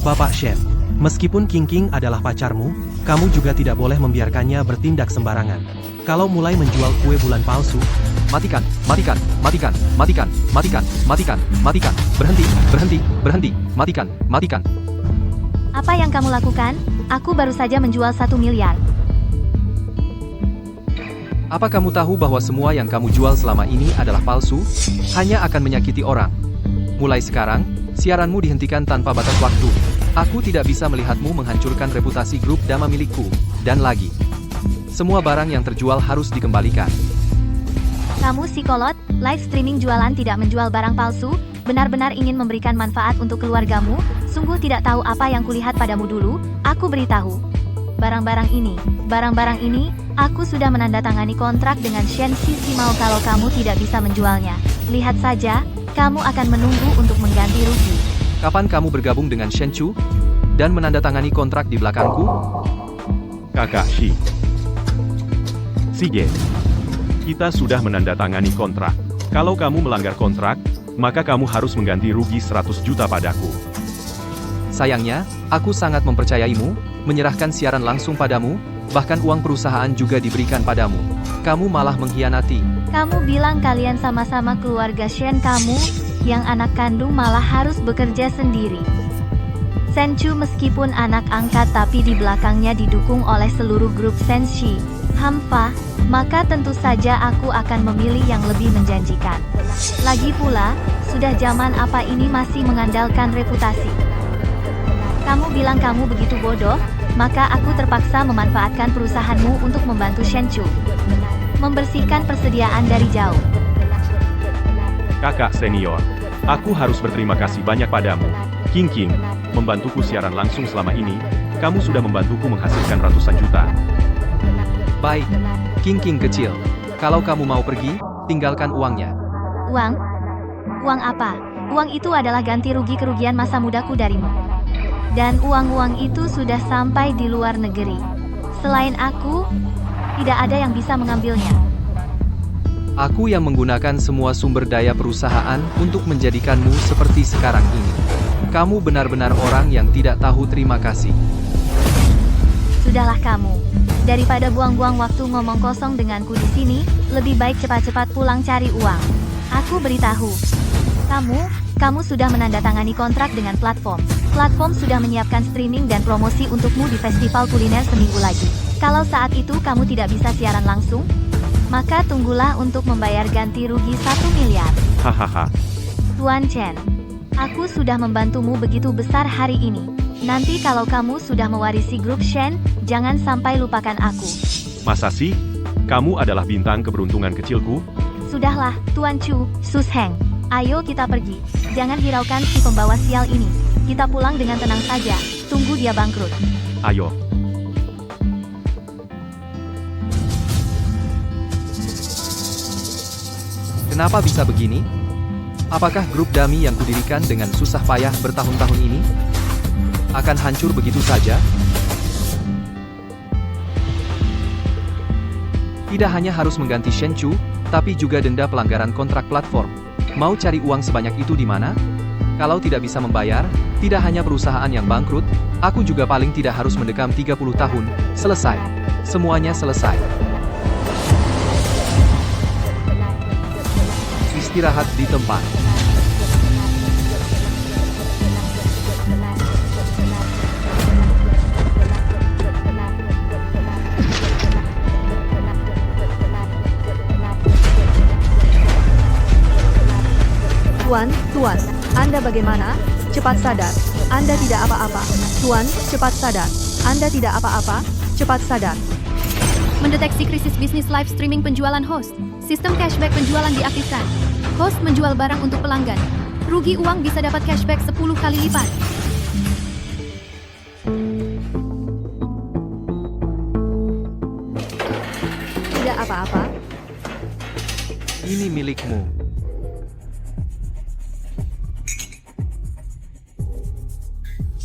Bapak Shen, meskipun King adalah pacarmu, kamu juga tidak boleh membiarkannya bertindak sembarangan. Kalau mulai menjual kue bulan palsu, Matikan, matikan, matikan, matikan, matikan, matikan, matikan, berhenti, berhenti, berhenti, matikan, matikan. Apa yang kamu lakukan? Aku baru saja menjual 1 miliar. Apa kamu tahu bahwa semua yang kamu jual selama ini adalah palsu? Hanya akan menyakiti orang. Mulai sekarang, siaranmu dihentikan tanpa batas waktu. Aku tidak bisa melihatmu menghancurkan reputasi grup Dama milikku. Dan lagi, semua barang yang terjual harus dikembalikan. Kamu psikolog, live streaming jualan tidak menjual barang palsu, benar-benar ingin memberikan manfaat untuk keluargamu, sungguh tidak tahu apa yang kulihat padamu dulu, aku beritahu. Barang-barang ini, aku sudah menandatangani kontrak dengan Shen Shishimao kalau kamu tidak bisa menjualnya. Lihat saja, kamu akan menunggu untuk mengganti rugi. Kapan kamu bergabung dengan Shen Chu? Dan menandatangani kontrak di belakangku? Kakak Shi. Sige. Kita sudah menandatangani kontrak. Kalau kamu melanggar kontrak, maka kamu harus mengganti rugi 100 juta padaku. Sayangnya, aku sangat mempercayaimu, menyerahkan siaran langsung padamu, bahkan uang perusahaan juga diberikan padamu. Kamu malah mengkhianati. Kamu bilang kalian sama-sama keluarga Shen, kamu, yang anak kandung malah harus bekerja sendiri. Shen Chu meskipun anak angkat tapi di belakangnya didukung oleh seluruh grup Senshi, Hamfa, maka tentu saja aku akan memilih yang lebih menjanjikan. Lagi pula, sudah zaman apa ini masih mengandalkan reputasi. Kamu bilang kamu begitu bodoh, maka aku terpaksa memanfaatkan perusahaanmu untuk membantu Shen Chu membersihkan persediaan dari jauh. Kakak senior, aku harus berterima kasih banyak padamu. King, membantuku siaran langsung selama ini, kamu sudah membantuku menghasilkan ratusan juta. Baik, King kecil. Kalau kamu mau pergi, tinggalkan uangnya. Uang? Uang apa? Uang itu adalah ganti rugi kerugian masa mudaku darimu. Dan uang-uang itu sudah sampai di luar negeri. Selain aku, tidak ada yang bisa mengambilnya. Aku yang menggunakan semua sumber daya perusahaan untuk menjadikanmu seperti sekarang ini. Kamu benar-benar orang yang tidak tahu terima kasih. Sudahlah kamu. Daripada buang-buang waktu ngomong kosong denganku di sini, lebih baik cepat-cepat pulang cari uang. Aku beritahu. Kamu sudah menandatangani kontrak dengan platform. Platform sudah menyiapkan streaming dan promosi untukmu di festival kuliner seminggu lagi. Kalau saat itu kamu tidak bisa siaran langsung, maka tunggulah untuk membayar ganti rugi 1 miliar. Hahaha. Tuan Chen, aku sudah membantumu begitu besar hari ini. Nanti kalau kamu sudah mewarisi grup Shen, jangan sampai lupakan aku. Masa sih? Kamu adalah bintang keberuntungan kecilku? Sudahlah, Tuan Chu, Sus Heng. Ayo kita pergi. Jangan hiraukan si pembawa sial ini. Kita pulang dengan tenang saja. Tunggu dia bangkrut. Ayo. Kenapa bisa begini? Apakah grup Dami yang kudirikan dengan susah payah bertahun-tahun ini akan hancur begitu saja? Tidak hanya harus mengganti Shen Chu, tapi juga denda pelanggaran kontrak platform. Mau cari uang sebanyak itu di mana? Kalau tidak bisa membayar, tidak hanya perusahaan yang bangkrut, aku juga paling tidak harus mendekam 30 tahun. Selesai. Semuanya selesai. Istirahat di tempat. Tuan, Anda bagaimana? Cepat sadar. Anda tidak apa-apa. Tuan, cepat sadar. Anda tidak apa-apa. Cepat sadar. Mendeteksi krisis bisnis live streaming penjualan host. Sistem cashback penjualan diaktifkan. Host menjual barang untuk pelanggan. Rugi uang bisa dapat cashback 10 kali lipat. Tidak apa-apa. Ini milikmu.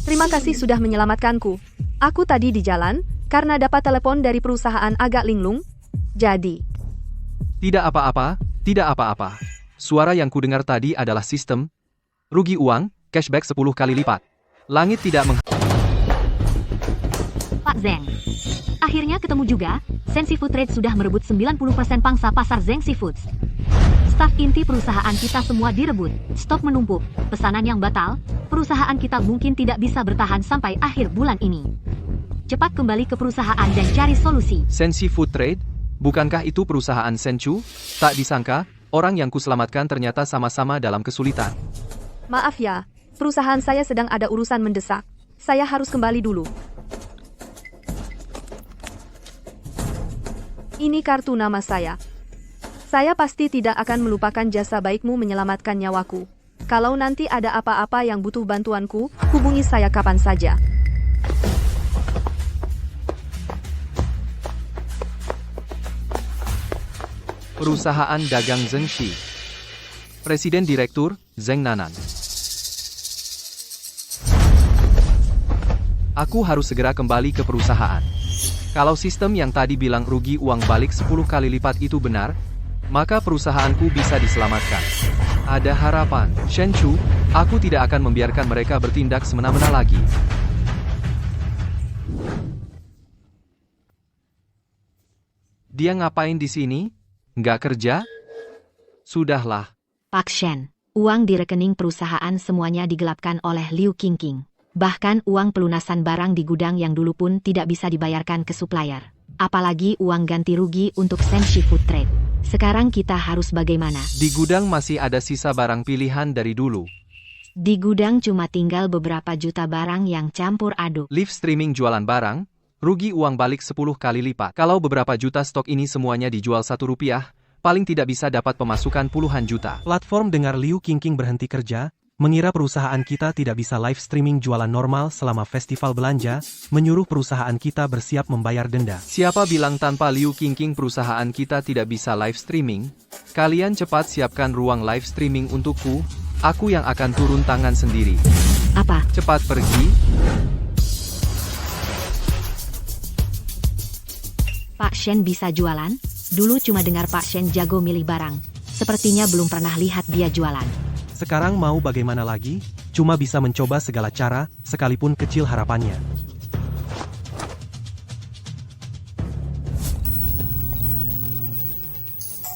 Terima kasih sudah menyelamatkanku. Aku tadi di jalan, karena dapat telepon dari perusahaan agak linglung. Jadi, Tidak apa-apa, tidak apa-apa. Suara yang kudengar tadi adalah sistem rugi uang, cashback 10 kali lipat. Langit tidak meng... Pak Zeng. Akhirnya ketemu juga, Sen Seafood Trade sudah merebut 90% pangsa pasar Zeng Seafoods. Staf inti perusahaan kita semua direbut, stok menumpuk, pesanan yang batal, perusahaan kita mungkin tidak bisa bertahan sampai akhir bulan ini. Cepat kembali ke perusahaan dan cari solusi. Sensi Food Trade? Bukankah itu perusahaan Senchu? Tak disangka, orang yang kuselamatkan ternyata sama-sama dalam kesulitan. Maaf ya, perusahaan saya sedang ada urusan mendesak. Saya harus kembali dulu. Ini kartu nama saya. Saya pasti tidak akan melupakan jasa baikmu menyelamatkan nyawaku. Kalau nanti ada apa-apa yang butuh bantuanku, hubungi saya kapan saja. Perusahaan Dagang Zengshi. Presiden Direktur, Zeng Nanan. Aku harus segera kembali ke perusahaan. Kalau sistem yang tadi bilang rugi uang balik 10 kali lipat itu benar, maka perusahaanku bisa diselamatkan. Ada harapan. Shenchu, aku tidak akan membiarkan mereka bertindak semena-mena lagi. Dia ngapain di sini? Nggak kerja? Sudahlah. Pak Shen, uang di rekening perusahaan semuanya digelapkan oleh Liu Qingqing. Bahkan uang pelunasan barang di gudang yang dulu pun tidak bisa dibayarkan ke supplier. Apalagi uang ganti rugi untuk Sen Seafood Trade. Sekarang kita harus bagaimana? Di gudang masih ada sisa barang pilihan dari dulu. Di gudang cuma tinggal beberapa juta barang yang campur aduk. Live streaming jualan barang, rugi uang balik 10 kali lipat. Kalau beberapa juta stok ini semuanya dijual Rp1, paling tidak bisa dapat pemasukan puluhan juta. Platform dengar Liu Qingqing berhenti kerja, mengira perusahaan kita tidak bisa live streaming jualan normal selama festival belanja, menyuruh perusahaan kita bersiap membayar denda. Siapa bilang tanpa Liu Qingqing perusahaan kita tidak bisa live streaming? Kalian cepat siapkan ruang live streaming untukku, aku yang akan turun tangan sendiri. Apa? Cepat pergi. Pak Shen bisa jualan? Dulu cuma dengar Pak Shen jago milih barang. Sepertinya belum pernah lihat dia jualan. Sekarang mau bagaimana lagi? Cuma bisa mencoba segala cara, sekalipun kecil harapannya.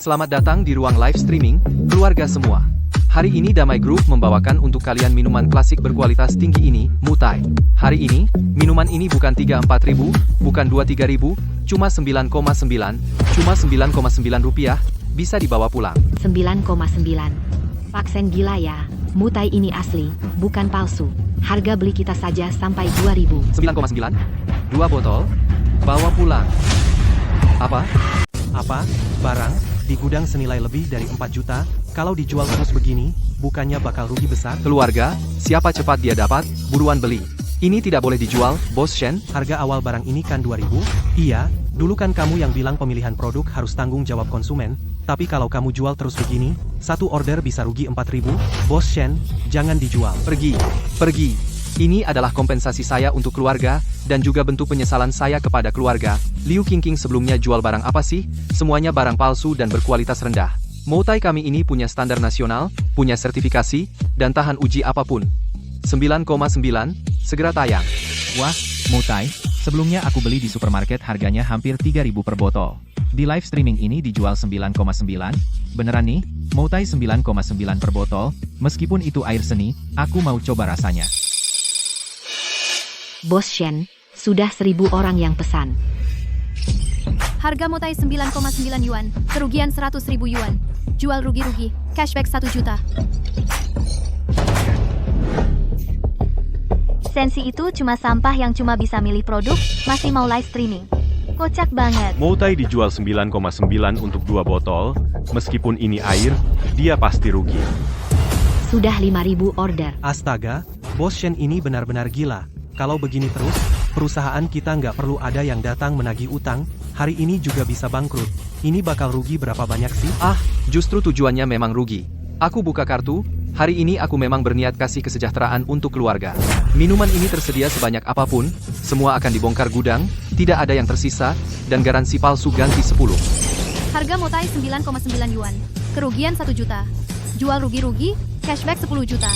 Selamat datang di ruang live streaming, keluarga semua. Hari ini Damai Group membawakan untuk kalian minuman klasik berkualitas tinggi ini, Mutai. Hari ini, minuman ini bukan 3-4 ribu, bukan 2-3 ribu, cuma 9,9, cuma 9,9 rupiah, bisa dibawa pulang. 9,9. Pak Sen gila ya, Mutai ini asli, bukan palsu. Harga beli kita saja sampai 2.000. 9,9? 2 botol? Bawa pulang. Apa? Apa? Barang? Di gudang senilai lebih dari 4 juta, kalau dijual terus begini, bukannya bakal rugi besar? Keluarga, siapa cepat dia dapat, buruan beli. Ini tidak boleh dijual, Bos Shen. Harga awal barang ini kan 2.000? Iya, dulu kan kamu yang bilang pemilihan produk harus tanggung jawab konsumen. Tapi kalau kamu jual terus begini, satu order bisa rugi 4.000, Bos Shen, jangan dijual. Pergi, pergi. Ini adalah kompensasi saya untuk keluarga, dan juga bentuk penyesalan saya kepada keluarga. Liu Qingqing sebelumnya jual barang apa sih? Semuanya barang palsu dan berkualitas rendah. Mutai kami ini punya standar nasional, punya sertifikasi, dan tahan uji apapun. 9,9, segera tayang. Wah, Mutai, sebelumnya aku beli di supermarket harganya hampir 3.000 per botol. Di live streaming ini dijual 9,9, beneran nih, Mutai 9,9 per botol, meskipun itu air seni, aku mau coba rasanya. Bos Shen, sudah 1.000 orang yang pesan. Harga Mutai 9,9 yuan, kerugian 100.000 yuan. Jual rugi-rugi, cashback 1 juta. Sensi itu cuma sampah yang cuma bisa milih produk, masih mau live streaming. Kocak banget. Mutai dijual 9,9 untuk 2 botol, meskipun ini air, dia pasti rugi. Sudah 5.000 order. Astaga, Bos Shen ini benar-benar gila. Kalau begini terus, perusahaan kita nggak perlu ada yang datang menagih utang, hari ini juga bisa bangkrut. Ini bakal rugi berapa banyak sih? Ah, justru tujuannya memang rugi. Aku buka kartu, hari ini aku memang berniat kasih kesejahteraan untuk keluarga. Minuman ini tersedia sebanyak apapun, semua akan dibongkar gudang, tidak ada yang tersisa, dan garansi palsu ganti 10. Harga Mutai 9,9 yuan, kerugian 1 juta. Jual rugi-rugi, cashback 10 juta.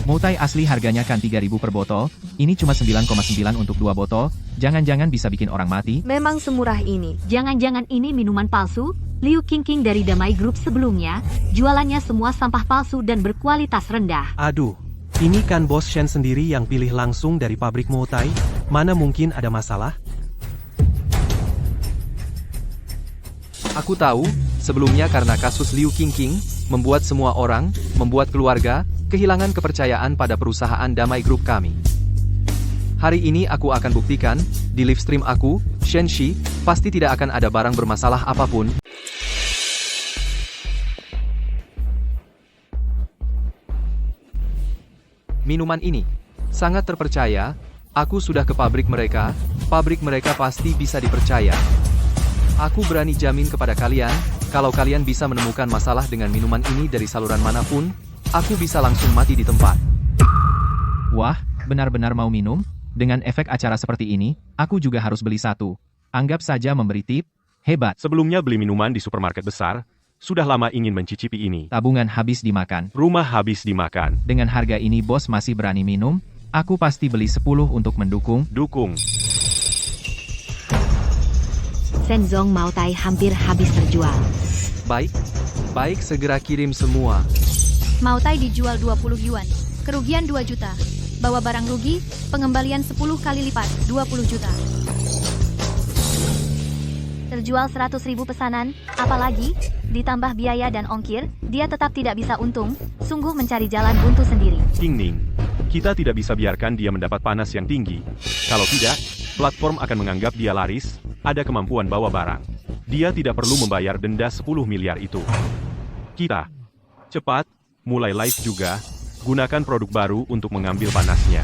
Moutai asli harganya kan 3.000 per botol, ini cuma 9,9 untuk 2 botol, jangan-jangan bisa bikin orang mati. Memang semurah ini. Jangan-jangan ini minuman palsu? Liu Qingqing dari Damai Group sebelumnya, jualannya semua sampah palsu dan berkualitas rendah. Aduh, ini kan Bos Shen sendiri yang pilih langsung dari pabrik Moutai, mana mungkin ada masalah? Aku tahu, sebelumnya karena kasus Liu Qingqing, membuat semua orang, membuat keluarga, kehilangan kepercayaan pada perusahaan Damai Group kami. Hari ini aku akan buktikan, di live stream aku, Shen Shi, pasti tidak akan ada barang bermasalah apapun. Minuman ini sangat terpercaya, aku sudah ke pabrik mereka pasti bisa dipercaya. Aku berani jamin kepada kalian, kalau kalian bisa menemukan masalah dengan minuman ini dari saluran manapun, aku bisa langsung mati di tempat. Wah, benar-benar mau minum? Dengan efek acara seperti ini, aku juga harus beli satu. Anggap saja memberi tip, hebat. Sebelumnya beli minuman di supermarket besar, sudah lama ingin mencicipi ini. Tabungan habis dimakan. Rumah habis dimakan. Dengan harga ini bos masih berani minum, aku pasti beli 10 untuk mendukung. Dukung. Shenzong Moutai hampir habis terjual. Baik, segera kirim semua. Moutai dijual 20 yuan, kerugian 2 juta. Bawa barang rugi, pengembalian 10 kali lipat, 20 juta. Terjual 100.000 pesanan, apalagi, ditambah biaya dan ongkir, dia tetap tidak bisa untung, sungguh mencari jalan buntu sendiri. King Ning, kita tidak bisa biarkan dia mendapat panas yang tinggi. Kalau tidak, platform akan menganggap dia laris, ada kemampuan bawa barang. Dia tidak perlu membayar denda 10 miliar itu. Kita, cepat, mulai live juga, gunakan produk baru untuk mengambil panasnya.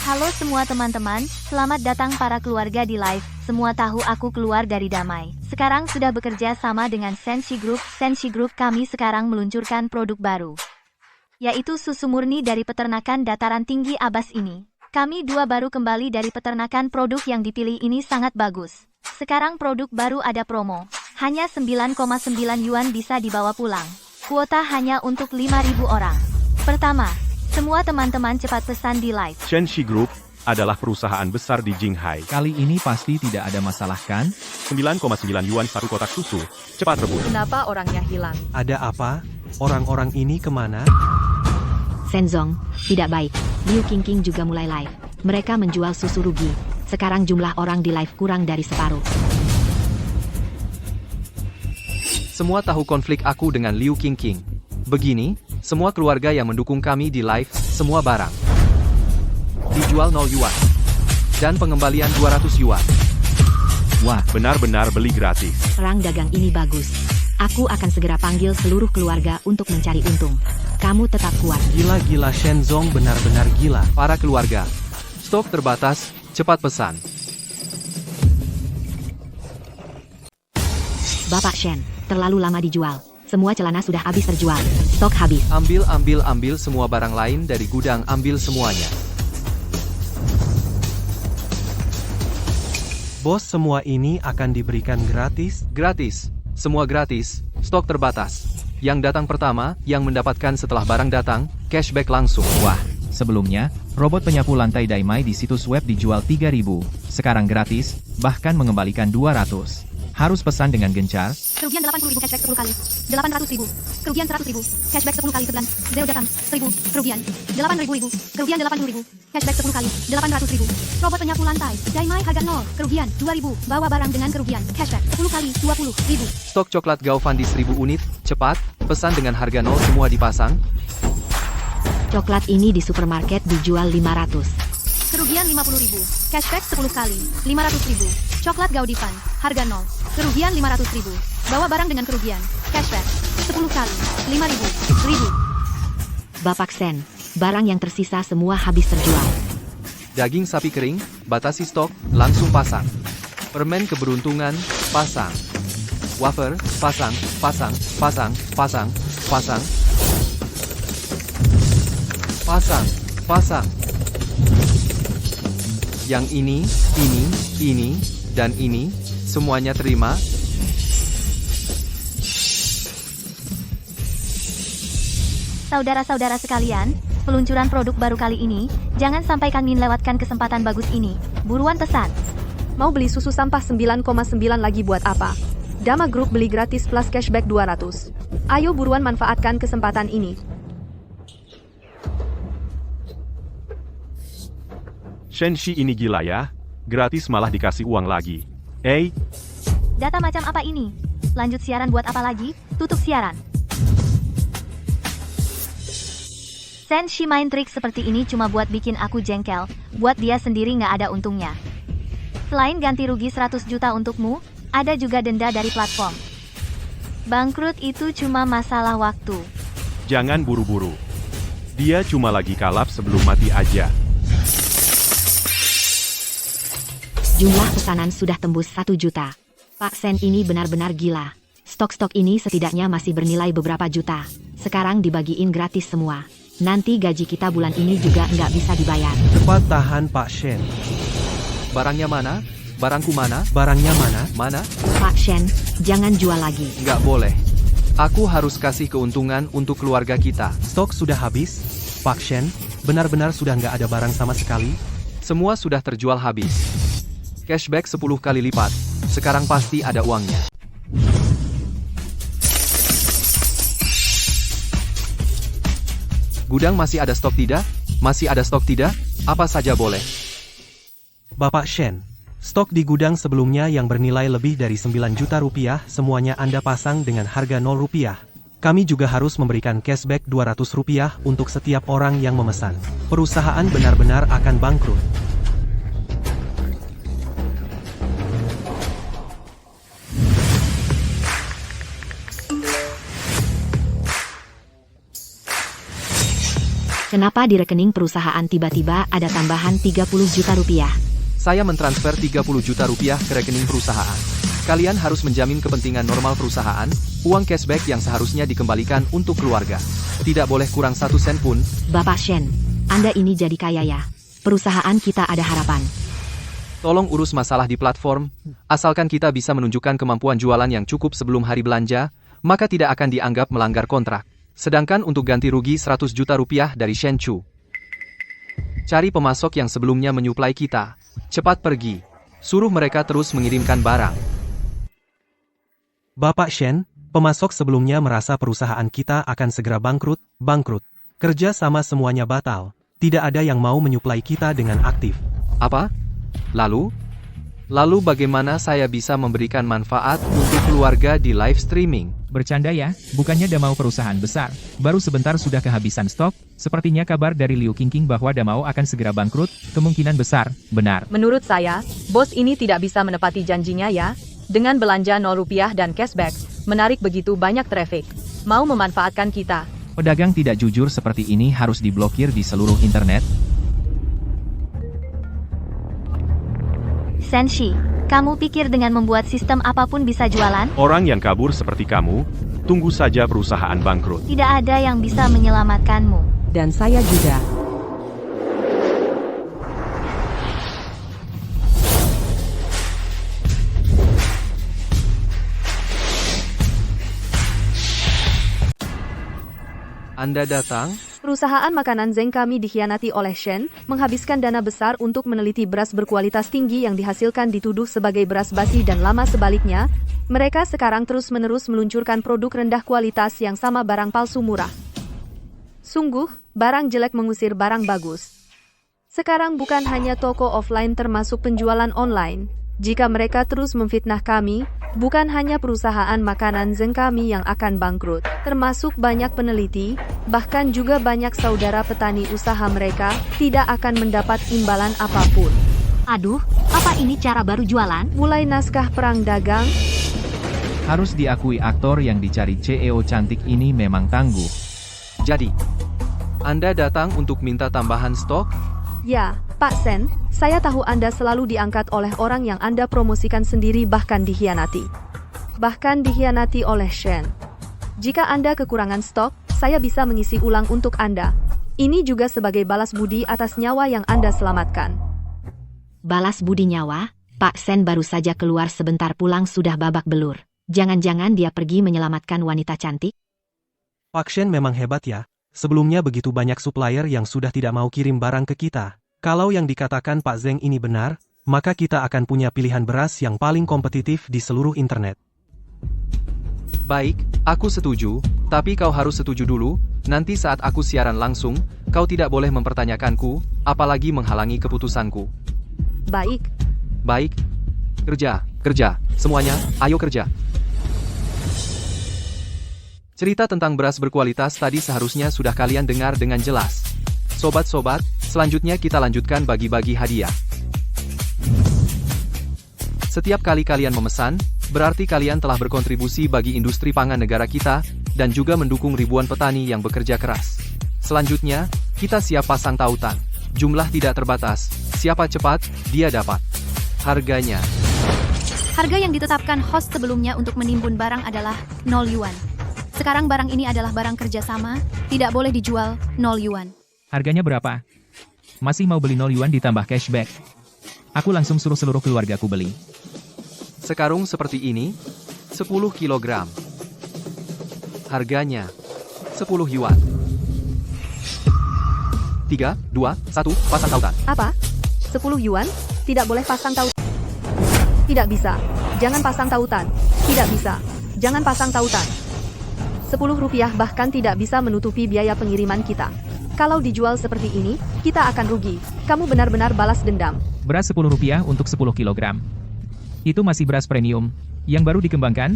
Halo semua teman-teman, selamat datang para keluarga di live. Semua tahu aku keluar dari Damai. Sekarang sudah bekerja sama dengan Senshi Group. Senshi Group kami sekarang meluncurkan produk baru, yaitu susu murni dari peternakan dataran tinggi Abas ini. Kami dua baru kembali dari peternakan, produk yang dipilih ini sangat bagus. Sekarang produk baru ada promo. Hanya 9,9 yuan bisa dibawa pulang. Kuota hanya untuk 5.000 orang. Pertama, semua teman-teman cepat pesan di live. Senshi Group adalah perusahaan besar di Jinghai. Kali ini pasti tidak ada masalah kan? 9,9 yuan satu kotak susu. Cepat rebut. Kenapa orangnya hilang? Ada apa? Orang-orang ini kemana? Shenzong, tidak baik. Liu Qingqing juga mulai live. Mereka menjual susu rugi. Sekarang jumlah orang di live kurang dari separuh. Semua tahu konflik aku dengan Liu Qingqing. Begini, semua keluarga yang mendukung kami di live, semua barang dijual 0 yuan. Dan pengembalian 200 yuan. Wah, Benar-benar beli gratis. Perang dagang ini bagus. Aku akan segera panggil seluruh keluarga untuk mencari untung. Kamu tetap kuat. Gila-gila, Shenzong benar-benar gila. Para keluarga, stok terbatas, cepat pesan. Bapak Shen, terlalu lama dijual. Semua celana sudah habis terjual. Stok habis. Ambil semua barang lain dari gudang, ambil semuanya. Bos, semua ini akan diberikan gratis? Gratis, semua gratis, stok terbatas. Yang datang pertama, yang mendapatkan setelah barang datang, cashback langsung. wah. Sebelumnya, robot penyapu lantai Daimai di situs web dijual 3.000. Sekarang gratis, bahkan mengembalikan 200. Harus pesan dengan gencar. Kerugian 80.000 cashback 10 kali. 800.000. Kerugian 100.000. Cashback 10 kali sebulan. Zero datang. 1.000. Kerugian. 8.000. Kerugian 80.000. Cashback 10 kali. 800.000. Robot penyapu lantai. Daimai harga 0. Kerugian 2.000. Bawa barang dengan kerugian. Cashback 10 kali. 20.000. Stok coklat Gaofan di 1.000 unit, cepat, pesan dengan harga 0 semua dipasang. Coklat ini di supermarket dijual 500. Kerugian 50.000. Cashback 10 kali. 500.000. Coklat Gaudifan. Harga 0. Kerugian 500.000. Bawa barang dengan kerugian. Cashback 10 kali. 5.000. 1.000. Bapak Shen, barang yang tersisa semua habis terjual. Daging sapi kering, batasi stok, langsung pasang. Permen keberuntungan, pasang. Wafer, pasang. Yang ini, dan ini, semuanya terima. Saudara-saudara sekalian, peluncuran produk baru kali ini, jangan sampai kalian lewatkan kesempatan bagus ini. Buruan pesan. Mau beli susu sampah 9,9 lagi buat apa? Dama Group beli gratis plus cashback 200. Ayo buruan manfaatkan kesempatan ini. Shenxi ini gila ya, gratis malah dikasih uang lagi. Data macam apa ini? Lanjut siaran buat apa lagi? Tutup siaran. Shenxi main trik seperti ini cuma buat bikin aku jengkel, buat dia sendiri nggak ada untungnya. Selain ganti rugi 100 juta untukmu, ada juga denda dari platform. Bangkrut itu cuma masalah waktu. Jangan buru-buru. Dia cuma lagi kalap sebelum mati aja. Jumlah pesanan sudah tembus 1 juta. Pak Sen ini benar-benar gila. Stok-stok ini setidaknya masih bernilai beberapa juta. Sekarang dibagiin gratis semua. Nanti gaji kita bulan ini juga nggak bisa dibayar. Cepat tahan Pak Shen. Barangnya mana? Barangku mana? Barangnya mana? Mana? Pak Shen, jangan jual lagi. Nggak boleh. Aku harus kasih keuntungan untuk keluarga kita. Stok sudah habis? Pak Shen, benar-benar sudah nggak ada barang sama sekali? Semua sudah terjual habis. Cashback 10 kali lipat. Sekarang pasti ada uangnya. Gudang masih ada stok tidak? Masih ada stok tidak? Apa saja boleh. Bapak Shen, stok di gudang sebelumnya yang bernilai lebih dari 9 juta rupiah semuanya Anda pasang dengan harga 0 rupiah. Kami juga harus memberikan cashback 200 rupiah untuk setiap orang yang memesan. Perusahaan benar-benar akan bangkrut. Kenapa di rekening perusahaan tiba-tiba ada tambahan 30 juta rupiah? Saya mentransfer 30 juta rupiah ke rekening perusahaan. Kalian harus menjamin kepentingan normal perusahaan, uang cashback yang seharusnya dikembalikan untuk keluarga. Tidak boleh kurang 1 sen pun. Bapak Shen, Anda ini jadi kaya ya. Perusahaan kita ada harapan. Tolong urus masalah di platform, asalkan kita bisa menunjukkan kemampuan jualan yang cukup sebelum hari belanja, maka tidak akan dianggap melanggar kontrak. Sedangkan untuk ganti rugi 100 juta rupiah dari Shenchu. Cari pemasok yang sebelumnya menyuplai kita. Cepat pergi. Suruh mereka terus mengirimkan barang. Bapak Shen, pemasok sebelumnya merasa perusahaan kita akan segera bangkrut. Kerja sama semuanya batal. Tidak ada yang mau menyuplai kita dengan aktif. Apa? Lalu bagaimana saya bisa memberikan manfaat untuk keluarga di live streaming? Bercanda ya, bukannya Damau perusahaan besar. Baru sebentar sudah kehabisan stok, sepertinya kabar dari Liu Qingqing bahwa Damau akan segera bangkrut, kemungkinan besar, benar. Menurut saya, bos ini tidak bisa menepati janjinya ya. Dengan belanja 0 rupiah dan cashback, menarik begitu banyak traffic. Mau memanfaatkan kita. Pedagang tidak jujur seperti ini harus diblokir di seluruh internet. Shenxi, kamu pikir dengan membuat sistem apapun bisa jualan? Orang yang kabur seperti kamu, tunggu saja perusahaan bangkrut. Tidak ada yang bisa menyelamatkanmu. Dan saya juga. Anda datang? Perusahaan makanan Zeng kami dikhianati oleh Shen, menghabiskan dana besar untuk meneliti beras berkualitas tinggi yang dihasilkan dituduh sebagai beras basi dan lama sebaliknya, mereka sekarang terus-menerus meluncurkan produk rendah kualitas yang sama barang palsu murah. Sungguh, barang jelek mengusir barang bagus. Sekarang bukan hanya toko offline termasuk penjualan online. Jika mereka terus memfitnah kami, bukan hanya perusahaan makanan Zeng kami yang akan bangkrut, termasuk banyak peneliti, bahkan juga banyak saudara petani usaha mereka, tidak akan mendapat imbalan apapun. Aduh, apa ini cara baru jualan? Mulai naskah perang dagang, Harus diakui aktor yang dicari CEO cantik ini memang tangguh. Jadi, Anda datang untuk minta tambahan stok? ya, Pak Sen, saya tahu Anda selalu diangkat oleh orang yang Anda promosikan sendiri bahkan dikhianati. Bahkan dikhianati oleh Shen. Jika Anda kekurangan stok, saya bisa mengisi ulang untuk Anda. Ini juga sebagai balas budi atas nyawa yang Anda selamatkan. Balas budi nyawa? Pak Sen baru saja keluar sebentar pulang sudah babak belur. Jangan-jangan dia pergi menyelamatkan wanita cantik? Pak Shen memang hebat ya. Sebelumnya begitu banyak supplier yang sudah tidak mau kirim barang ke kita. Kalau yang dikatakan Pak Zeng ini benar, maka kita akan punya pilihan beras yang paling kompetitif di seluruh internet. Baik, aku setuju, tapi kau harus setuju dulu, nanti saat aku siaran langsung, kau tidak boleh mempertanyakanku, apalagi menghalangi keputusanku. Baik, Baik. Kerja, semuanya, ayo kerja. Cerita tentang beras berkualitas tadi seharusnya sudah kalian dengar dengan jelas. Sobat-sobat, selanjutnya kita lanjutkan bagi-bagi hadiah. Setiap kali kalian memesan, berarti kalian telah berkontribusi bagi industri pangan negara kita, dan juga mendukung ribuan petani yang bekerja keras. Selanjutnya, kita siap pasang tautan. Jumlah tidak terbatas, siapa cepat, dia dapat. Harganya. Harga yang ditetapkan host sebelumnya untuk menimbun barang adalah 0 yuan. Sekarang barang ini adalah barang kerjasama, tidak boleh dijual 0 yuan. Harganya berapa? Masih mau beli 0 yuan ditambah cashback. Aku langsung suruh seluruh keluargaku beli. Sekarung seperti ini, 10 kg. Harganya, 10 yuan. 3, 2, 1, pasang tautan. apa? 10 yuan? Tidak boleh pasang tautan. Tidak bisa. Jangan pasang tautan. Tidak bisa. Jangan pasang tautan. 10 rupiah bahkan tidak bisa menutupi biaya pengiriman kita. Kalau dijual seperti ini, kita akan rugi. Kamu benar-benar balas dendam. Beras 10 rupiah untuk 10 kg. Itu masih beras premium, yang baru dikembangkan?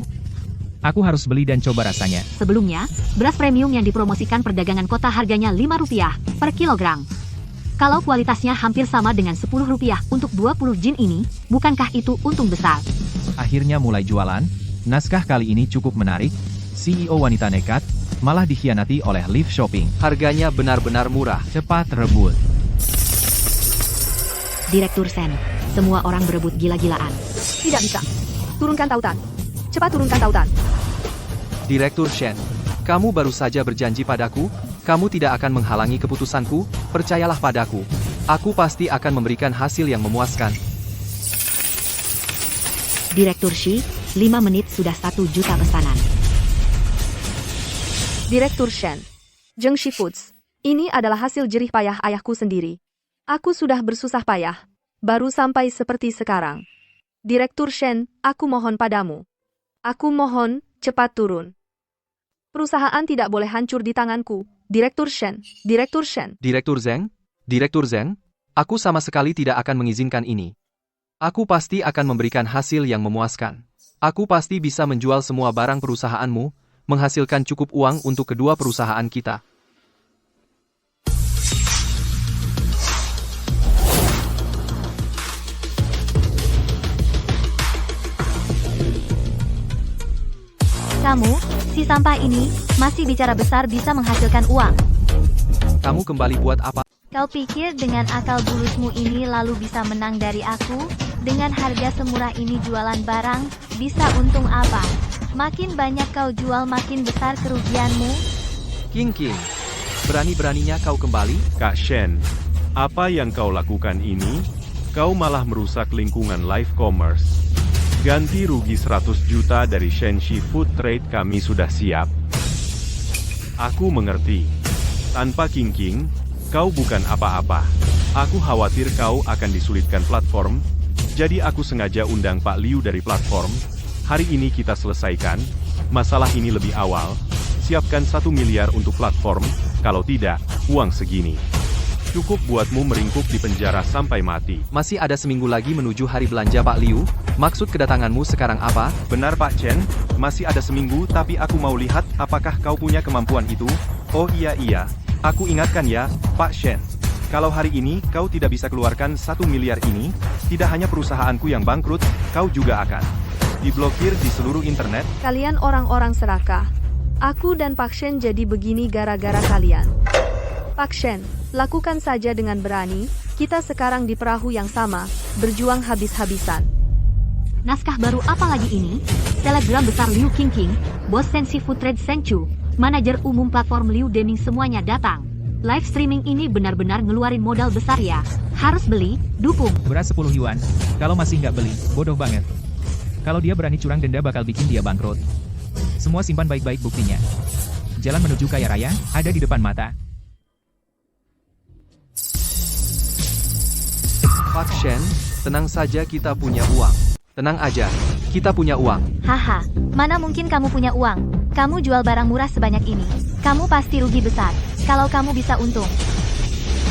Aku harus beli dan coba rasanya. Sebelumnya, beras premium yang dipromosikan perdagangan kota harganya Rp5 per kilogram. Kalau kualitasnya hampir sama dengan Rp10 untuk 20 jin ini, bukankah itu untung besar? Akhirnya mulai jualan, naskah kali ini cukup menarik, CEO wanita nekat, malah dikhianati oleh live shopping. Harganya benar-benar murah. Cepat rebut. Direktur Sen, semua orang berebut gila-gilaan. Tidak bisa. Turunkan tautan. Cepat turunkan tautan. Direktur Shen, kamu baru saja berjanji padaku, kamu tidak akan menghalangi keputusanku, percayalah padaku. Aku pasti akan memberikan hasil yang memuaskan. Direktur Shi, 5 menit sudah 1 juta pesanan. Direktur Shen. Zhengxi Foods. Ini adalah hasil jerih payah ayahku sendiri. Aku sudah bersusah payah. Baru sampai seperti sekarang. Direktur Shen, aku mohon padamu. Aku mohon, cepat turun. Perusahaan tidak boleh hancur di tanganku. Direktur Shen. Direktur Shen. Direktur Zeng, aku sama sekali tidak akan mengizinkan ini. Aku pasti akan memberikan hasil yang memuaskan. Aku pasti bisa menjual semua barang perusahaanmu, menghasilkan cukup uang untuk kedua perusahaan kita. Kamu, si sampah ini, masih bicara besar bisa menghasilkan uang. Kamu kembali buat apa? Kau pikir dengan akal bulusmu ini lalu bisa menang dari aku? Dengan harga semurah ini jualan barang, bisa untung apa? Makin banyak kau jual makin besar kerugianmu. King, berani-beraninya kau kembali? Kak Shen, apa yang kau lakukan ini? Kau malah merusak lingkungan live commerce. Ganti rugi 100 juta dari Shenxi Food Trade kami sudah siap. Aku mengerti. Tanpa King, kau bukan apa-apa. Aku khawatir kau akan disulitkan platform, jadi aku sengaja undang Pak Liu dari platform. Hari ini kita selesaikan masalah ini lebih awal. Siapkan 1 miliar untuk platform, kalau tidak, uang segini cukup buatmu meringkuk di penjara sampai mati. Masih ada seminggu lagi menuju hari belanja Pak Liu, maksud kedatanganmu sekarang apa? Benar Pak Chen, masih ada seminggu tapi aku mau lihat apakah kau punya kemampuan itu. Oh iya, aku ingatkan ya, Pak Shen. Kalau hari ini kau tidak bisa keluarkan 1 miliar ini, tidak hanya perusahaanku yang bangkrut, kau juga akan diblokir di seluruh internet. Kalian orang-orang serakah. Aku dan Pak Shen jadi begini gara-gara kalian. Pak Shen, lakukan saja dengan berani. Kita sekarang di perahu yang sama, berjuang habis-habisan. Naskah baru apa lagi ini? Selebgram besar Liu King, bos Shenxi Food Trade Seng Chu, manajer umum platform Liu Deming semuanya datang. Live streaming ini benar-benar ngeluarin modal besar ya. Harus beli, dukung. Beras 10 yuan. Kalau masih nggak beli, bodoh banget. Kalau dia berani curang denda bakal bikin dia bangkrut. Semua simpan baik-baik buktinya. Jalan menuju kaya raya ada di depan mata. Pak Shen, tenang saja, kita punya uang. Tenang aja, kita punya uang. Haha, mana mungkin kamu punya uang? Kamu jual barang murah sebanyak ini. Kamu pasti rugi besar. Kalau kamu bisa untung.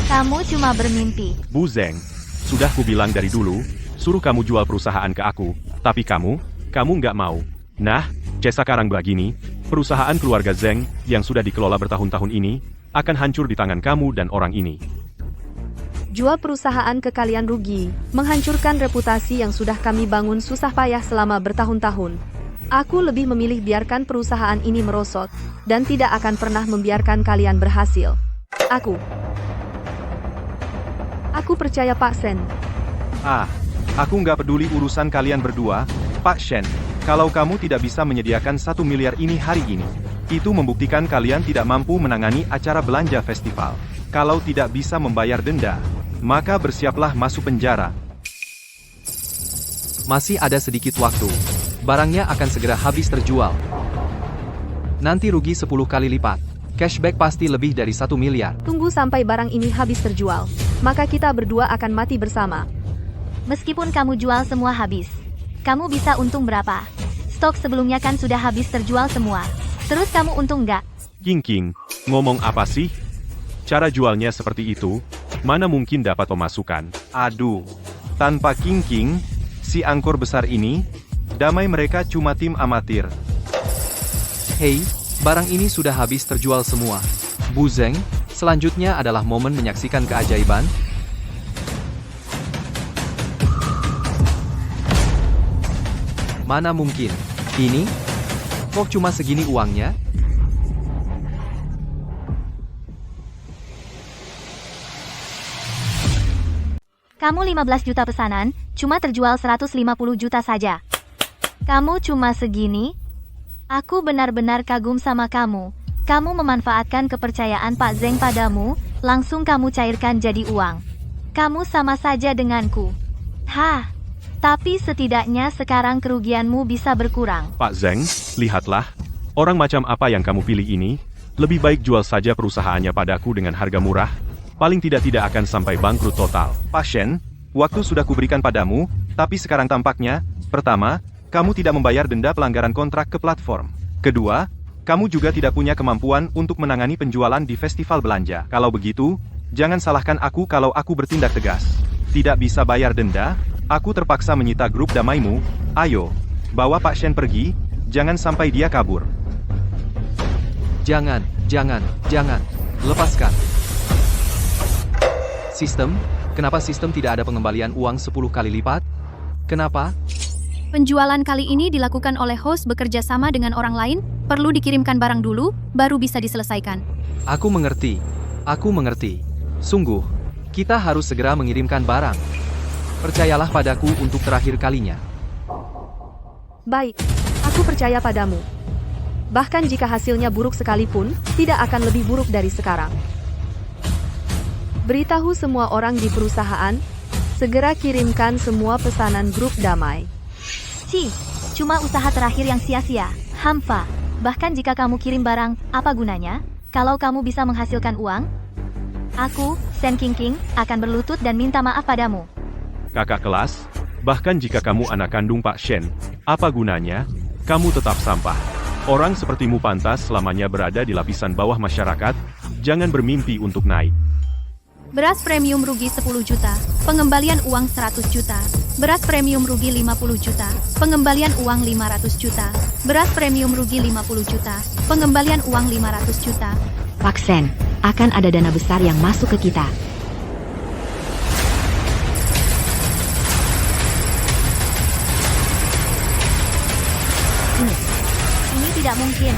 Kamu cuma bermimpi. Bu Zeng, sudah kubilang dari dulu, suruh kamu jual perusahaan ke aku, tapi kamu nggak mau. Nah, sekarang begini, perusahaan keluarga Zeng yang sudah dikelola bertahun-tahun ini, akan hancur di tangan kamu dan orang ini. Jual perusahaan ke kalian rugi, menghancurkan reputasi yang sudah kami bangun susah payah selama bertahun-tahun. Aku lebih memilih biarkan perusahaan ini merosot, dan tidak akan pernah membiarkan kalian berhasil. Aku percaya Pak Shen. Aku nggak peduli urusan kalian berdua, Pak Shen. Kalau kamu tidak bisa menyediakan 1 miliar ini hari ini, itu membuktikan kalian tidak mampu menangani acara belanja festival. Kalau tidak bisa membayar denda, maka bersiaplah masuk penjara. Masih ada sedikit waktu. Barangnya akan segera habis terjual. Nanti rugi 10 kali lipat. Cashback pasti lebih dari 1 miliar. Tunggu sampai barang ini habis terjual, maka kita berdua akan mati bersama. Meskipun kamu jual semua habis, kamu bisa untung berapa? Stok sebelumnya kan sudah habis terjual semua. Terus kamu untung nggak? King, ngomong apa sih? Cara jualnya seperti itu, mana mungkin dapat pemasukan? Aduh, tanpa King, si angkor besar ini, damai mereka cuma tim amatir. Hei, barang ini sudah habis terjual semua. Bu Zeng, selanjutnya adalah momen menyaksikan keajaiban. Mana mungkin? Ini? Kok cuma segini uangnya? Kamu 15 juta pesanan, cuma terjual 150 juta saja. Kamu cuma segini? Aku benar-benar kagum sama kamu. Kamu memanfaatkan kepercayaan Pak Zeng padamu, langsung kamu cairkan jadi uang. Kamu sama saja denganku. Tapi setidaknya sekarang kerugianmu bisa berkurang. Pak Zeng, lihatlah, orang macam apa yang kamu pilih ini, lebih baik jual saja perusahaannya padaku dengan harga murah, paling tidak akan sampai bangkrut total. Pak Shen, waktu sudah kuberikan padamu, tapi sekarang tampaknya, pertama, kamu tidak membayar denda pelanggaran kontrak ke platform. Kedua, kamu juga tidak punya kemampuan untuk menangani penjualan di festival belanja. Kalau begitu, jangan salahkan aku kalau aku bertindak tegas. Tidak bisa bayar denda, aku terpaksa menyita grup damaimu. Ayo, bawa Pak Shen pergi, jangan sampai dia kabur. Jangan. Lepaskan. Sistem? Kenapa sistem tidak ada pengembalian uang 10 kali lipat? Kenapa? Penjualan kali ini dilakukan oleh host bekerja sama dengan orang lain, perlu dikirimkan barang dulu, baru bisa diselesaikan. Aku mengerti. Sungguh, kita harus segera mengirimkan barang. Percayalah padaku untuk terakhir kalinya. Baik, aku percaya padamu. Bahkan jika hasilnya buruk sekalipun, tidak akan lebih buruk dari sekarang. Beritahu semua orang di perusahaan, segera kirimkan semua pesanan grup damai. Cuma usaha terakhir yang sia-sia. Hampa. Bahkan jika kamu kirim barang, apa gunanya? Kalau kamu bisa menghasilkan uang, aku, Shen King, akan berlutut dan minta maaf padamu. Kakak kelas, bahkan jika kamu anak kandung Pak Shen, apa gunanya? Kamu tetap sampah. Orang sepertimu pantas selamanya berada di lapisan bawah masyarakat, jangan bermimpi untuk naik. Beras premium rugi 10 juta, pengembalian uang 100 juta. Beras premium rugi 50 juta, pengembalian uang 500 juta. Beras premium rugi 50 juta, pengembalian uang 500 juta. Pak Shen, akan ada dana besar yang masuk ke kita. Ini tidak mungkin.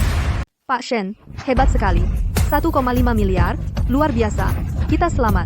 Pak Shen, hebat sekali. 1,5 miliar, luar biasa. Kita selamat.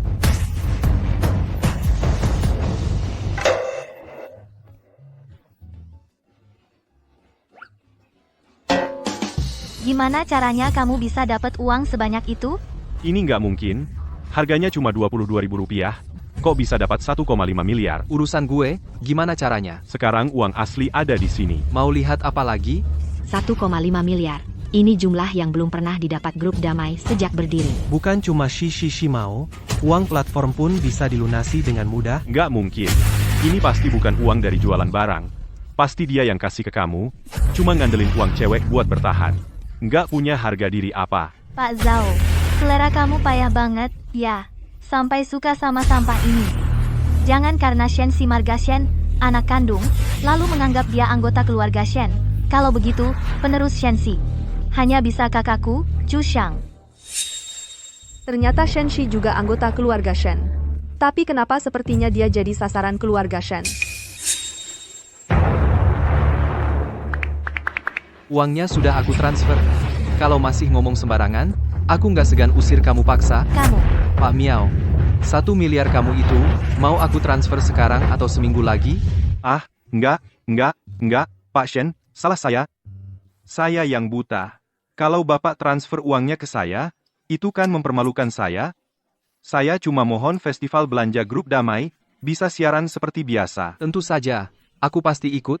Gimana caranya kamu bisa dapat uang sebanyak itu? Ini nggak mungkin. Harganya cuma Rp22.000. Kok bisa dapat 1,5 miliar? Urusan gue, gimana caranya? Sekarang uang asli ada di sini. Mau lihat apa lagi? 1,5 miliar. Ini jumlah yang belum pernah didapat grup damai sejak berdiri. Bukan cuma Shi mau, uang platform pun bisa dilunasi dengan mudah. Nggak mungkin. Ini pasti bukan uang dari jualan barang. Pasti dia yang kasih ke kamu, cuma ngandelin uang cewek buat bertahan. Nggak punya harga diri apa. Pak Zhao, selera kamu payah banget, ya. Sampai suka sama sampah ini. Jangan karena Shen si marga Shen, anak kandung, lalu menganggap dia anggota keluarga Shen. Kalau begitu, penerus Shen si. Hanya bisa kakakku, Chu Shang. Ternyata Shen Shi juga anggota keluarga Shen. Tapi kenapa sepertinya dia jadi sasaran keluarga Shen? Uangnya sudah aku transfer. Kalau masih ngomong sembarangan, aku nggak segan usir kamu paksa. Kamu. Pak Miao, 1 miliar kamu itu, mau aku transfer sekarang atau seminggu lagi? Ah, enggak, Pak Shen, salah saya. Saya yang buta. Kalau Bapak transfer uangnya ke saya, itu kan mempermalukan saya. Saya cuma mohon festival belanja grup damai, bisa siaran seperti biasa. Tentu saja, aku pasti ikut.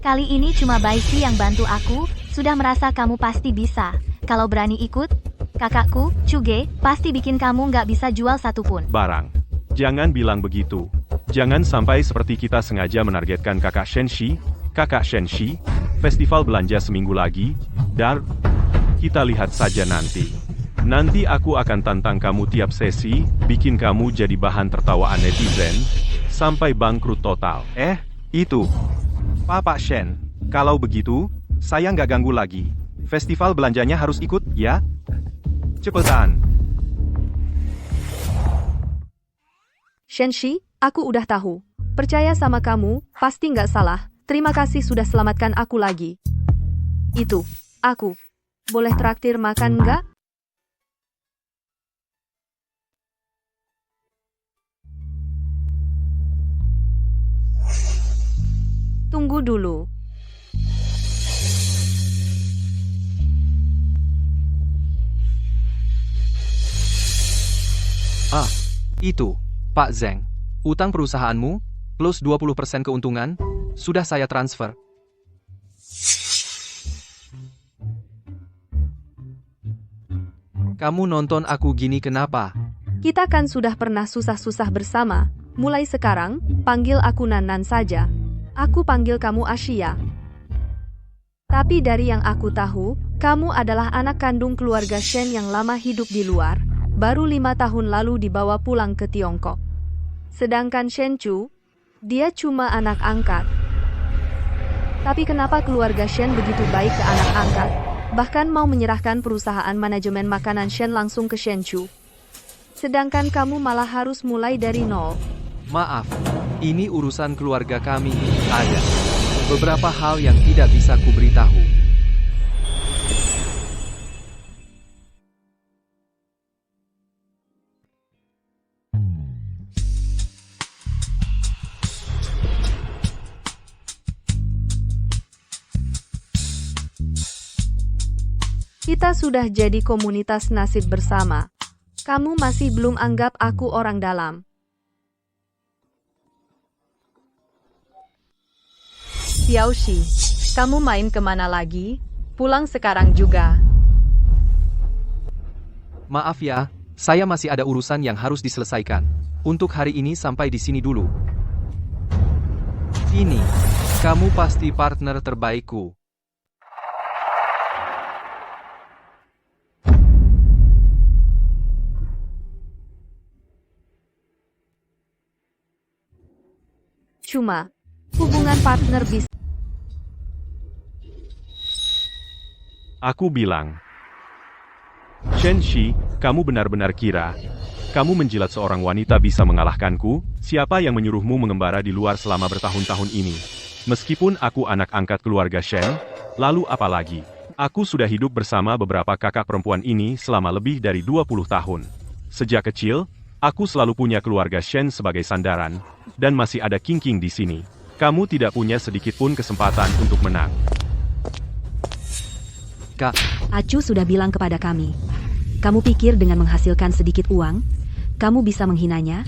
Kali ini cuma Baisi yang bantu aku, sudah merasa kamu pasti bisa. Kalau berani ikut, kakakku, Chuge, pasti bikin kamu nggak bisa jual satupun. Barang. Jangan bilang begitu. Jangan sampai seperti kita sengaja menargetkan kakak Shenshi, festival belanja seminggu lagi, dan kita lihat saja nanti. Nanti aku akan tantang kamu tiap sesi, bikin kamu jadi bahan tertawaan netizen, sampai bangkrut total. Itu. Pak Shen, kalau begitu, saya nggak ganggu lagi. Festival belanjanya harus ikut, ya? Cepetan. Shen Shi, aku udah tahu. Percaya sama kamu, pasti nggak salah. Terima kasih sudah selamatkan aku lagi. Itu, aku. Boleh traktir makan nggak? Tunggu dulu. Ah, itu, Pak Zeng. Utang perusahaanmu, plus 20% keuntungan, sudah saya transfer. Kamu nonton aku gini kenapa? Kita kan sudah pernah susah-susah bersama. Mulai sekarang, panggil aku Nan saja. Aku panggil kamu Asia. Tapi dari yang aku tahu, kamu adalah anak kandung keluarga Shen yang lama hidup di luar. Baru 5 tahun lalu dibawa pulang ke Tiongkok. Sedangkan Shen Chu, dia cuma anak angkat. Tapi kenapa keluarga Shen begitu baik ke anak angkat? Bahkan mau menyerahkan perusahaan manajemen makanan Shen langsung ke Shen Chu. Sedangkan kamu malah harus mulai dari nol. Maaf, ini urusan keluarga kami. Ada beberapa hal yang tidak bisa kuberitahu. Kita sudah jadi komunitas nasib bersama. Kamu masih belum anggap aku orang dalam. Xiaoxi, kamu main kemana lagi? Pulang sekarang juga. Maaf ya, saya masih ada urusan yang harus diselesaikan. Untuk hari ini sampai di sini dulu. Ini, kamu pasti partner terbaikku. Cuma, hubungan partner bisnis. Aku bilang, Shen Shi, kamu benar-benar kira, kamu menjilat seorang wanita bisa mengalahkanku? Siapa yang menyuruhmu mengembara di luar selama bertahun-tahun ini? Meskipun aku anak angkat keluarga Shen, lalu apa lagi? Aku sudah hidup bersama beberapa kakak perempuan ini selama lebih dari 20 tahun. Sejak kecil, aku selalu punya keluarga Shen sebagai sandaran, dan masih ada King di sini. Kamu tidak punya sedikit pun kesempatan untuk menang. Kak, Acu sudah bilang kepada kami. Kamu pikir dengan menghasilkan sedikit uang, kamu bisa menghinanya?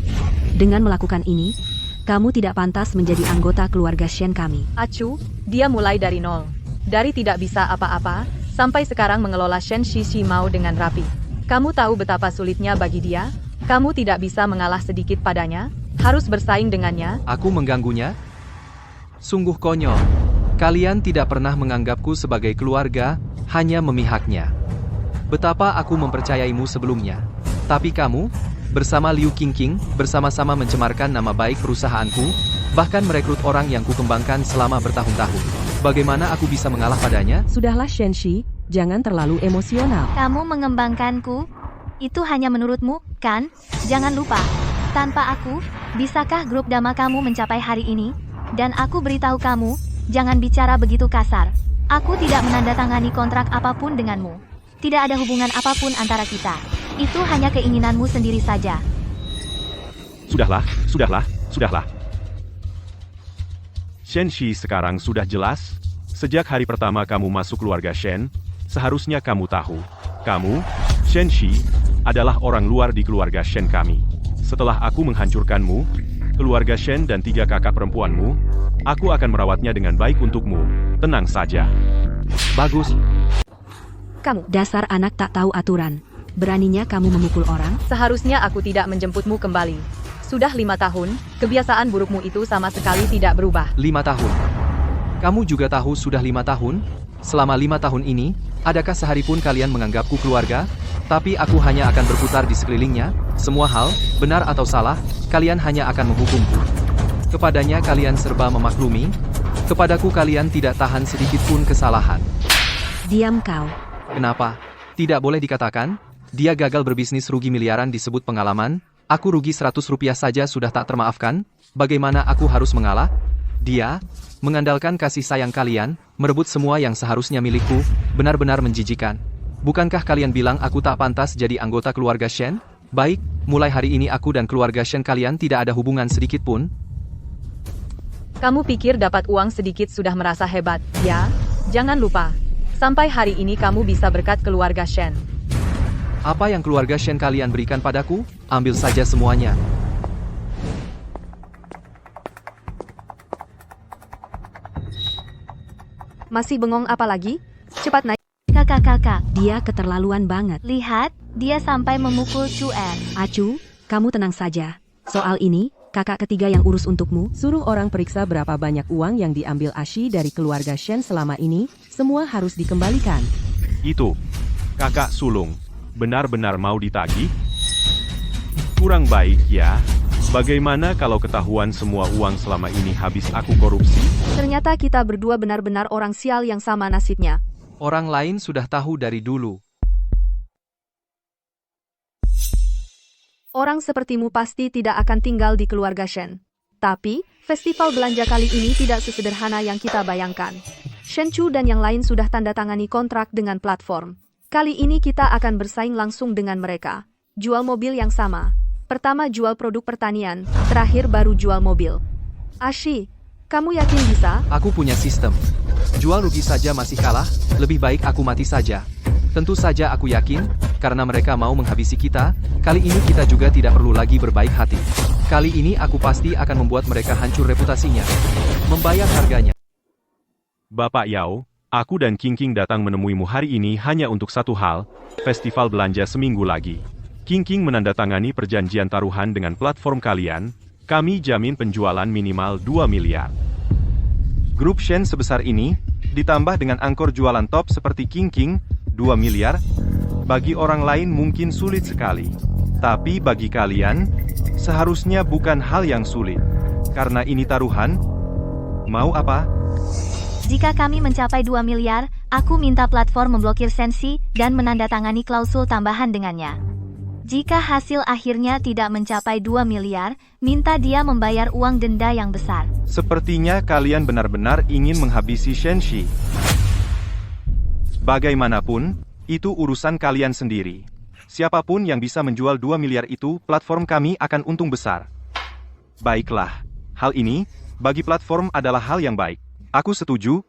Dengan melakukan ini, kamu tidak pantas menjadi anggota keluarga Shen kami. Acu, dia mulai dari nol. Dari tidak bisa apa-apa, sampai sekarang mengelola Shen Shimao dengan rapi. Kamu tahu betapa sulitnya bagi dia? Kamu tidak bisa mengalah sedikit padanya, harus bersaing dengannya. Aku mengganggunya? Sungguh konyol. Kalian tidak pernah menganggapku sebagai keluarga, hanya memihaknya. Betapa aku mempercayaimu sebelumnya. Tapi kamu, bersama Liu Qingqing, bersama-sama mencemarkan nama baik perusahaanku, bahkan merekrut orang yang kukembangkan selama bertahun-tahun. Bagaimana aku bisa mengalah padanya? Sudahlah Shenxi, jangan terlalu emosional. Kamu mengembangkanku? Itu hanya menurutmu, kan? Jangan lupa, tanpa aku, bisakah grup Dama kamu mencapai hari ini? Dan aku beritahu kamu, jangan bicara begitu kasar. Aku tidak menandatangani kontrak apapun denganmu. Tidak ada hubungan apapun antara kita. Itu hanya keinginanmu sendiri saja. Sudahlah, sudahlah, sudahlah. Shenxi sekarang sudah jelas. Sejak hari pertama kamu masuk keluarga Shen, seharusnya kamu tahu. Kamu, Shenxi, adalah orang luar di keluarga Shen kami. Setelah aku menghancurkanmu, keluarga Shen dan 3 kakak perempuanmu, aku akan merawatnya dengan baik untukmu. Tenang saja. Bagus. Kamu, Dasar anak tak tahu aturan. Beraninya kamu memukul orang? Seharusnya aku tidak menjemputmu kembali. Sudah 5 tahun, kebiasaan burukmu itu sama sekali tidak berubah. 5 tahun. Kamu juga tahu sudah 5 tahun? Selama 5 tahun ini, adakah sehari pun kalian menganggapku keluarga? Tapi aku hanya akan berputar di sekelilingnya. Semua hal, benar atau salah, kalian hanya akan menghukumku. Kepadanya kalian serba memaklumi. Kepadaku kalian tidak tahan sedikit pun kesalahan. Diam kau. Kenapa? Tidak boleh dikatakan? Dia gagal berbisnis rugi miliaran disebut pengalaman. Aku rugi 100 rupiah saja sudah tak termaafkan. Bagaimana aku harus mengalah? Dia, mengandalkan kasih sayang kalian, merebut semua yang seharusnya milikku, benar-benar menjijikan. Bukankah kalian bilang aku tak pantas jadi anggota keluarga Shen? Baik, mulai hari ini aku dan keluarga Shen kalian tidak ada hubungan sedikit pun. Kamu pikir dapat uang sedikit sudah merasa hebat, ya? Jangan lupa, sampai hari ini kamu bisa berkat keluarga Shen. Apa yang keluarga Shen kalian berikan padaku? Ambil saja semuanya. masih bengong apa lagi? Cepat naik. Kakak-kakak, Dia keterlaluan banget. lihat, dia sampai memukul Chuen. Acu, kamu tenang saja. Soal ini, kakak ketiga yang urus untukmu. Suruh orang periksa berapa banyak uang yang diambil Ashi dari keluarga Shen selama ini. Semua harus dikembalikan. Itu, kakak sulung, benar-benar mau ditagih? Kurang baik ya. Bagaimana kalau ketahuan semua uang selama ini habis aku korupsi? Ternyata kita berdua benar-benar orang sial yang sama nasibnya. Orang lain sudah tahu dari dulu. Orang sepertimu pasti tidak akan tinggal di keluarga Shen. Tapi, festival belanja kali ini tidak sesederhana yang kita bayangkan. Shen Chu dan yang lain sudah tanda tangani kontrak dengan platform. Kali ini kita akan bersaing langsung dengan mereka. Jual mobil yang sama. Pertama jual produk pertanian, terakhir baru jual mobil. Ashi, kamu yakin bisa? Aku punya sistem. Jual rugi saja masih kalah, lebih baik aku mati saja. Tentu saja aku yakin, karena mereka mau menghabisi kita, kali ini kita juga tidak perlu lagi berbaik hati. Kali ini aku pasti akan membuat mereka hancur reputasinya. Membayar harganya. Bapak Yao, aku dan Qingqing datang menemuimu hari ini hanya untuk satu hal, festival belanja seminggu lagi. Qingqing menandatangani perjanjian taruhan dengan platform kalian, kami jamin penjualan minimal 2 miliar. Grup Shen sebesar ini, ditambah dengan angkor jualan top seperti Qingqing, 2 miliar, bagi orang lain mungkin sulit sekali. Tapi bagi kalian, seharusnya bukan hal yang sulit. Karena ini taruhan, mau apa? Jika kami mencapai 2 miliar, aku minta platform memblokir Sensi dan menandatangani klausul tambahan dengannya. Jika hasil akhirnya tidak mencapai 2 miliar, minta dia membayar uang denda yang besar. Sepertinya kalian benar-benar ingin menghabisi Shenxi. Bagaimanapun, itu urusan kalian sendiri. Siapapun yang bisa menjual 2 miliar itu, platform kami akan untung besar. Baiklah, hal ini, bagi platform adalah hal yang baik. Aku setuju.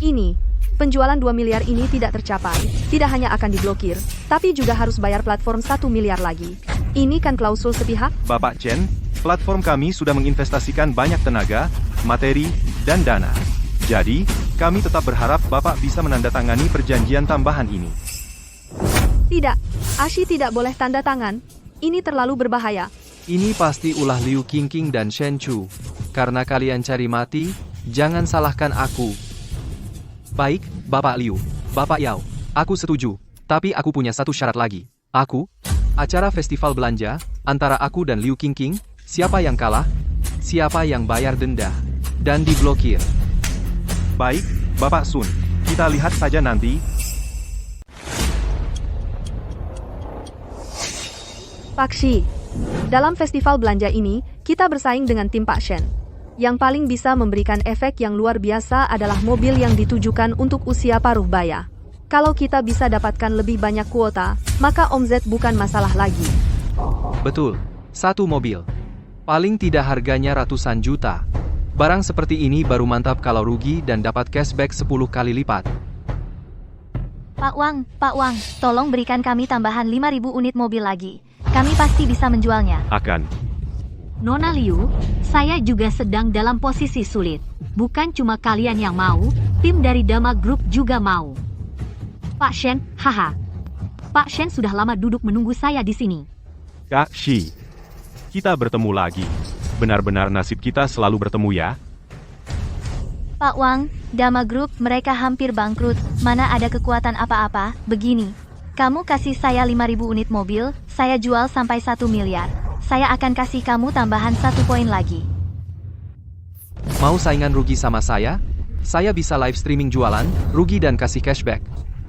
Ini, penjualan 2 miliar ini tidak tercapai, tidak hanya akan diblokir, tapi juga harus bayar platform 1 miliar lagi. Ini kan klausul sepihak? Bapak Chen, platform kami sudah menginvestasikan banyak tenaga, materi, dan dana. Jadi, kami tetap berharap Bapak bisa menandatangani perjanjian tambahan ini. Tidak, Ashi tidak boleh tanda tangan. Ini terlalu berbahaya. Ini pasti ulah Liu Qingqing dan Shen Chu. Karena kalian cari mati, jangan salahkan aku. Baik, Bapak Liu, Bapak Yao, aku setuju. Tapi aku punya satu syarat lagi. Acara festival belanja, antara aku dan Liu Qingqing, siapa yang kalah, siapa yang bayar denda, dan diblokir. Baik, Bapak Sun. Kita lihat saja nanti. Pak Shi, dalam festival belanja ini, kita bersaing dengan tim Pak Shen. Yang paling bisa memberikan efek yang luar biasa adalah mobil yang ditujukan untuk usia paruh baya. Kalau kita bisa dapatkan lebih banyak kuota, maka omzet bukan masalah lagi. Betul, satu mobil. Paling tidak harganya ratusan juta. Barang seperti ini baru mantap kalau rugi dan dapat cashback 10 kali lipat. Pak Wang, tolong berikan kami tambahan 5.000 unit mobil lagi. Kami pasti bisa menjualnya. Akan. Nona Liu, saya juga sedang dalam posisi sulit. Bukan cuma kalian yang mau, tim dari Dama Group juga mau. Pak Shen, haha. Pak Shen sudah lama duduk menunggu saya di sini. Kak Shi, kita bertemu lagi. Benar-benar nasib kita selalu bertemu ya. Pak Wang, Dama Group mereka hampir bangkrut. Mana ada kekuatan apa-apa. Begini, kamu kasih saya 5.000 unit mobil, saya jual sampai 1 miliar. Saya akan kasih kamu tambahan 1 poin lagi. Mau saingan rugi sama saya? Saya bisa live streaming jualan, rugi dan kasih cashback.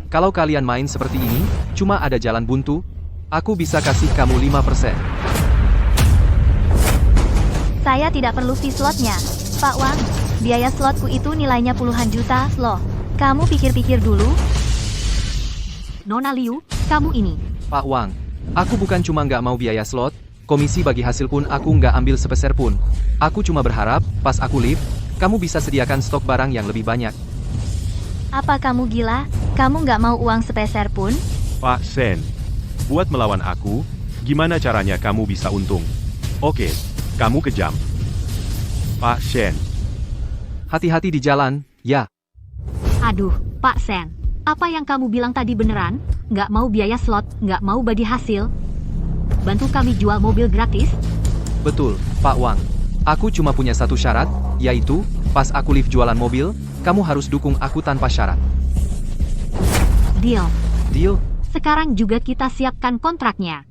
Kalau kalian main seperti ini, cuma ada jalan buntu, aku bisa kasih kamu 5%. Saya tidak perlu fee slotnya. Pak Wang, biaya slotku itu nilainya puluhan juta, loh. Kamu pikir-pikir dulu. Nona Liu, kamu ini. Pak Wang, aku bukan cuma nggak mau biaya slot, komisi bagi hasil pun aku nggak ambil sepeser pun. Aku cuma berharap, pas aku live, kamu bisa sediakan stok barang yang lebih banyak. Apa kamu gila? Kamu nggak mau uang sepeser pun? Pak Shen, buat melawan aku, gimana caranya kamu bisa untung? Oke, kamu kejam. Pak Shen. Hati-hati di jalan, ya. Aduh, Pak Shen. Apa yang kamu bilang tadi beneran? Nggak mau biaya slot, nggak mau bagi hasil? Bantu kami jual mobil gratis? Betul, Pak Wang. Aku cuma punya satu syarat, yaitu, pas aku live jualan mobil, kamu harus dukung aku tanpa syarat. Deal. Deal? Sekarang juga kita siapkan kontraknya.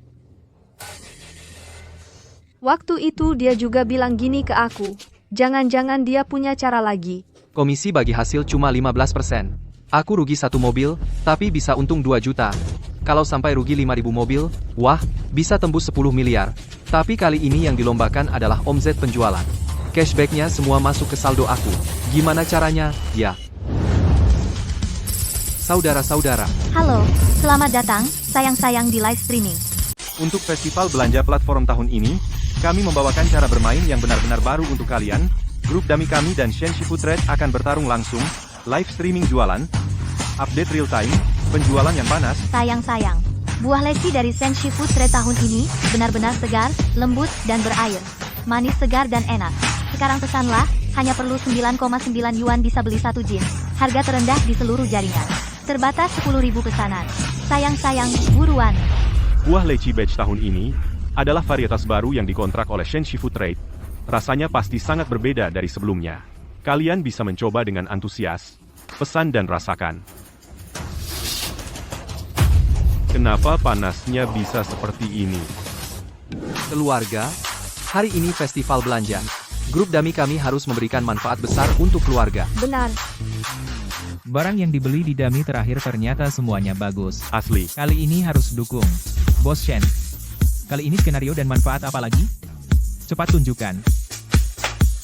Waktu itu dia juga bilang gini ke aku. Jangan-jangan dia punya cara lagi. Komisi bagi hasil cuma 15%. Aku rugi 1 mobil, tapi bisa untung 2 juta. Kalau sampai rugi 5.000 mobil, wah, bisa tembus 10 miliar. Tapi kali ini yang dilombakan adalah omzet penjualan. Cashbacknya semua masuk ke saldo aku. Gimana caranya? Ya. Saudara-saudara. Halo, selamat datang, sayang-sayang di live streaming. Untuk festival belanja platform tahun ini, kami membawakan cara bermain yang benar-benar baru untuk kalian. Grup Dami kami dan Shen Shifu Trade akan bertarung langsung, live streaming jualan, update real time, penjualan yang panas. Sayang-sayang, buah leci dari Shen Shifu Trade tahun ini benar-benar segar, lembut, dan berair. Manis, segar, dan enak. Sekarang pesanlah, hanya perlu 9,9 yuan bisa beli 1 jeans. Harga terendah di seluruh jaringan. Terbatas 10.000 pesanan. Sayang-sayang, buruan. Buah leci batch tahun ini adalah varietas baru yang dikontrak oleh Shen Shifu Trade. Rasanya pasti sangat berbeda dari sebelumnya. Kalian bisa mencoba dengan antusias. Pesan dan rasakan. Kenapa panasnya bisa seperti ini? Keluarga, hari ini festival belanja. Grup Dami kami harus memberikan manfaat besar untuk keluarga. Benar. Barang yang dibeli di Dami terakhir ternyata semuanya bagus. Asli. Kali ini harus dukung. Bos Shen. Kali ini skenario dan manfaat apa lagi? Cepat tunjukkan.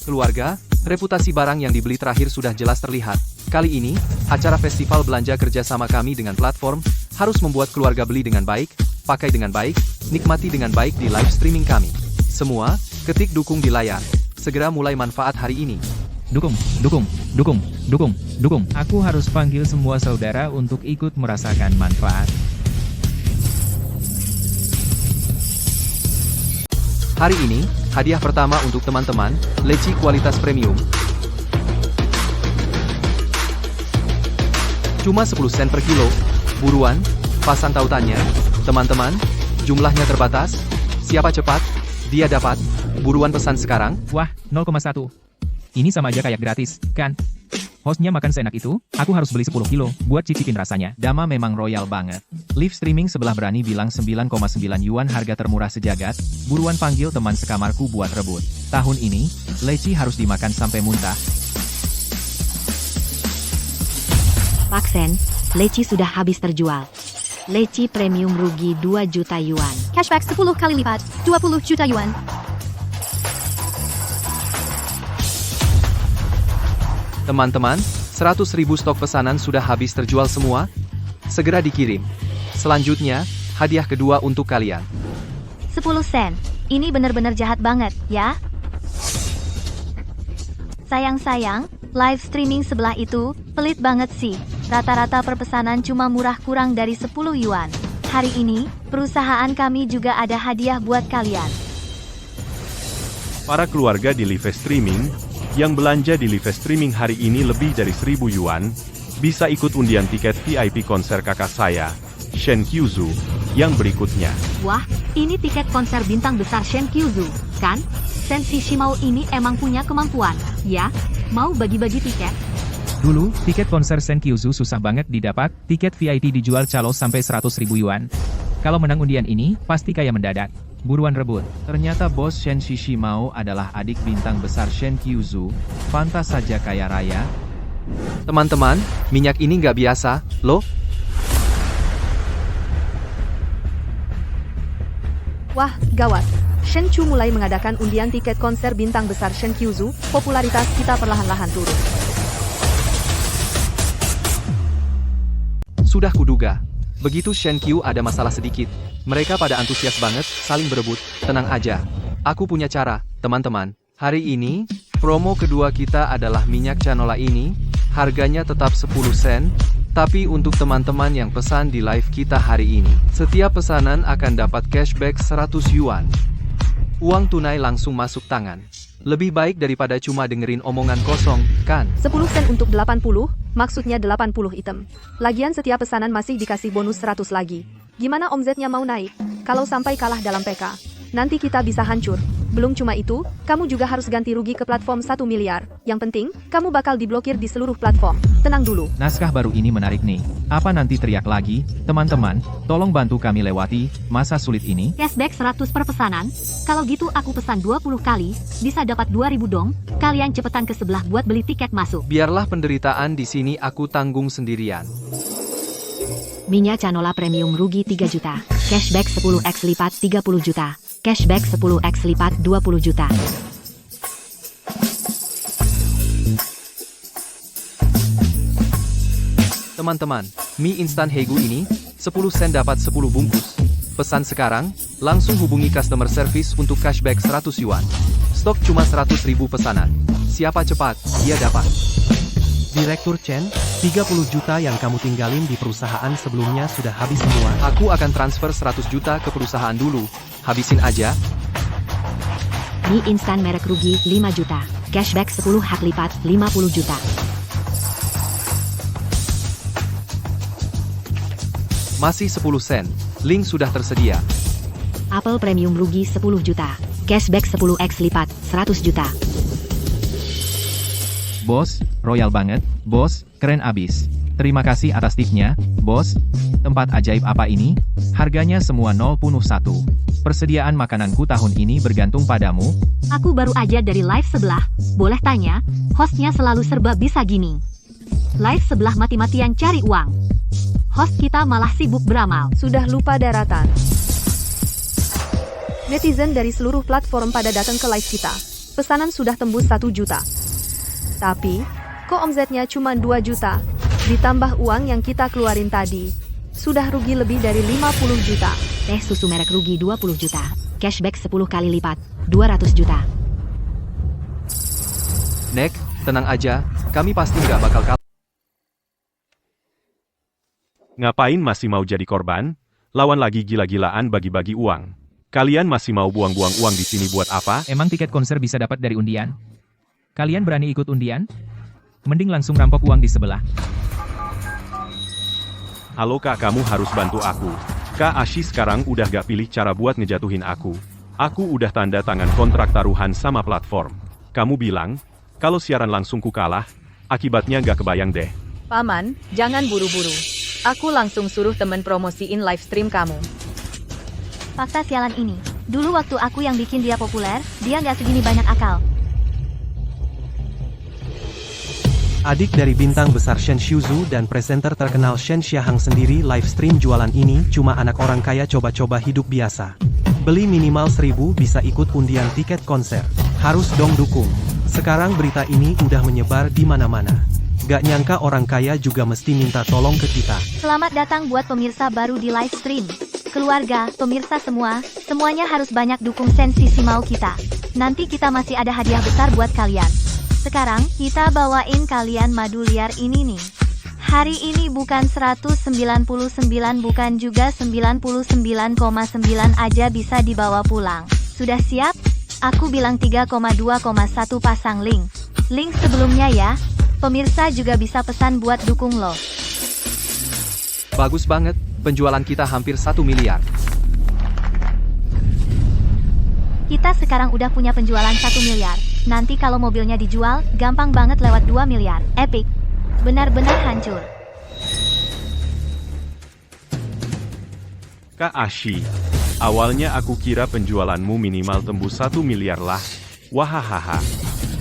Keluarga, reputasi barang yang dibeli terakhir sudah jelas terlihat. Kali ini, acara festival belanja kerjasama kami dengan platform, harus membuat keluarga beli dengan baik, pakai dengan baik, nikmati dengan baik di live streaming kami. Semua, ketik dukung di layar. Segera mulai manfaat hari ini. Dukung. Aku harus panggil semua saudara untuk ikut merasakan manfaat. Hari ini, hadiah pertama untuk teman-teman, leci kualitas premium, Cuma 10 sen per kilo. Buruan, pasang tautannya. Teman-teman, jumlahnya terbatas. Siapa cepat, dia dapat. Buruan pesan sekarang. Wah, 0,1. Ini sama aja kayak gratis, kan? Hostnya makan seenak itu, aku harus beli 10 kilo, buat cicipin rasanya. Dama memang royal banget. Live streaming sebelah berani bilang 9,9 yuan harga termurah sejagat, buruan panggil teman sekamarku buat rebut. Tahun ini, leci harus dimakan sampai muntah. Pak Sen, leci sudah habis terjual. Leci premium rugi 2 juta yuan. Cashback 10 kali lipat, 20 juta yuan. Teman-teman, 100.000 stok pesanan sudah habis terjual semua. Segera dikirim. Selanjutnya, hadiah kedua untuk kalian. 10 sen. Ini bener-bener jahat banget, ya? Sayang-sayang, live streaming sebelah itu, pelit banget sih. Rata-rata perpesanan cuma murah kurang dari 10 yuan. Hari ini, perusahaan kami juga ada hadiah buat kalian. Para keluarga di live streaming, yang belanja di live streaming hari ini lebih dari 1000 yuan, bisa ikut undian tiket VIP konser kakak saya, Shen Qiuzu, yang berikutnya. Wah, ini tiket konser bintang besar Shen Qiuzu, kan? Sensi Shimao ini emang punya kemampuan, ya? Mau bagi-bagi tiket? Dulu, tiket konser Shen Qiuzu susah banget didapat, tiket VIP dijual calo sampai 100.000 yuan. Kalau menang undian ini, pasti kaya mendadak. Buruan rebut. Ternyata bos Shen Shishimao adalah adik bintang besar Shen Qiuzu, pantas saja kaya raya. Teman-teman, minyak ini nggak biasa, loh. Wah, gawat. Shen Chu mulai mengadakan undian tiket konser bintang besar Shen Qiuzu, popularitas kita perlahan-lahan turun. Sudah kuduga. Begitu Shen Qiu ada masalah sedikit, mereka pada antusias banget, saling berebut. Tenang aja. Aku punya cara, teman-teman. Hari ini, promo kedua kita adalah minyak canola ini. Harganya tetap 10 sen. Tapi untuk teman-teman yang pesan di live kita hari ini, setiap pesanan akan dapat cashback 100 yuan. Uang tunai langsung masuk tangan. Lebih baik daripada cuma dengerin omongan kosong, kan? 10 sen untuk 80, maksudnya 80 item. Lagian setiap pesanan masih dikasih bonus 100 lagi. Gimana omzetnya mau naik? Kalau sampai kalah dalam PK, nanti kita bisa hancur. Belum cuma itu, kamu juga harus ganti rugi ke platform 1 miliar. Yang penting, kamu bakal diblokir di seluruh platform. Tenang dulu. Naskah baru ini menarik nih. Apa nanti teriak lagi? Teman-teman, tolong bantu kami lewati masa sulit ini. Cashback 100 per pesanan. Kalau gitu aku pesan 20 kali, bisa dapat 2000 dong. Kalian cepetan ke sebelah buat beli tiket masuk. Biarlah penderitaan di sini aku tanggung sendirian. Minyak canola premium rugi 3 juta. Cashback 10x lipat 30 juta. Cashback 10x lipat 20 juta. Teman-teman, mie instan Hegu ini, 10 sen dapat 10 bungkus. Pesan sekarang, langsung hubungi customer service untuk cashback 100 yuan. Stok cuma 100.000 pesanan. Siapa cepat, dia dapat. Direktur Chen, 30 juta yang kamu tinggalin di perusahaan sebelumnya sudah habis semua. Aku akan transfer 100 juta ke perusahaan dulu. Habisin aja. Mie instan merek rugi 5 juta. Cashback 10 hak lipat 50 juta. Masih 10 sen. Link sudah tersedia. Apple premium rugi 10 juta. Cashback 10x lipat 100 juta. Bos, royal banget. Bos, keren abis. Terima kasih atas tipnya, bos. Tempat ajaib apa ini? Harganya semua 0.1. Persediaan makananku tahun ini bergantung padamu. Aku baru aja dari live sebelah. Boleh tanya, hostnya selalu serba bisa gini. Live sebelah mati-matian cari uang. Host kita malah sibuk beramal. Sudah lupa daratan. Netizen dari seluruh platform pada datang ke live kita. Pesanan sudah tembus 1 juta. Tapi, kok omzetnya cuma 2 juta? Ditambah uang yang kita keluarin tadi, sudah rugi lebih dari 50 juta. Teh susu merek rugi 20 juta. Cashback 10 kali lipat, 200 juta. Nek, tenang aja, kami pasti nggak bakal kalah. Ngapain masih mau jadi korban? Lawan lagi gila-gilaan bagi-bagi uang. Kalian masih mau buang-buang uang di sini buat apa? Emang tiket konser bisa dapat dari undian? Kalian berani ikut undian? Mending langsung rampok uang di sebelah. Halo kak, kamu harus bantu aku. Kak Ashi sekarang udah gak pilih cara buat ngejatuhin aku. Aku udah tanda tangan kontrak taruhan sama platform. Kamu bilang, kalau siaran langsung ku kalah, akibatnya gak kebayang deh. Paman, jangan buru-buru. Aku langsung suruh temen promosiin live stream kamu. Fakta sialan ini. Dulu waktu aku yang bikin dia populer, dia nggak segini banyak akal. Adik dari bintang besar Shen Xiuzhu dan presenter terkenal Shen Xiahang sendiri live stream jualan ini cuma anak orang kaya coba-coba hidup biasa. Beli minimal 1000 bisa ikut undian tiket konser. Harus dong dukung. Sekarang berita ini udah menyebar di mana-mana. Gak nyangka orang kaya juga mesti minta tolong ke kita. Selamat datang buat pemirsa baru di live stream. Keluarga, pemirsa semuanya harus banyak dukung Sensisi mau kita. Nanti kita masih ada hadiah besar buat kalian. Sekarang, kita bawain kalian madu liar ini nih. Hari ini bukan 199, bukan juga 99,9 aja bisa dibawa pulang. Sudah siap? Aku bilang 3,2,1 pasang link. Link sebelumnya ya. Pemirsa juga bisa pesan buat dukung lo. Bagus banget, penjualan kita hampir 1 miliar. Kita sekarang udah punya penjualan 1 miliar. Nanti kalau mobilnya dijual, gampang banget lewat 2 miliar. Epic. Benar-benar hancur. Kak Ashi, awalnya aku kira penjualanmu minimal tembus 1 miliar lah. Wahahaha.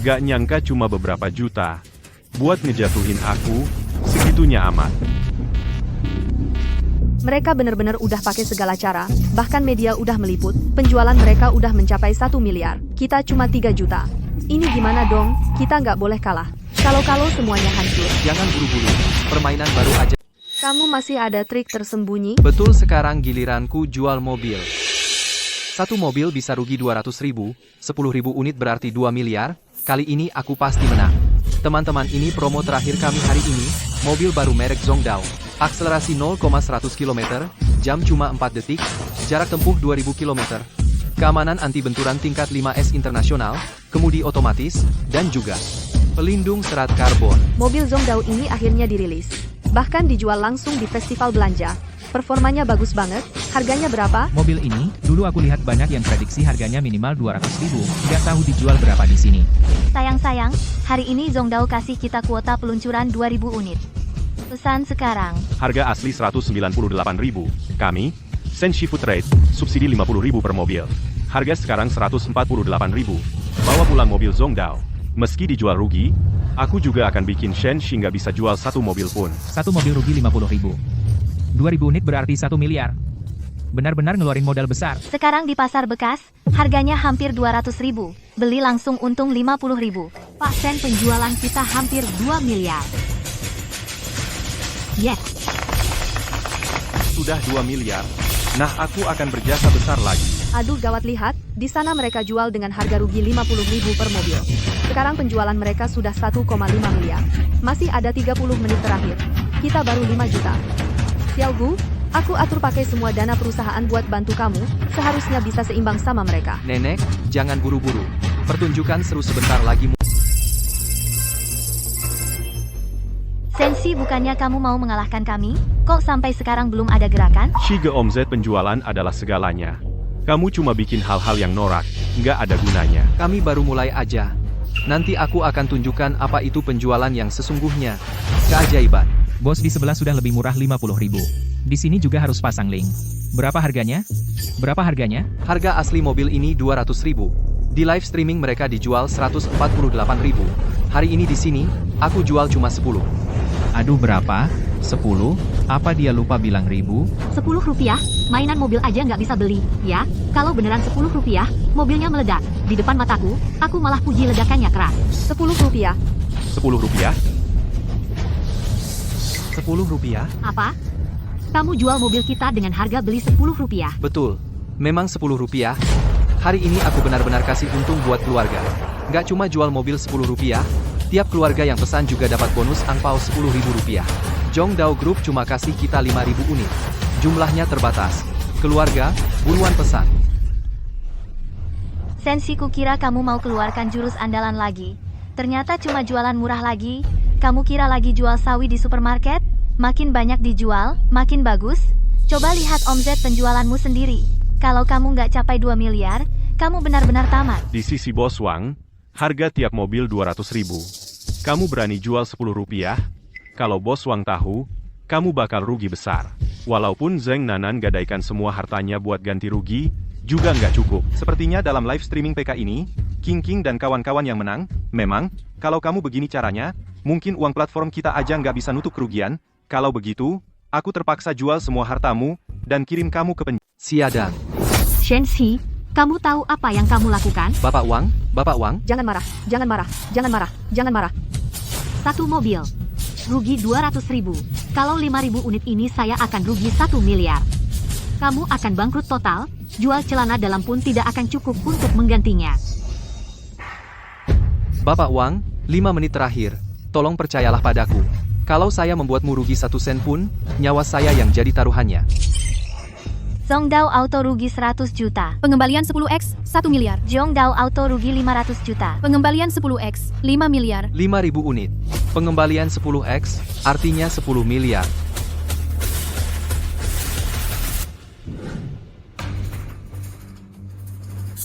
Gak nyangka cuma beberapa juta. Buat ngejatuhin aku, segitunya amat. Mereka benar-benar udah pakai segala cara, bahkan media udah meliput, penjualan mereka udah mencapai 1 miliar. Kita cuma 3 juta. Ini gimana dong, kita nggak boleh kalah. Kalau semuanya hancur. Jangan buru-buru, permainan baru aja. Kamu masih ada trik tersembunyi? Betul, sekarang giliranku jual mobil. Satu mobil bisa rugi 200.000, 10.000 unit berarti 2 miliar, kali ini aku pasti menang. Teman-teman, ini promo terakhir kami hari ini, mobil baru merek Zhongdao. Akselerasi 0,100 km, jam cuma 4 detik, jarak tempuh 2000 km. Keamanan anti benturan tingkat 5S internasional, kemudi otomatis, dan juga pelindung serat karbon. Mobil Zhongdao ini akhirnya dirilis. Bahkan dijual langsung di festival belanja. Performanya bagus banget. Harganya berapa? Mobil ini, dulu aku lihat banyak yang prediksi harganya minimal 200.000. Nggak tahu dijual berapa di sini. Sayang, hari ini Zhongdao kasih kita kuota peluncuran 2000 unit. Pesan sekarang. Harga asli 198.000. Kami, Sensei Food Trade, subsidi 50.000 per mobil. Harga sekarang 148.000. Bawa pulang mobil Zhongdao. Meski dijual rugi, aku juga akan bikin Shen Xi nggak bisa jual satu mobil pun. Satu mobil rugi 50.000. 2000 unit berarti 1 miliar. Benar-benar ngeluarin modal besar. Sekarang di pasar bekas, harganya hampir 200.000. Beli langsung untung 50.000. Pak Shen, penjualan kita hampir 2 miliar. Yes. Sudah 2 miliar. Nah, aku akan berjasa besar lagi. Aduh gawat, lihat, di sana mereka jual dengan harga rugi 50.000 per mobil. Sekarang penjualan mereka sudah 1,5 miliar. Masih ada 30 menit terakhir. Kita baru 5 juta. Xiaogu, aku atur pakai semua dana perusahaan buat bantu kamu, seharusnya bisa seimbang sama mereka. Nenek, jangan buru-buru. Pertunjukan seru sebentar lagi. Sensi, bukannya kamu mau mengalahkan kami? Kok sampai sekarang belum ada gerakan? Shige omzet penjualan adalah segalanya. Kamu cuma bikin hal-hal yang norak, nggak ada gunanya. Kami baru mulai aja. Nanti aku akan tunjukkan apa itu penjualan yang sesungguhnya. Keajaiban. Bos, di sebelah sudah lebih murah 50.000. Di sini juga harus pasang link. Berapa harganya? Berapa harganya? Harga asli mobil ini 200.000. Di live streaming mereka dijual 148.000. Hari ini di sini, aku jual cuma 10. Aduh, berapa? 10? Apa dia lupa bilang ribu? 10 rupiah, mainan mobil aja nggak bisa beli, ya? Kalau beneran 10 rupiah, mobilnya meledak. Di depan mataku, aku malah puji ledakannya keras. 10 rupiah. 10 rupiah? 10 rupiah? Apa? Kamu jual mobil kita dengan harga beli 10 rupiah. Betul. Memang 10 rupiah. Hari ini aku benar-benar kasih untung buat keluarga. Nggak cuma jual mobil 10 rupiah, tiap keluarga yang pesan juga dapat bonus angpau 10.000 rupiah. Zhongdao Group cuma kasih kita 5.000 unit. Jumlahnya terbatas. Keluarga, buruan pesan. Sensi, kukira kamu mau keluarkan jurus andalan lagi. Ternyata cuma jualan murah lagi. Kamu kira lagi jual sawi di supermarket? Makin banyak dijual, makin bagus. Coba lihat omset penjualanmu sendiri. Kalau kamu nggak capai 2 miliar, kamu benar-benar tamat. Di sisi Bos Wang, harga tiap mobil 200.000. Kamu berani jual 10 rupiah? Kalau Bos Wang tahu, kamu bakal rugi besar. Walaupun Zeng Nanan gadaikan semua hartanya buat ganti rugi, juga nggak cukup. Sepertinya dalam live streaming PK ini, King dan kawan-kawan yang menang. Memang, kalau kamu begini caranya, mungkin uang platform kita aja nggak bisa nutup kerugian. Kalau begitu, aku terpaksa jual semua hartamu, dan kirim kamu ke penjara. Siadang. Shenxi, kamu tahu apa yang kamu lakukan? Bapak Wang, Jangan marah, jangan marah, jangan marah, jangan marah. Satu mobil. Rugi 200.000. Kalau 5.000 unit ini saya akan rugi 1 miliar. Kamu akan bangkrut total, jual celana dalam pun tidak akan cukup untuk menggantinya. Bapak Wang, 5 menit terakhir. Tolong percayalah padaku. Kalau saya membuatmu rugi 1 sen pun, nyawa saya yang jadi taruhannya. Zhongdao Auto rugi 100 juta. Pengembalian 10x, 1 miliar. Zhongdao Auto rugi 500 juta. Pengembalian 10x, 5 miliar. 5.000 unit. Pengembalian 10x, artinya 10 miliar.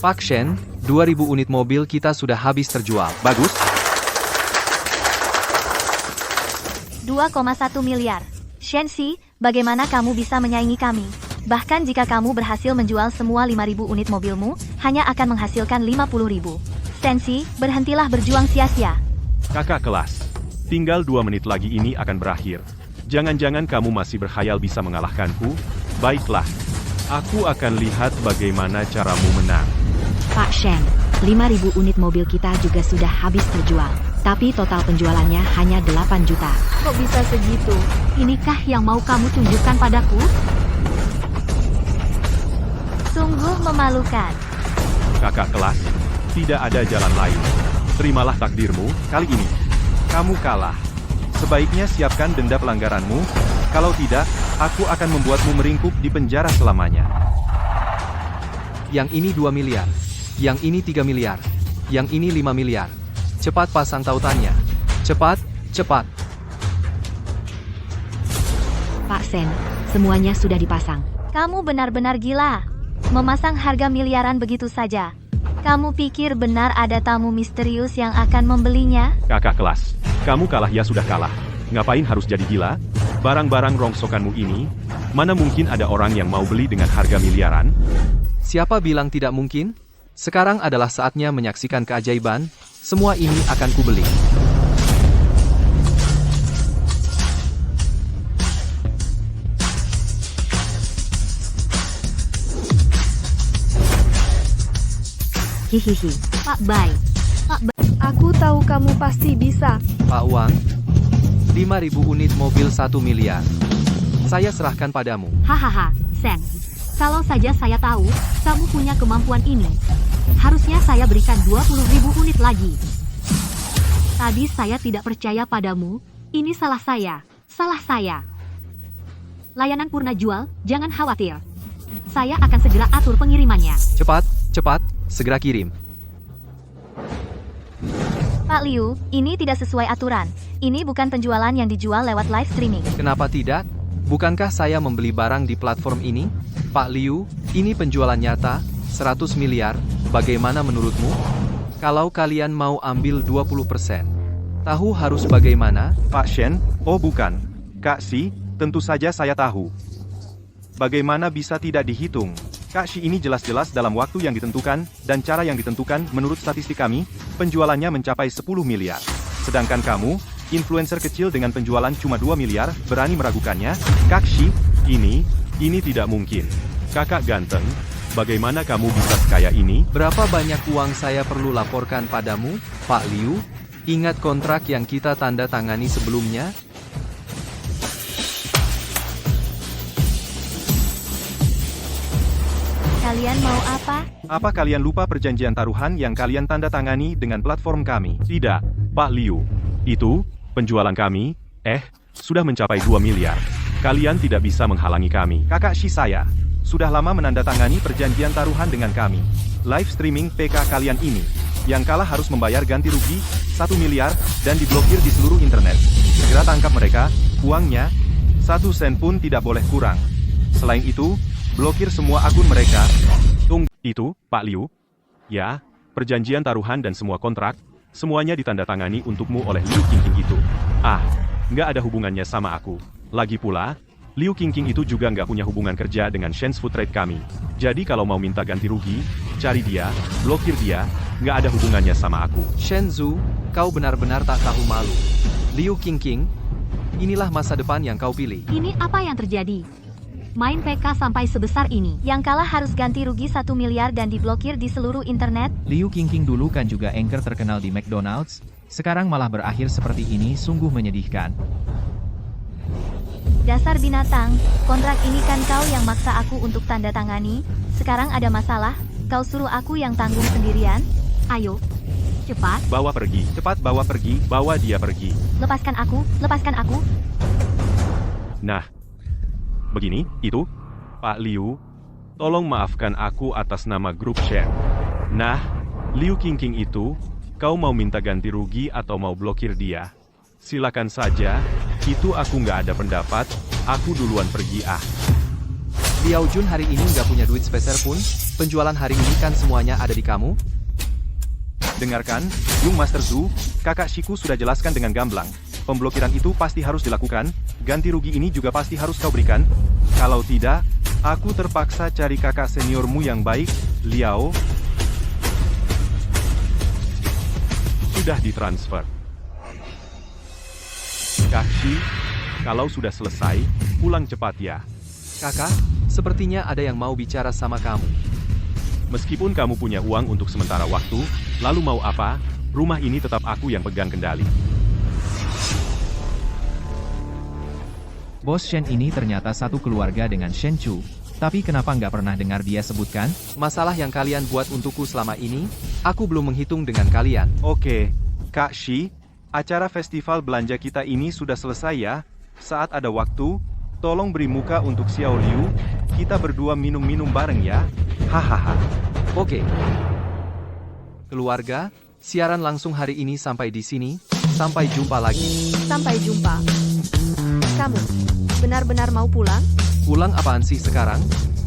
Pak Shen, 2.000 unit mobil kita sudah habis terjual. Bagus. 2,1 miliar. Shenxi, bagaimana kamu bisa menyaingi kami? Bahkan jika kamu berhasil menjual semua 5.000 unit mobilmu, hanya akan menghasilkan 50.000. Shenxi, berhentilah berjuang sia-sia. Kakak kelas, tinggal 2 menit lagi ini akan berakhir. Jangan-jangan kamu masih berkhayal bisa mengalahkanku? Baiklah, aku akan lihat bagaimana caramu menang. Pak Shen, 5.000 unit mobil kita juga sudah habis terjual. Tapi total penjualannya hanya 8 juta. Kok bisa segitu? Inikah yang mau kamu tunjukkan padaku? Sungguh memalukan. Kakak kelas, tidak ada jalan lain. Terimalah takdirmu, kali ini. Kamu kalah. Sebaiknya siapkan denda pelanggaranmu, kalau tidak, aku akan membuatmu meringkuk di penjara selamanya. Yang ini 2 miliar. Yang ini 3 miliar. Yang ini 5 miliar. Cepat pasang tautannya. Cepat, cepat. Pak Shen, semuanya sudah dipasang. Kamu benar-benar gila. Memasang harga miliaran begitu saja. Kamu pikir benar ada tamu misterius yang akan membelinya? Kakak kelas, kamu kalah ya sudah kalah. Ngapain harus jadi gila? Barang-barang rongsokanmu ini, mana mungkin ada orang yang mau beli dengan harga miliaran? Siapa bilang tidak mungkin? Sekarang adalah saatnya menyaksikan keajaiban. Semua ini akan kubeli. Hihihi. Pak Bai. Aku tahu kamu pasti bisa. Pak Wang, 5.000 unit mobil 1 miliar. Saya serahkan padamu. Hahaha, Shen. Kalau saja saya tahu, kamu punya kemampuan ini. Harusnya saya berikan 20.000 unit lagi. Tadi saya tidak percaya padamu. Ini salah saya. Salah saya. Layanan purna jual, jangan khawatir. Saya akan segera atur pengirimannya. Cepat, cepat, segera kirim. Pak Liu, ini tidak sesuai aturan. Ini bukan penjualan yang dijual lewat live streaming. Kenapa tidak? Bukankah saya membeli barang di platform ini? Pak Liu, ini penjualan nyata, 100 miliar, bagaimana menurutmu? Kalau kalian mau ambil 20%, tahu harus bagaimana? Pak Shen, oh bukan. Kak Si, tentu saja saya tahu. Bagaimana bisa tidak dihitung? Kak Si ini jelas-jelas dalam waktu yang ditentukan, dan cara yang ditentukan menurut statistik kami, penjualannya mencapai 10 miliar. Sedangkan kamu, influencer kecil dengan penjualan cuma 2 miliar, berani meragukannya? Kak Si, ini tidak mungkin. Kakak ganteng, bagaimana kamu bisa sekaya ini? Berapa banyak uang saya perlu laporkan padamu, Pak Liu? Ingat kontrak yang kita tanda tangani sebelumnya? Kalian mau apa? Apa kalian lupa perjanjian taruhan yang kalian tanda tangani dengan platform kami? Tidak, Pak Liu. Itu, penjualan kami, sudah mencapai 2 miliar. Kalian tidak bisa menghalangi kami. Kakak Si saya, sudah lama menandatangani perjanjian taruhan dengan kami. Live streaming PK kalian ini, yang kalah harus membayar ganti rugi, 1 miliar, dan diblokir di seluruh internet. Segera tangkap mereka, uangnya, 1 sen pun tidak boleh kurang. Selain itu, blokir semua akun mereka. Itu, Pak Liu. Ya, perjanjian taruhan dan semua kontrak, semuanya ditandatangani untukmu oleh Liu Qingqing itu. Ah, nggak ada hubungannya sama aku. Lagi pula, Liu Qingqing itu juga nggak punya hubungan kerja dengan Shen's Food Trade kami. Jadi kalau mau minta ganti rugi, cari dia, blokir dia, nggak ada hubungannya sama aku. Shen Zhu, kau benar-benar tak tahu malu. Liu Qingqing, inilah masa depan yang kau pilih. Ini apa yang terjadi? Main PK sampai sebesar ini. Yang kalah harus ganti rugi 1 miliar dan diblokir di seluruh internet. Liu Qingqing dulu kan juga anchor terkenal di McDonald's, sekarang malah berakhir seperti ini, sungguh menyedihkan. Dasar binatang, kontrak ini kan kau yang maksa aku untuk tanda tangani. Sekarang ada masalah, kau suruh aku yang tanggung sendirian. Ayo, cepat. Bawa pergi, cepat bawa pergi, bawa dia pergi. Lepaskan aku, lepaskan aku. Nah, begini, itu, Pak Liu, tolong maafkan aku atas nama grup Shen. Nah, Liu Qingqing itu, kau mau minta ganti rugi atau mau blokir dia? Silakan saja, itu aku nggak ada pendapat, aku duluan pergi ah. Liao Jun hari ini nggak punya duit sepeser pun, penjualan hari ini kan semuanya ada di kamu. Dengarkan, Yung Master Zhu, kakak Shiku sudah jelaskan dengan gamblang. Pemblokiran itu pasti harus dilakukan, ganti rugi ini juga pasti harus kau berikan. Kalau tidak, aku terpaksa cari kakak seniormu yang baik, Liao. Sudah ditransfer. Kak Shi, kalau sudah selesai, pulang cepat ya. Kakak, sepertinya ada yang mau bicara sama kamu. Meskipun kamu punya uang untuk sementara waktu, lalu mau apa? Rumah ini tetap aku yang pegang kendali. Bos Shen ini ternyata satu keluarga dengan Shen Chu, tapi kenapa nggak pernah dengar dia sebutkan? Masalah yang kalian buat untukku selama ini, aku belum menghitung dengan kalian. Oke, Kak Shi, acara festival belanja kita ini sudah selesai ya. Saat ada waktu, tolong beri muka untuk Xiao Liu, kita berdua minum-minum bareng ya. Hahaha. Oke. Keluarga, siaran langsung hari ini sampai di sini. Sampai jumpa lagi. Sampai jumpa. Kamu benar-benar mau pulang? Pulang apaan sih sekarang?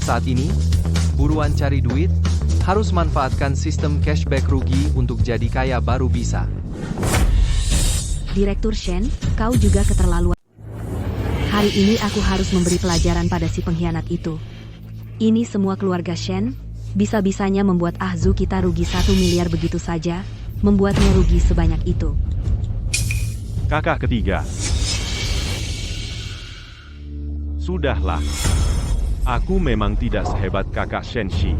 Saat ini, buruan cari duit, harus manfaatkan sistem cashback rugi untuk jadi kaya baru bisa. Direktur Shen, kau juga keterlaluan. Hari ini aku harus memberi pelajaran pada si pengkhianat itu. Ini semua keluarga Shen, bisa-bisanya membuat Ahzu kita rugi 1 miliar begitu saja, membuatnya rugi sebanyak itu. Kakak ketiga. Sudahlah. Aku memang tidak sehebat kakak Shen Shi.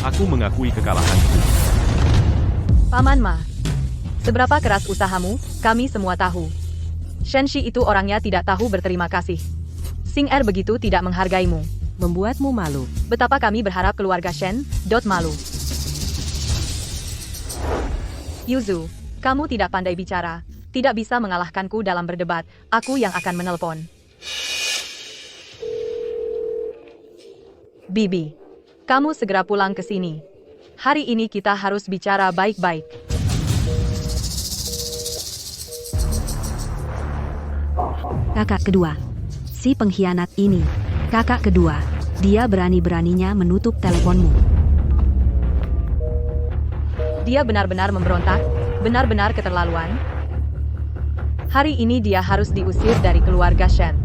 Aku mengakui kekalahanku. Paman Ma, seberapa keras usahamu, kami semua tahu. Shen Shi itu orangnya tidak tahu berterima kasih. Xing Er begitu tidak menghargaimu. Membuatmu malu. Betapa kami berharap keluarga Shen, malu. Yuzu, kamu tidak pandai bicara. Tidak bisa mengalahkanku dalam berdebat. Aku yang akan menelpon. Bibi, kamu segera pulang ke sini. Hari ini kita harus bicara baik-baik. Kakak kedua. Si pengkhianat ini. Kakak kedua. Dia berani-beraninya menutup teleponmu. Dia benar-benar memberontak, benar-benar keterlaluan. Hari ini dia harus diusir dari keluarga Shen.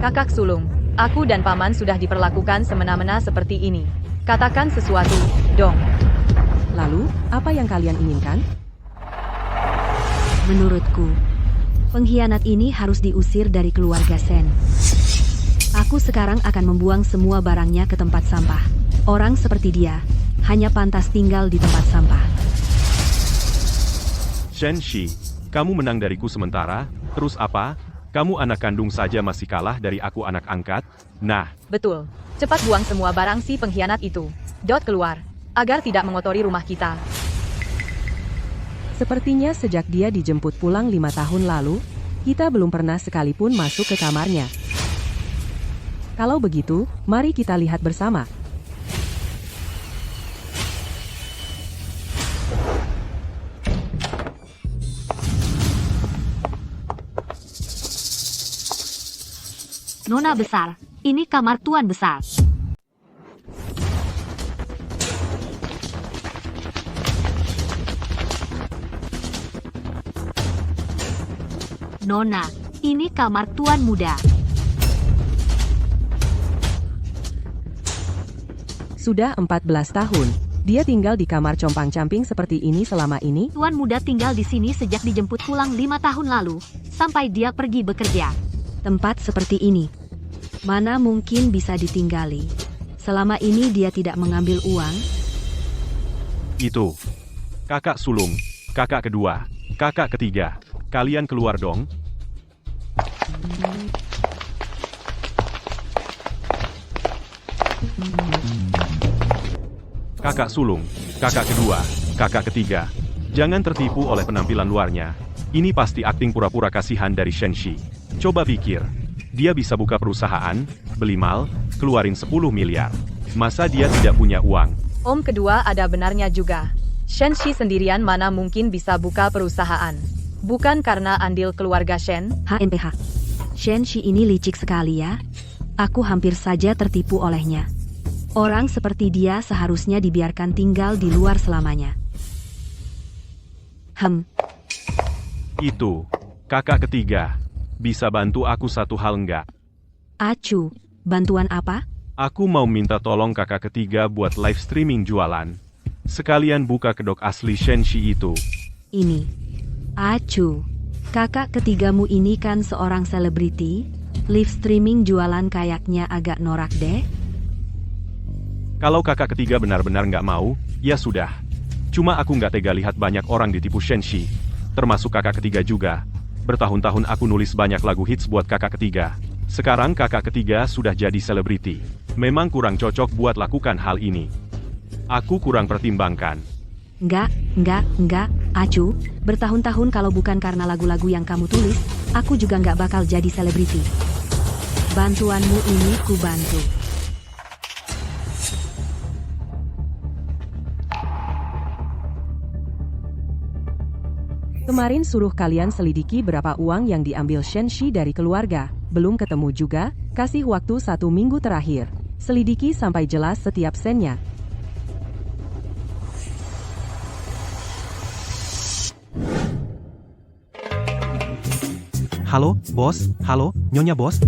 Kakak sulung, aku dan paman sudah diperlakukan semena-mena seperti ini. Katakan sesuatu, dong. Lalu, apa yang kalian inginkan? Menurutku, pengkhianat ini harus diusir dari keluarga Shen. Aku sekarang akan membuang semua barangnya ke tempat sampah. Orang seperti dia, hanya pantas tinggal di tempat sampah. Shen Shi, kamu menang dariku sementara, terus apa? Kamu anak kandung saja masih kalah dari aku anak angkat? Nah. Betul. Cepat buang semua barang si pengkhianat itu. Keluar. Agar tidak mengotori rumah kita. Sepertinya sejak dia dijemput pulang 5 tahun lalu, kita belum pernah sekalipun masuk ke kamarnya. Kalau begitu, mari kita lihat bersama. Nona besar, ini kamar tuan besar. Nona, ini kamar tuan muda. Sudah 14 tahun. Dia tinggal di kamar compang-camping seperti ini selama ini. Tuan muda tinggal di sini sejak dijemput pulang 5 tahun lalu, sampai dia pergi bekerja. Tempat seperti ini, mana mungkin bisa ditinggali? Selama ini dia tidak mengambil uang. Itu. Kakak sulung, kakak kedua, kakak ketiga. Kalian keluar dong. Kakak sulung, kakak kedua, kakak ketiga. Jangan tertipu oleh penampilan luarnya. Ini pasti akting pura-pura kasihan dari Shenxi. Coba pikir, dia bisa buka perusahaan, beli mal, keluarin 10 miliar. Masa dia tidak punya uang? Om kedua ada benarnya juga. Shenxi sendirian mana mungkin bisa buka perusahaan. Bukan karena andil keluarga Shen. HMPH. Shenxi ini licik sekali ya. Aku hampir saja tertipu olehnya. Orang seperti dia seharusnya dibiarkan tinggal di luar selamanya. Itu, kakak ketiga. Bisa bantu aku satu hal enggak? Acu, bantuan apa? Aku mau minta tolong kakak ketiga buat live streaming jualan. Sekalian buka kedok asli Shenxi itu. Ini. Acu, kakak ketigamu ini kan seorang selebriti. Live streaming jualan kayaknya agak norak deh. Kalau kakak ketiga benar-benar nggak mau, ya sudah. Cuma aku nggak tega lihat banyak orang ditipu Shenxi. Termasuk kakak ketiga juga. Bertahun-tahun aku nulis banyak lagu hits buat kakak ketiga. Sekarang kakak ketiga sudah jadi selebriti. Memang kurang cocok buat lakukan hal ini. Aku kurang pertimbangkan. Enggak, Acu. Bertahun-tahun kalau bukan karena lagu-lagu yang kamu tulis, aku juga nggak bakal jadi selebriti. Bantuanmu ini ku bantu. Kemarin suruh kalian selidiki berapa uang yang diambil Shenxi dari keluarga. Belum ketemu juga, kasih waktu 1 minggu terakhir. Selidiki sampai jelas setiap sennya. Halo, bos. Halo, Nyonya bos.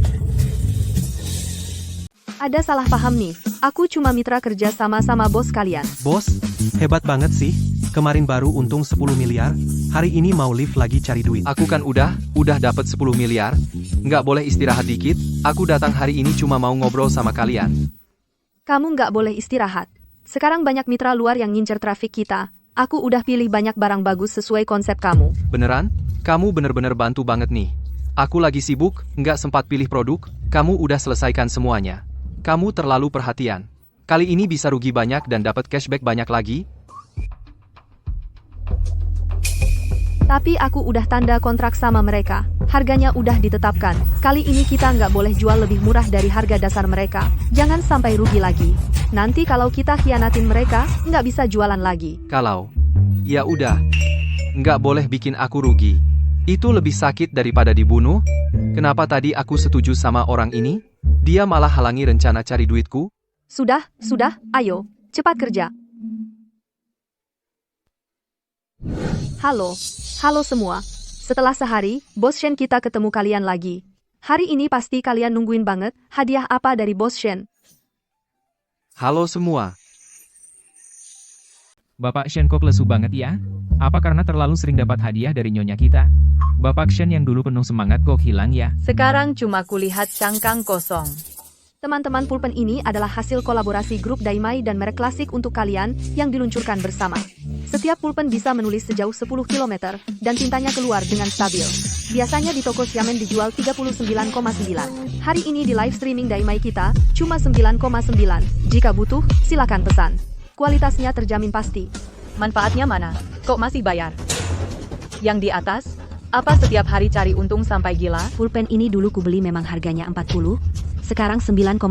Ada salah paham nih. Aku cuma mitra kerja sama bos kalian. Bos, hebat banget sih. Kemarin baru untung 10 miliar, hari ini mau live lagi cari duit. Aku kan udah dapat 10 miliar. Nggak boleh istirahat dikit, aku datang hari ini cuma mau ngobrol sama kalian. Kamu nggak boleh istirahat. Sekarang banyak mitra luar yang ngincer trafik kita. Aku udah pilih banyak barang bagus sesuai konsep kamu. Beneran? Kamu bener-bener bantu banget nih. Aku lagi sibuk, nggak sempat pilih produk, kamu udah selesaikan semuanya. Kamu terlalu perhatian. Kali ini bisa rugi banyak dan dapat cashback banyak lagi. Tapi aku udah tanda kontrak sama mereka. Harganya udah ditetapkan. Kali ini kita nggak boleh jual lebih murah dari harga dasar mereka. Jangan sampai rugi lagi. Nanti kalau kita khianatin mereka, nggak bisa jualan lagi. Kalau, ya udah, nggak boleh bikin aku rugi. Itu lebih sakit daripada dibunuh. Kenapa tadi aku setuju sama orang ini? Dia malah halangi rencana cari duitku. Sudah, ayo, cepat kerja. Halo semua. Setelah sehari, Bos Shen kita ketemu kalian lagi. Hari ini pasti kalian nungguin banget, hadiah apa dari Bos Shen? Halo semua. Bapak Shen kok lesu banget ya? Apa karena terlalu sering dapat hadiah dari nyonya kita? Bapak Shen yang dulu penuh semangat kok hilang ya? Sekarang cuma kulihat cangkang kosong. Teman-teman pulpen ini adalah hasil kolaborasi grup Daimai dan merek klasik untuk kalian yang diluncurkan bersama. Setiap pulpen bisa menulis sejauh 10 km dan tintanya keluar dengan stabil. Biasanya di toko Xiamen dijual 39,9. Hari ini di live streaming Daimai kita cuma 9,9. Jika butuh, silakan pesan. Kualitasnya terjamin pasti. Manfaatnya mana? Kok masih bayar? Yang di atas? Apa setiap hari cari untung sampai gila? Pulpen ini dulu kubeli memang harganya 40. Sekarang 9,9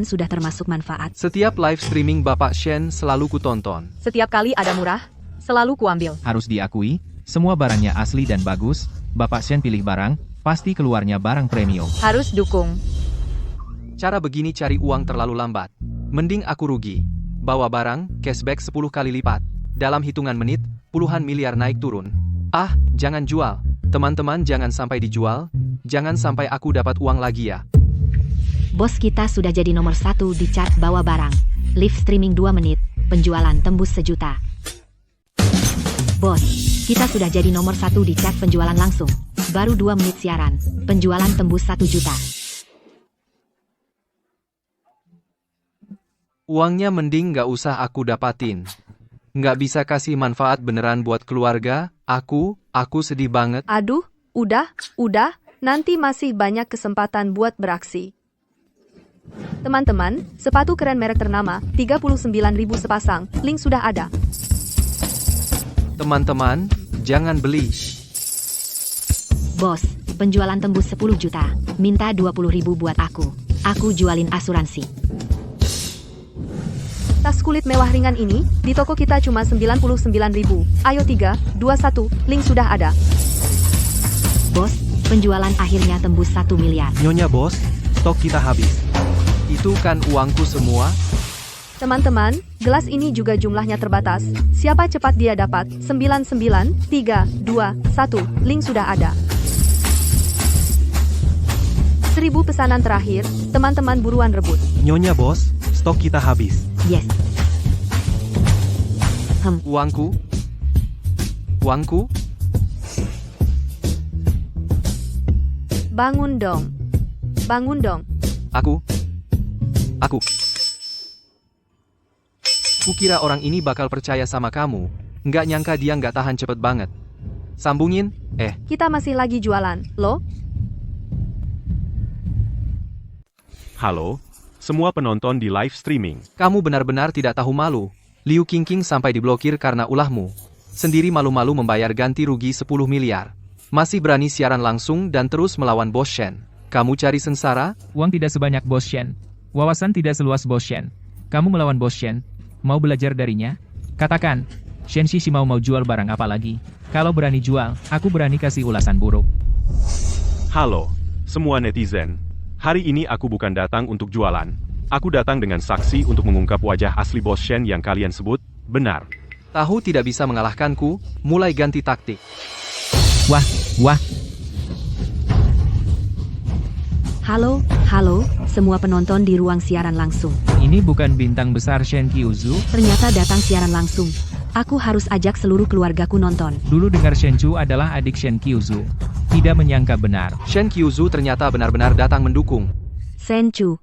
sudah termasuk manfaat. Setiap live streaming Bapak Shen selalu kutonton. Setiap kali ada murah, selalu kuambil. Harus diakui, semua barangnya asli dan bagus. Bapak Shen pilih barang, pasti keluarnya barang premium. Harus dukung. Cara begini cari uang terlalu lambat. Mending aku rugi. Bawa barang, cashback 10 kali lipat. Dalam hitungan menit, puluhan miliar naik turun. Ah, jangan jual. Teman-teman jangan sampai dijual. Jangan sampai aku dapat uang lagi ya. Bos kita sudah jadi nomor 1 di chart bawa barang. Live streaming 2 menit, penjualan tembus 1 juta. Bos, kita sudah jadi nomor 1 di chart penjualan langsung. Baru 2 menit siaran, penjualan tembus 1 juta. Uangnya mending nggak usah aku dapatin. Nggak bisa kasih manfaat beneran buat keluarga, aku sedih banget. Aduh, udah, nanti masih banyak kesempatan buat beraksi. Teman-teman, sepatu keren merek ternama, 39.000 sepasang, link sudah ada. Teman-teman, jangan beli. Bos, penjualan tembus 10 juta, minta 20.000 buat aku. Aku jualin asuransi. Tas kulit mewah ringan ini, di toko kita cuma 99.000. Ayo 3, 2, 1, link sudah ada. Bos, penjualan akhirnya tembus 1 miliar. Nyonya bos, stok kita habis. Itu kan uangku semua. Teman-teman, gelas ini juga jumlahnya terbatas. Siapa cepat dia dapat. 99, 3, 2, 1, link sudah ada. 1000 pesanan terakhir, teman-teman buruan rebut. Nyonya bos, stok kita habis. Yes. Uangku? Bangun dong. Aku. Kukira orang ini bakal percaya sama kamu. Nggak nyangka dia nggak tahan cepet banget. Sambungin, Kita masih lagi jualan, loh. Halo, semua penonton di live streaming. kamu benar-benar tidak tahu malu. Liu Qingqing sampai diblokir karena ulahmu. Sendiri malu-malu membayar ganti rugi 10 miliar. Masih berani siaran langsung dan terus melawan Bos Shen. Kamu cari sengsara? Uang tidak sebanyak Bos Shen. Wawasan tidak seluas Bos Shen. Kamu melawan Bos Shen. Mau belajar darinya? Katakan, Shen Shi mau jual barang apa lagi? Kalau berani jual, aku berani kasih ulasan buruk. Halo, semua netizen. Hari ini aku bukan datang untuk jualan. Aku datang dengan saksi untuk mengungkap wajah asli Bos Shen yang kalian sebut benar. Tahu tidak bisa mengalahkanku, mulai ganti taktik. Wah. Halo, semua penonton di ruang siaran langsung. Ini bukan bintang besar Shen Qiuzu. Ternyata datang siaran langsung. Aku harus ajak seluruh keluargaku nonton. Dulu dengar Shen Chu adalah adik Shen Qiuzu. Tidak menyangka benar. Shen Qiuzu ternyata benar-benar datang mendukung. Senchu,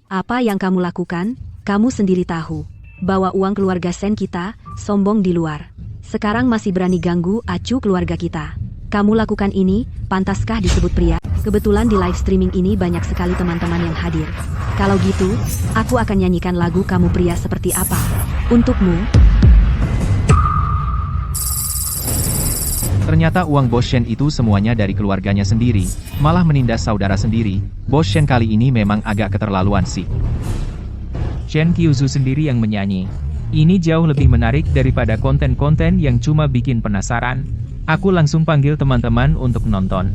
apa yang kamu lakukan? Kamu sendiri tahu bahwa uang keluarga Sen kita sombong di luar. Sekarang masih berani ganggu acu keluarga kita. Kamu lakukan ini, pantaskah disebut pria? Kebetulan di live streaming ini banyak sekali teman-teman yang hadir. Kalau gitu, aku akan nyanyikan lagu Kamu Pria Seperti Apa. Untukmu. Ternyata uang Bos Shen itu semuanya dari keluarganya sendiri, malah menindas saudara sendiri. Bos Shen kali ini memang agak keterlaluan sih. Shen Qiuzu sendiri yang menyanyi. Ini jauh lebih menarik daripada konten-konten yang cuma bikin penasaran. Aku langsung panggil teman-teman untuk nonton.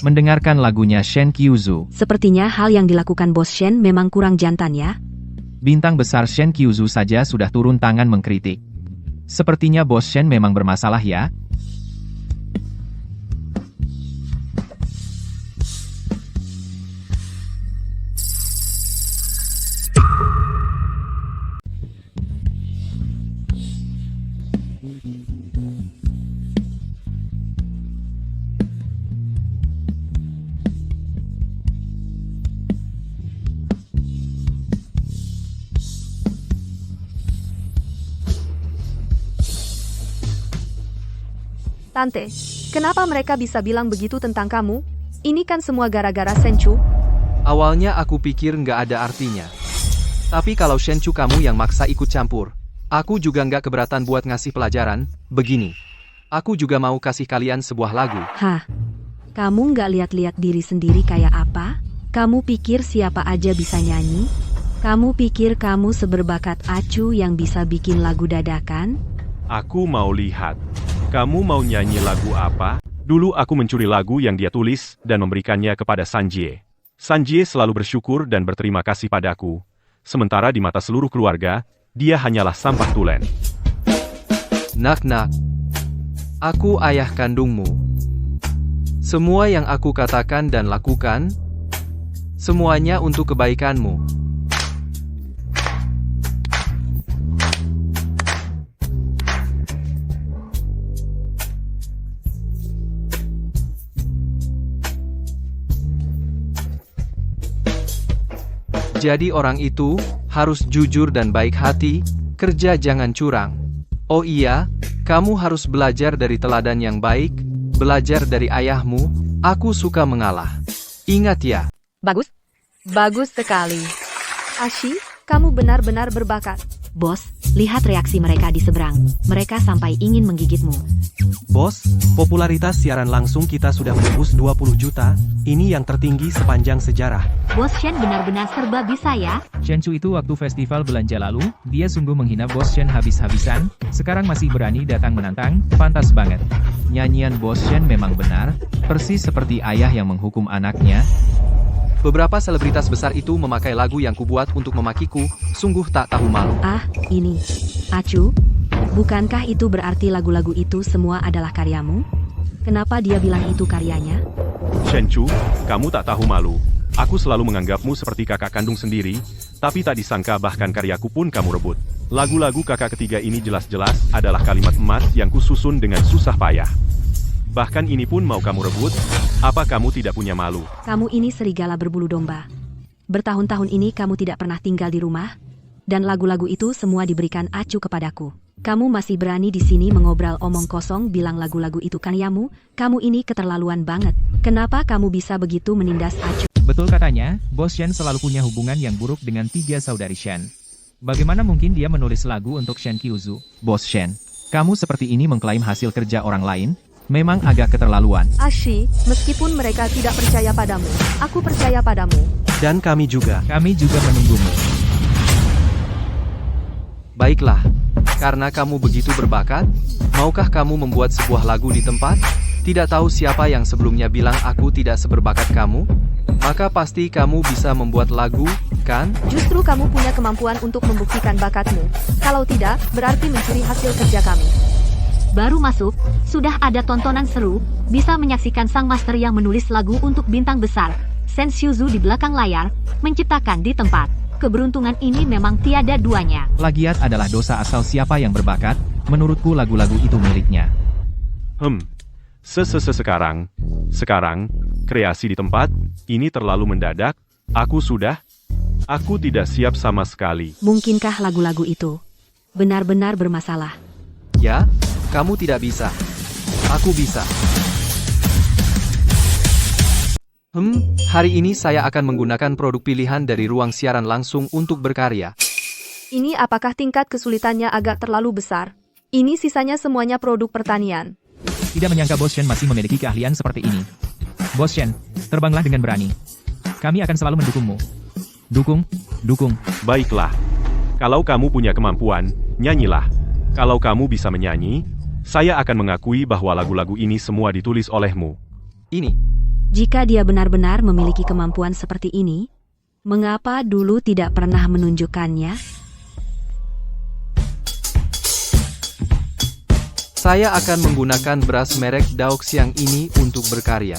Mendengarkan lagunya Shen Qiuzu. Sepertinya hal yang dilakukan Bos Shen memang kurang jantan ya. Bintang besar Shen Qiuzu saja sudah turun tangan mengkritik. Sepertinya Bos Shen memang bermasalah ya. Tante, kenapa mereka bisa bilang begitu tentang kamu? Ini kan semua gara-gara Senchu. Awalnya aku pikir nggak ada artinya. Tapi kalau Shenchu kamu yang maksa ikut campur, aku juga nggak keberatan buat ngasih pelajaran. Begini, aku juga mau kasih kalian sebuah lagu. Hah? Kamu nggak lihat-lihat diri sendiri kayak apa? Kamu pikir siapa aja bisa nyanyi? Kamu pikir kamu seberbakat Acu yang bisa bikin lagu dadakan? Aku mau lihat. Kamu mau nyanyi lagu apa? Dulu aku mencuri lagu yang dia tulis dan memberikannya kepada Sanjie. Sanjie selalu bersyukur dan berterima kasih padaku. Sementara di mata seluruh keluarga, dia hanyalah sampah tulen. Nak-nak. Aku ayah kandungmu. Semua yang aku katakan dan lakukan, semuanya untuk kebaikanmu. Jadi orang itu harus jujur dan baik hati, kerja jangan curang. Oh iya, kamu harus belajar dari teladan yang baik, belajar dari ayahmu. Aku suka mengalah. Ingat ya. Bagus. Bagus sekali. Ashi, kamu benar-benar berbakat. Bos, lihat reaksi mereka di seberang. Mereka sampai ingin menggigitmu. Bos, popularitas siaran langsung kita sudah menembus 20 juta. Ini yang tertinggi sepanjang sejarah. Bos Shen benar-benar serba bisa ya. Shen Chu itu waktu festival belanja lalu, dia sungguh menghina Bos Shen habis-habisan, sekarang masih berani datang menantang, pantas banget. Nyanyian Bos Shen memang benar, persis seperti ayah yang menghukum anaknya. Beberapa selebritas besar itu memakai lagu yang kubuat untuk memakiku, sungguh tak tahu malu. Ah, ini. Acu, bukankah itu berarti lagu-lagu itu semua adalah karyamu? Kenapa dia bilang itu karyanya? Shen Chu, kamu tak tahu malu. Aku selalu menganggapmu seperti kakak kandung sendiri, tapi tak disangka bahkan karyaku pun kamu rebut. Lagu-lagu kakak ketiga ini jelas-jelas adalah kalimat emas yang kususun dengan susah payah. Bahkan ini pun mau kamu rebut? Apa kamu tidak punya malu? Kamu ini serigala berbulu domba. Bertahun-tahun ini kamu tidak pernah tinggal di rumah, dan lagu-lagu itu semua diberikan Acu kepadaku. Kamu masih berani di sini mengobrol omong kosong bilang lagu-lagu itu karyamu? Kamu ini keterlaluan banget. Kenapa kamu bisa begitu menindas Acu? Betul katanya, Bos Shen selalu punya hubungan yang buruk dengan 3 saudari Shen. Bagaimana mungkin dia menulis lagu untuk Shen Qiuzu? Bos Shen, kamu seperti ini mengklaim hasil kerja orang lain? Memang agak keterlaluan. Ashi, meskipun mereka tidak percaya padamu, aku percaya padamu. Dan kami juga. Kami juga menunggumu. Baiklah, karena kamu begitu berbakat, maukah kamu membuat sebuah lagu di tempat? Tidak tahu siapa yang sebelumnya bilang aku tidak seberbakat kamu? Maka pasti kamu bisa membuat lagu, kan? Justru kamu punya kemampuan untuk membuktikan bakatmu. Kalau tidak, berarti mencuri hasil kerja kami. Baru masuk, sudah ada tontonan seru, bisa menyaksikan sang master yang menulis lagu untuk bintang besar, Shen Qiuzu di belakang layar, menciptakan di tempat. Keberuntungan ini memang tiada duanya. Plagiat adalah dosa asal siapa yang menurutku lagu-lagu itu miliknya. Sekarang, kreasi di tempat, ini terlalu mendadak, aku tidak siap sama sekali. Mungkinkah lagu-lagu itu benar-benar bermasalah? Ya, kamu tidak bisa. Aku bisa. Hari ini saya akan menggunakan produk pilihan dari ruang siaran langsung untuk berkarya. Ini apakah tingkat kesulitannya agak terlalu besar? Ini sisanya semuanya produk pertanian. Tidak menyangka Bos Shen masih memiliki keahlian seperti ini. Bos Shen, terbanglah dengan berani. Kami akan selalu mendukungmu. Dukung. Baiklah. Kalau kamu punya kemampuan, nyanyilah. Kalau kamu bisa menyanyi, saya akan mengakui bahwa lagu-lagu ini semua ditulis olehmu. Ini. Jika dia benar-benar memiliki kemampuan seperti ini, mengapa dulu tidak pernah menunjukkannya? Saya akan menggunakan beras merek Daoxiang ini untuk berkarya.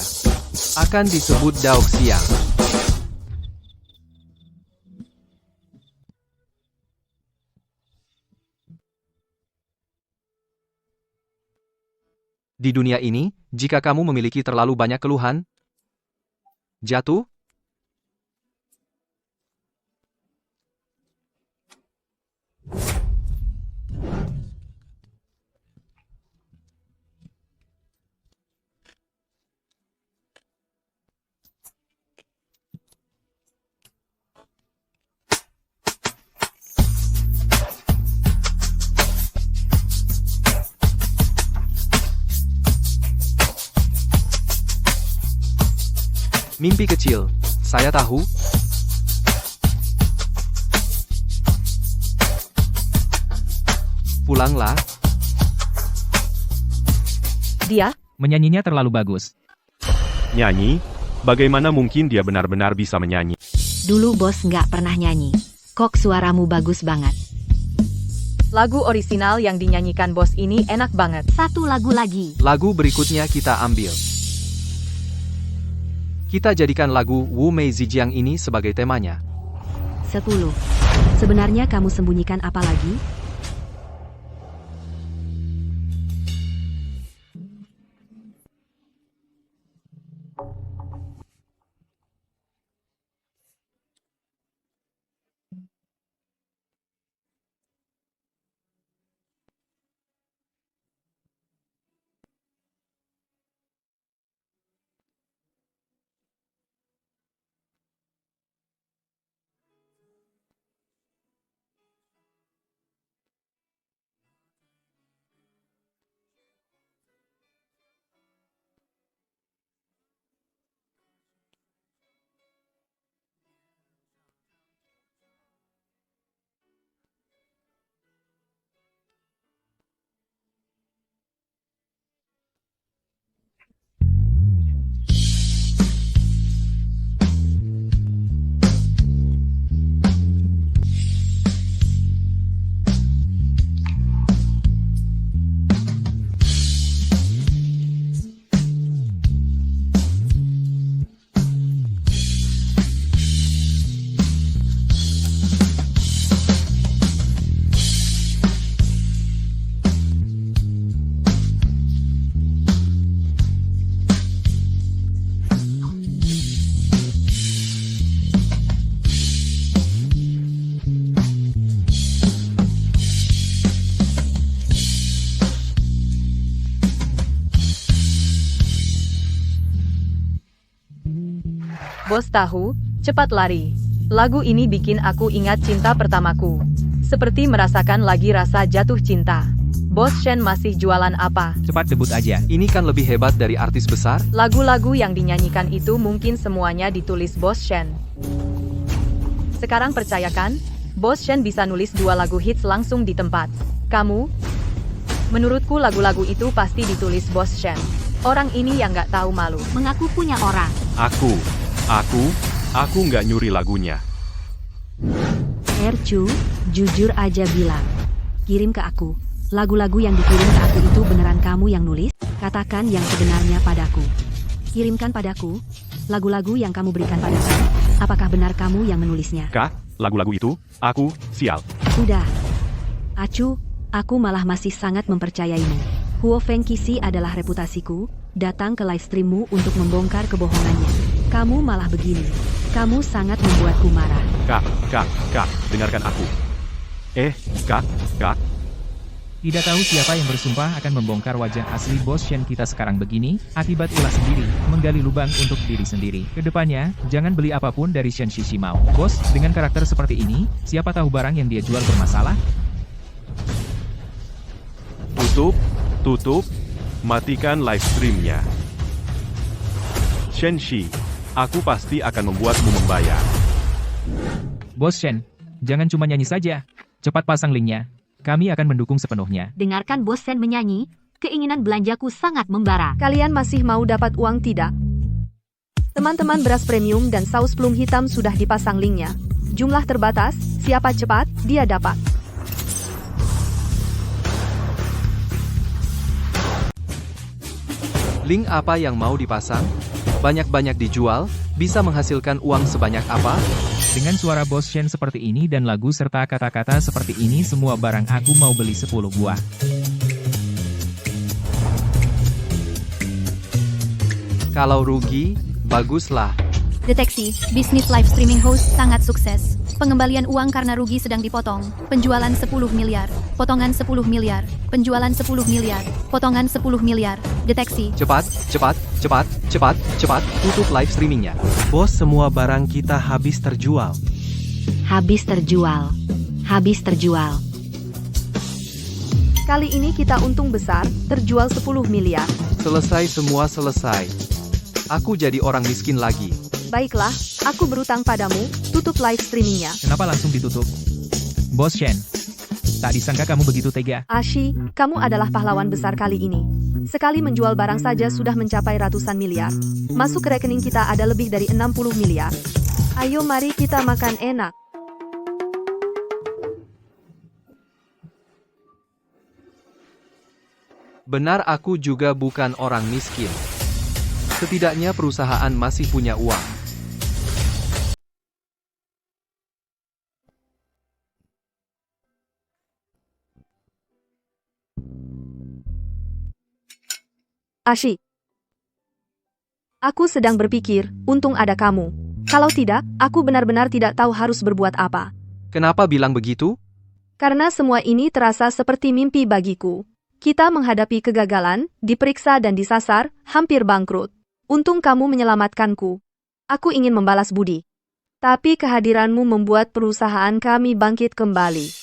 Akan disebut Daoxiang. Di dunia ini, jika kamu memiliki terlalu banyak keluhan, jatuh, mimpi kecil, Saya tahu. Pulanglah. Dia? Menyanyinya terlalu bagus. Nyanyi? Bagaimana mungkin dia benar-benar bisa menyanyi? Dulu bos nggak pernah nyanyi. Kok suaramu bagus banget. Lagu orisinal yang dinyanyikan bos ini enak banget. Satu lagu lagi. Lagu berikutnya kita ambil. Kita jadikan lagu Wu Mei Zijiang ini sebagai temanya. 10. Sebenarnya kamu sembunyikan apa lagi? Bos tahu, cepat lari. Lagu ini bikin aku ingat cinta pertamaku. Seperti merasakan lagi rasa jatuh cinta. Bos Shen masih jualan apa? Cepat debut aja. Ini kan lebih hebat dari artis besar. Lagu-lagu yang dinyanyikan itu mungkin semuanya ditulis Bos Shen. Sekarang percayakan, Bos Shen bisa nulis 2 lagu hits langsung di tempat. Kamu? Menurutku lagu-lagu itu pasti ditulis Bos Shen. Orang ini yang nggak tahu malu. Mengaku punya orang. Aku nggak nyuri lagunya. Ercu, jujur aja bilang. Kirim ke aku. Lagu-lagu yang dikirim ke aku itu beneran kamu yang nulis? Katakan yang sebenarnya padaku. Kirimkan padaku. Lagu-lagu yang kamu berikan padaku. Apakah benar kamu yang menulisnya? Kak, lagu-lagu itu, aku, sial. Udah. Acu, aku malah masih sangat mempercayaimu. Huo Feng Qixi adalah reputasiku, datang ke live streammu untuk membongkar kebohongannya. Kamu malah begini. Kamu sangat membuatku marah. Kak, dengarkan aku. Kak. Tidak tahu siapa yang bersumpah akan membongkar wajah asli Bos Shen kita sekarang begini, akibat ulah sendiri, menggali lubang untuk diri sendiri. Kedepannya, jangan beli apapun dari Shen Shishimao. Bos, dengan karakter seperti ini, siapa tahu barang yang dia jual bermasalah? Tutup, matikan live streamnya. Shenshi, aku pasti akan membuatmu membayar. Bos Shen, jangan cuma nyanyi saja. Cepat pasang linknya. Kami akan mendukung sepenuhnya. Dengarkan Bos Shen menyanyi, keinginan belanjaku sangat membara. Kalian masih mau dapat uang tidak? Teman-teman beras premium dan saus plum hitam sudah dipasang linknya. Jumlah terbatas, siapa cepat, dia dapat. Link apa yang mau dipasang? Banyak-banyak dijual, bisa menghasilkan uang sebanyak apa? Dengan suara Bos Shen seperti ini dan lagu serta kata-kata seperti ini, semua barang aku mau beli 10 buah. Kalau rugi, baguslah. Deteksi, bisnis live streaming host sangat sukses. Pengembalian uang karena rugi sedang dipotong. Penjualan 10 miliar. Potongan 10 miliar. Penjualan 10 miliar. Potongan 10 miliar. Deteksi. Cepat. Tutup live streamingnya. Bos, semua barang kita habis terjual. Habis terjual. Kali ini kita untung besar, terjual 10 miliar. Selesai semua selesai. Aku jadi orang miskin lagi. Baiklah, Aku berutang padamu, tutup live streamingnya. Kenapa langsung ditutup? Bos Shen, tak disangka kamu begitu tega. Ashi, kamu adalah pahlawan besar kali ini. Sekali menjual barang saja sudah mencapai ratusan miliar. Masuk ke rekening kita ada lebih dari 60 miliar. Ayo mari kita makan enak. Benar, aku juga bukan orang miskin. Setidaknya perusahaan masih punya uang. Ashi. Aku sedang berpikir, untung ada kamu. Kalau tidak, aku benar-benar tidak tahu harus berbuat apa. Kenapa bilang begitu? Karena semua ini terasa seperti mimpi bagiku. Kita menghadapi kegagalan, diperiksa dan disasar, hampir bangkrut. Untung kamu menyelamatkanku. Aku ingin membalas budi. Tapi kehadiranmu membuat perusahaan kami bangkit kembali.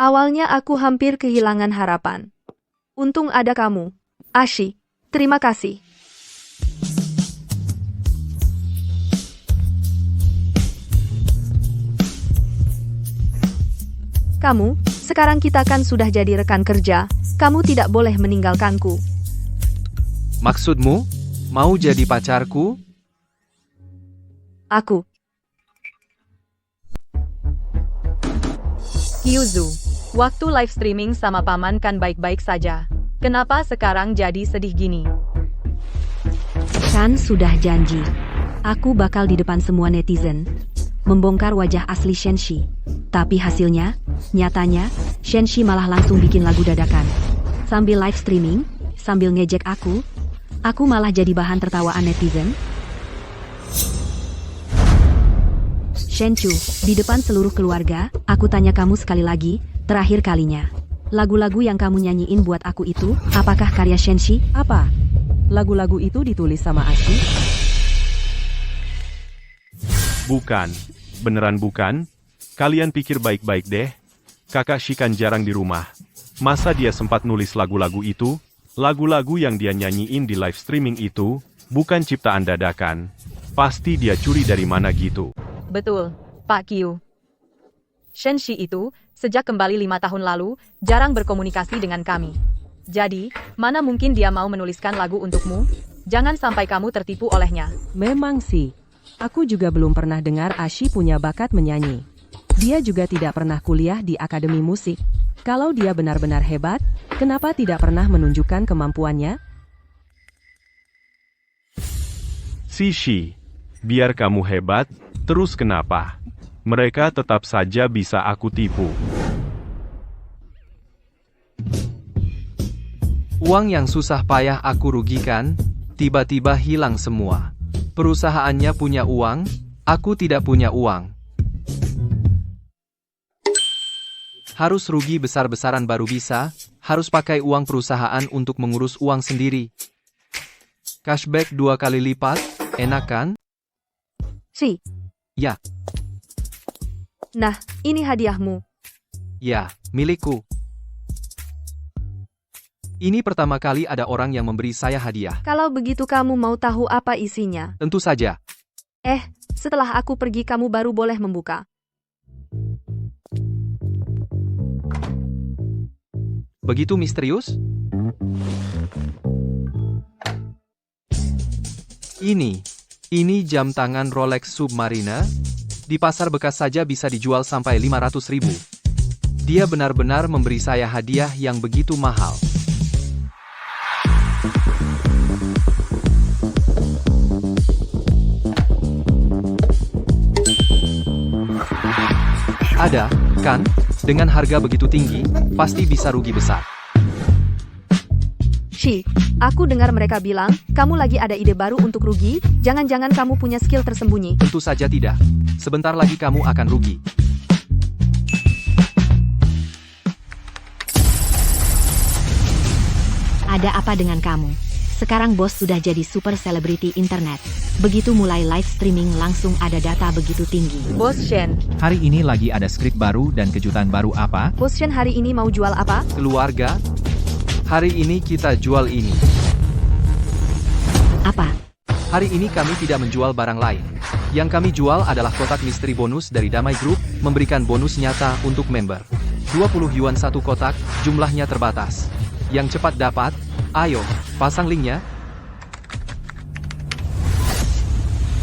Awalnya aku hampir kehilangan harapan. Untung ada kamu. Ashi, terima kasih. Kamu, sekarang kita kan sudah jadi rekan kerja. Kamu tidak boleh meninggalkanku. Maksudmu, mau jadi pacarku? Aku. Kyuzu, waktu live streaming sama paman kan baik-baik saja. Kenapa sekarang jadi sedih gini? Kan sudah janji. Aku bakal di depan semua netizen membongkar wajah asli Shenxi. Tapi hasilnya, nyatanya, Shenxi malah langsung bikin lagu dadakan. Sambil live streaming, sambil ngejek aku malah jadi bahan tertawaan netizen. Shenchu, di depan seluruh keluarga, aku tanya kamu sekali lagi, terakhir kalinya. Lagu-lagu yang kamu nyanyiin buat aku itu, apakah karya Shenxi? Apa? Lagu-lagu itu ditulis sama Ashi? Bukan. Beneran bukan? Kalian pikir baik-baik deh. Kakak Shi kan jarang di rumah. Masa dia sempat nulis lagu-lagu itu? Lagu-lagu yang dia nyanyiin di live streaming itu, bukan ciptaan dadakan. Pasti dia curi dari mana gitu. Betul, Pak Kyu. Shenxi itu, sejak kembali 5 tahun lalu, jarang berkomunikasi dengan kami. Jadi, mana mungkin dia mau menuliskan lagu untukmu? Jangan sampai kamu tertipu olehnya. Memang sih. Aku juga belum pernah dengar Ashi punya bakat menyanyi. Dia juga tidak pernah kuliah di akademi musik. Kalau dia benar-benar hebat, kenapa tidak pernah menunjukkan kemampuannya? Shi, biar kamu hebat, terus kenapa? Mereka tetap saja bisa aku tipu. Uang yang susah payah aku rugikan, tiba-tiba hilang semua. Perusahaannya punya uang, aku tidak punya uang. Harus rugi besar-besaran baru bisa, harus pakai uang perusahaan untuk mengurus uang sendiri. Cashback 2 kali lipat, enak kan? Si. Ya. Nah, ini hadiahmu. Ya, milikku. Ini pertama kali ada orang yang memberi saya hadiah. Kalau begitu kamu mau tahu apa isinya? Tentu saja. Setelah aku pergi kamu baru boleh membuka. Begitu misterius? Ini jam tangan Rolex Submariner. Di pasar bekas saja bisa dijual sampai 500.000. Dia benar-benar memberi saya hadiah yang begitu mahal. Ada, kan? Dengan harga begitu tinggi, pasti bisa rugi besar. Shi, aku dengar mereka bilang, kamu lagi ada ide baru untuk rugi, jangan-jangan kamu punya skill tersembunyi. Tentu saja tidak. Sebentar lagi kamu akan rugi. Ada apa dengan kamu? Sekarang bos sudah jadi super selebriti internet. Begitu mulai live streaming langsung ada data begitu tinggi. Bos Shen, Hari ini lagi ada skrip baru dan kejutan baru apa? Bos Shen hari ini mau jual apa? Keluarga, hari ini kita jual ini. Apa? Hari ini kami tidak menjual barang lain. Yang kami jual adalah kotak misteri bonus dari Damai Group, memberikan bonus nyata untuk member. 20 yuan satu kotak, jumlahnya terbatas. Yang cepat dapat, ayo, pasang linknya.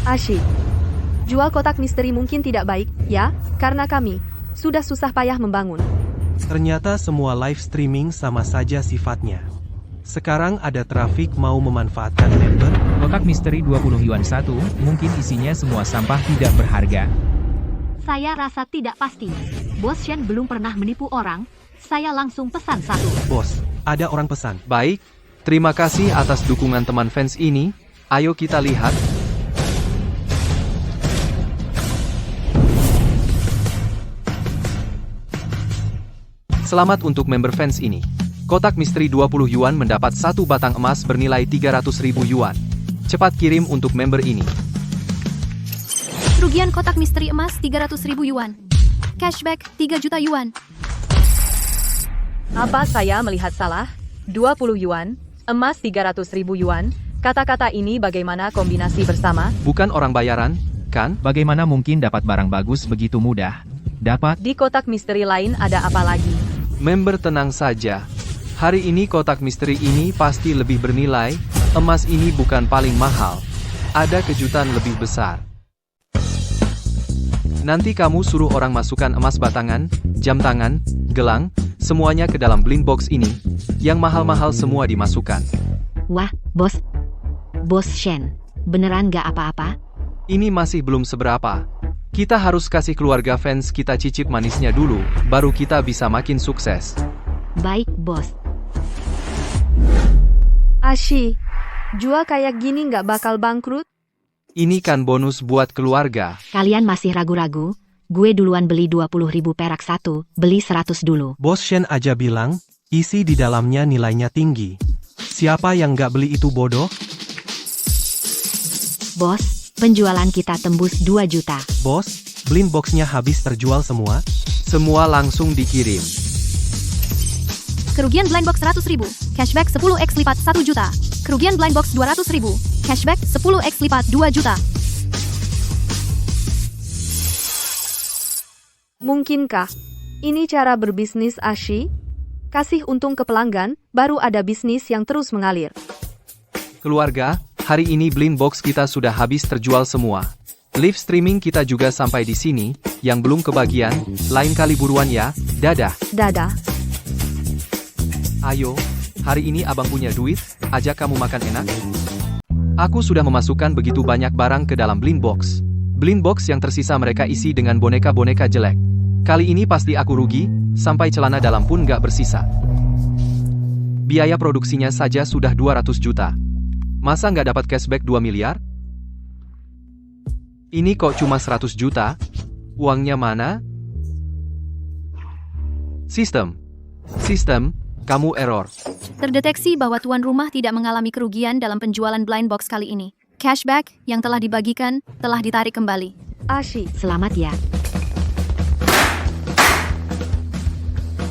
Ashi, jual kotak misteri mungkin tidak baik, ya, karena kami sudah susah payah membangun. Ternyata semua live streaming sama saja sifatnya. Sekarang ada trafik mau memanfaatkan member. Kotak misteri 20 yuan satu, mungkin isinya semua sampah tidak berharga. Saya rasa tidak pasti. Bos Shen belum pernah menipu orang. Saya langsung pesan satu. Bos, ada orang pesan. Baik, terima kasih atas dukungan teman fans ini. Ayo kita lihat. Selamat untuk member fans ini. Kotak misteri 20 yuan mendapat satu batang emas bernilai 300.000 yuan. Cepat kirim untuk member ini. Kerugian kotak misteri emas 300.000 yuan. Cashback 3 juta yuan. Apa saya melihat salah? 20 yuan, emas 300.000 yuan. Kata-kata ini bagaimana kombinasi bersama? Bukan orang bayaran, kan? Bagaimana mungkin dapat barang bagus begitu mudah? Dapat? Di kotak misteri lain ada apa lagi? Member tenang saja. Hari ini kotak misteri ini pasti lebih bernilai. Emas ini bukan paling mahal. Ada kejutan lebih besar. Nanti kamu suruh orang masukkan emas batangan, jam tangan, gelang, semuanya ke dalam blind box ini. Yang mahal-mahal semua dimasukkan. Wah, bos. Bos Shen, beneran gak apa-apa? Ini masih belum seberapa. Kita harus kasih keluarga fans kita cicip manisnya dulu, baru kita bisa makin sukses. Baik, bos. Ashi, jual kayak gini nggak bakal bangkrut? Ini kan bonus buat keluarga. Kalian masih ragu-ragu? Gue duluan beli 20.000 perak satu, beli 100 dulu. Bos Shen aja bilang, isi di dalamnya nilainya tinggi. Siapa yang nggak beli itu bodoh? Bos, penjualan kita tembus 2 juta. Bos, blind boxnya habis terjual semua? Semua langsung dikirim. Kerugian blind box 100.000. Cashback 10x lipat 1 juta. Kerugian blind box 200.000. Cashback 10x lipat 2 juta. Mungkinkah ini cara berbisnis Ashi? Kasih untung ke pelanggan, baru ada bisnis yang terus mengalir. Keluarga, hari ini blind box kita sudah habis terjual semua. Live streaming kita juga sampai di sini. Yang belum kebagian, lain kali buruan ya. Dadah. Dadah. Ayo, hari ini abang punya duit, ajak kamu makan enak. Aku sudah memasukkan begitu banyak barang ke dalam blind box. Blind box yang tersisa mereka isi dengan boneka-boneka jelek. Kali ini pasti aku rugi, sampai celana dalam pun nggak bersisa. Biaya produksinya saja sudah 200 juta. Masa nggak dapat cashback 2 miliar? Ini kok cuma 100 juta? Uangnya mana? Sistem, kamu error. Terdeteksi bahwa tuan rumah tidak mengalami kerugian dalam penjualan blind box kali ini. Cashback yang telah dibagikan telah ditarik kembali. Ashi, Selamat ya.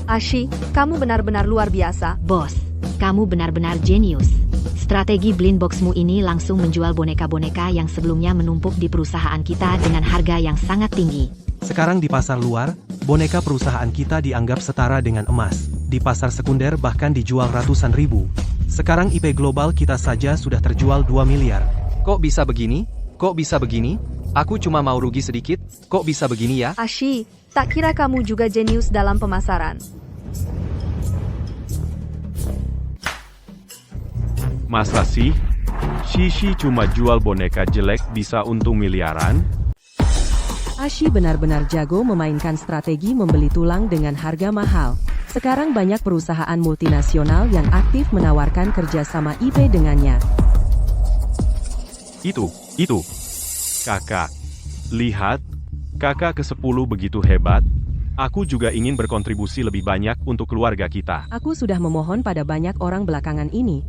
Ashi, kamu benar-benar luar biasa. Bos, kamu benar-benar jenius. Strategi blind boxmu ini langsung menjual boneka-boneka yang sebelumnya menumpuk di perusahaan kita dengan harga yang sangat tinggi. Sekarang di pasar luar, boneka perusahaan kita dianggap setara dengan emas. Di pasar sekunder bahkan dijual ratusan ribu. Sekarang IP global kita saja sudah terjual 2 miliar. Kok bisa begini? Kok bisa begini? Aku cuma mau rugi sedikit. Kok bisa begini ya? Ashi, tak kira kamu juga jenius dalam pemasaran. Masa sih? Shishi cuma jual boneka jelek bisa untung miliaran? Ashi benar-benar jago memainkan strategi membeli tulang dengan harga mahal. Sekarang banyak perusahaan multinasional yang aktif menawarkan kerjasama IP dengannya. Itu. Kakak. Lihat, kakak ke-10 begitu hebat. Aku juga ingin berkontribusi lebih banyak untuk keluarga kita. Aku sudah memohon pada banyak orang belakangan ini,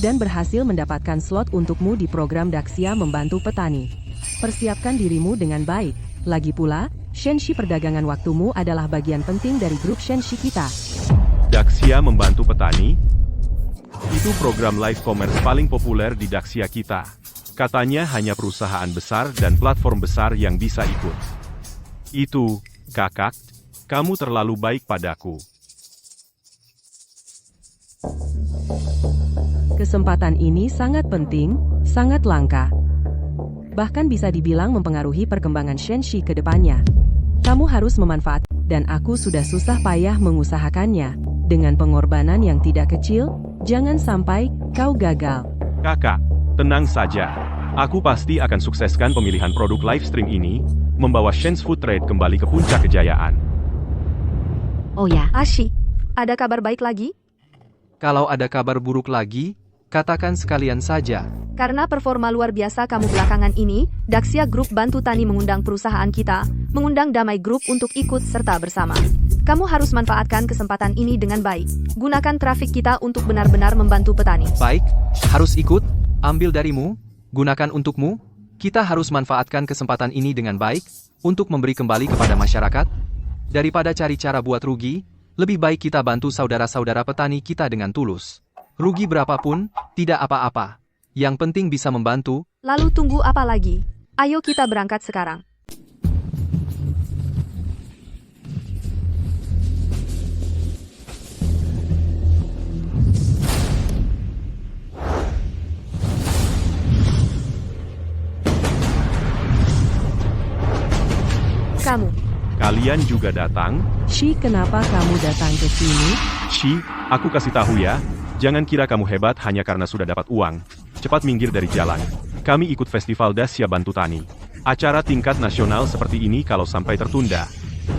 dan berhasil mendapatkan slot untukmu di program Daxia membantu petani. Persiapkan dirimu dengan baik. Lagi pula, Shenxi perdagangan waktumu adalah bagian penting dari grup Shenxi kita. Daxia membantu petani? Itu program live commerce paling populer di Daxia kita. Katanya hanya perusahaan besar dan platform besar yang bisa ikut. Itu, kakak, kamu terlalu baik padaku. Kesempatan ini sangat penting, sangat langka. Bahkan bisa dibilang mempengaruhi perkembangan Shenxi ke depannya. Kamu harus memanfaatkan, dan aku sudah susah payah mengusahakannya. Dengan pengorbanan yang tidak kecil, jangan sampai kau gagal. Kakak, tenang saja. Aku pasti akan sukseskan pemilihan produk live stream ini, membawa Shen's Food Trade kembali ke puncak kejayaan. Oh ya, Ashi, ada kabar baik lagi? Kalau ada kabar buruk lagi, katakan sekalian saja. Karena performa luar biasa kamu belakangan ini, Daxia Group Bantu Tani mengundang perusahaan kita, mengundang Damai Group untuk ikut serta bersama. Kamu harus manfaatkan kesempatan ini dengan baik. Gunakan trafik kita untuk benar-benar membantu petani. Baik, harus ikut, ambil darimu, gunakan untukmu. Kita harus manfaatkan kesempatan ini dengan baik, untuk memberi kembali kepada masyarakat. Daripada cari cara buat rugi, lebih baik kita bantu saudara-saudara petani kita dengan tulus. Rugi berapapun, tidak apa-apa. Yang penting bisa membantu. Lalu tunggu apa lagi? Ayo kita berangkat sekarang. Kamu. Kalian juga datang? Shi, kenapa kamu datang ke sini? Shi, aku kasih tahu ya, jangan kira kamu hebat hanya karena sudah dapat uang. Cepat minggir dari jalan. Kami ikut Festival Daxia Bantu Tani. Acara tingkat nasional seperti ini kalau sampai tertunda,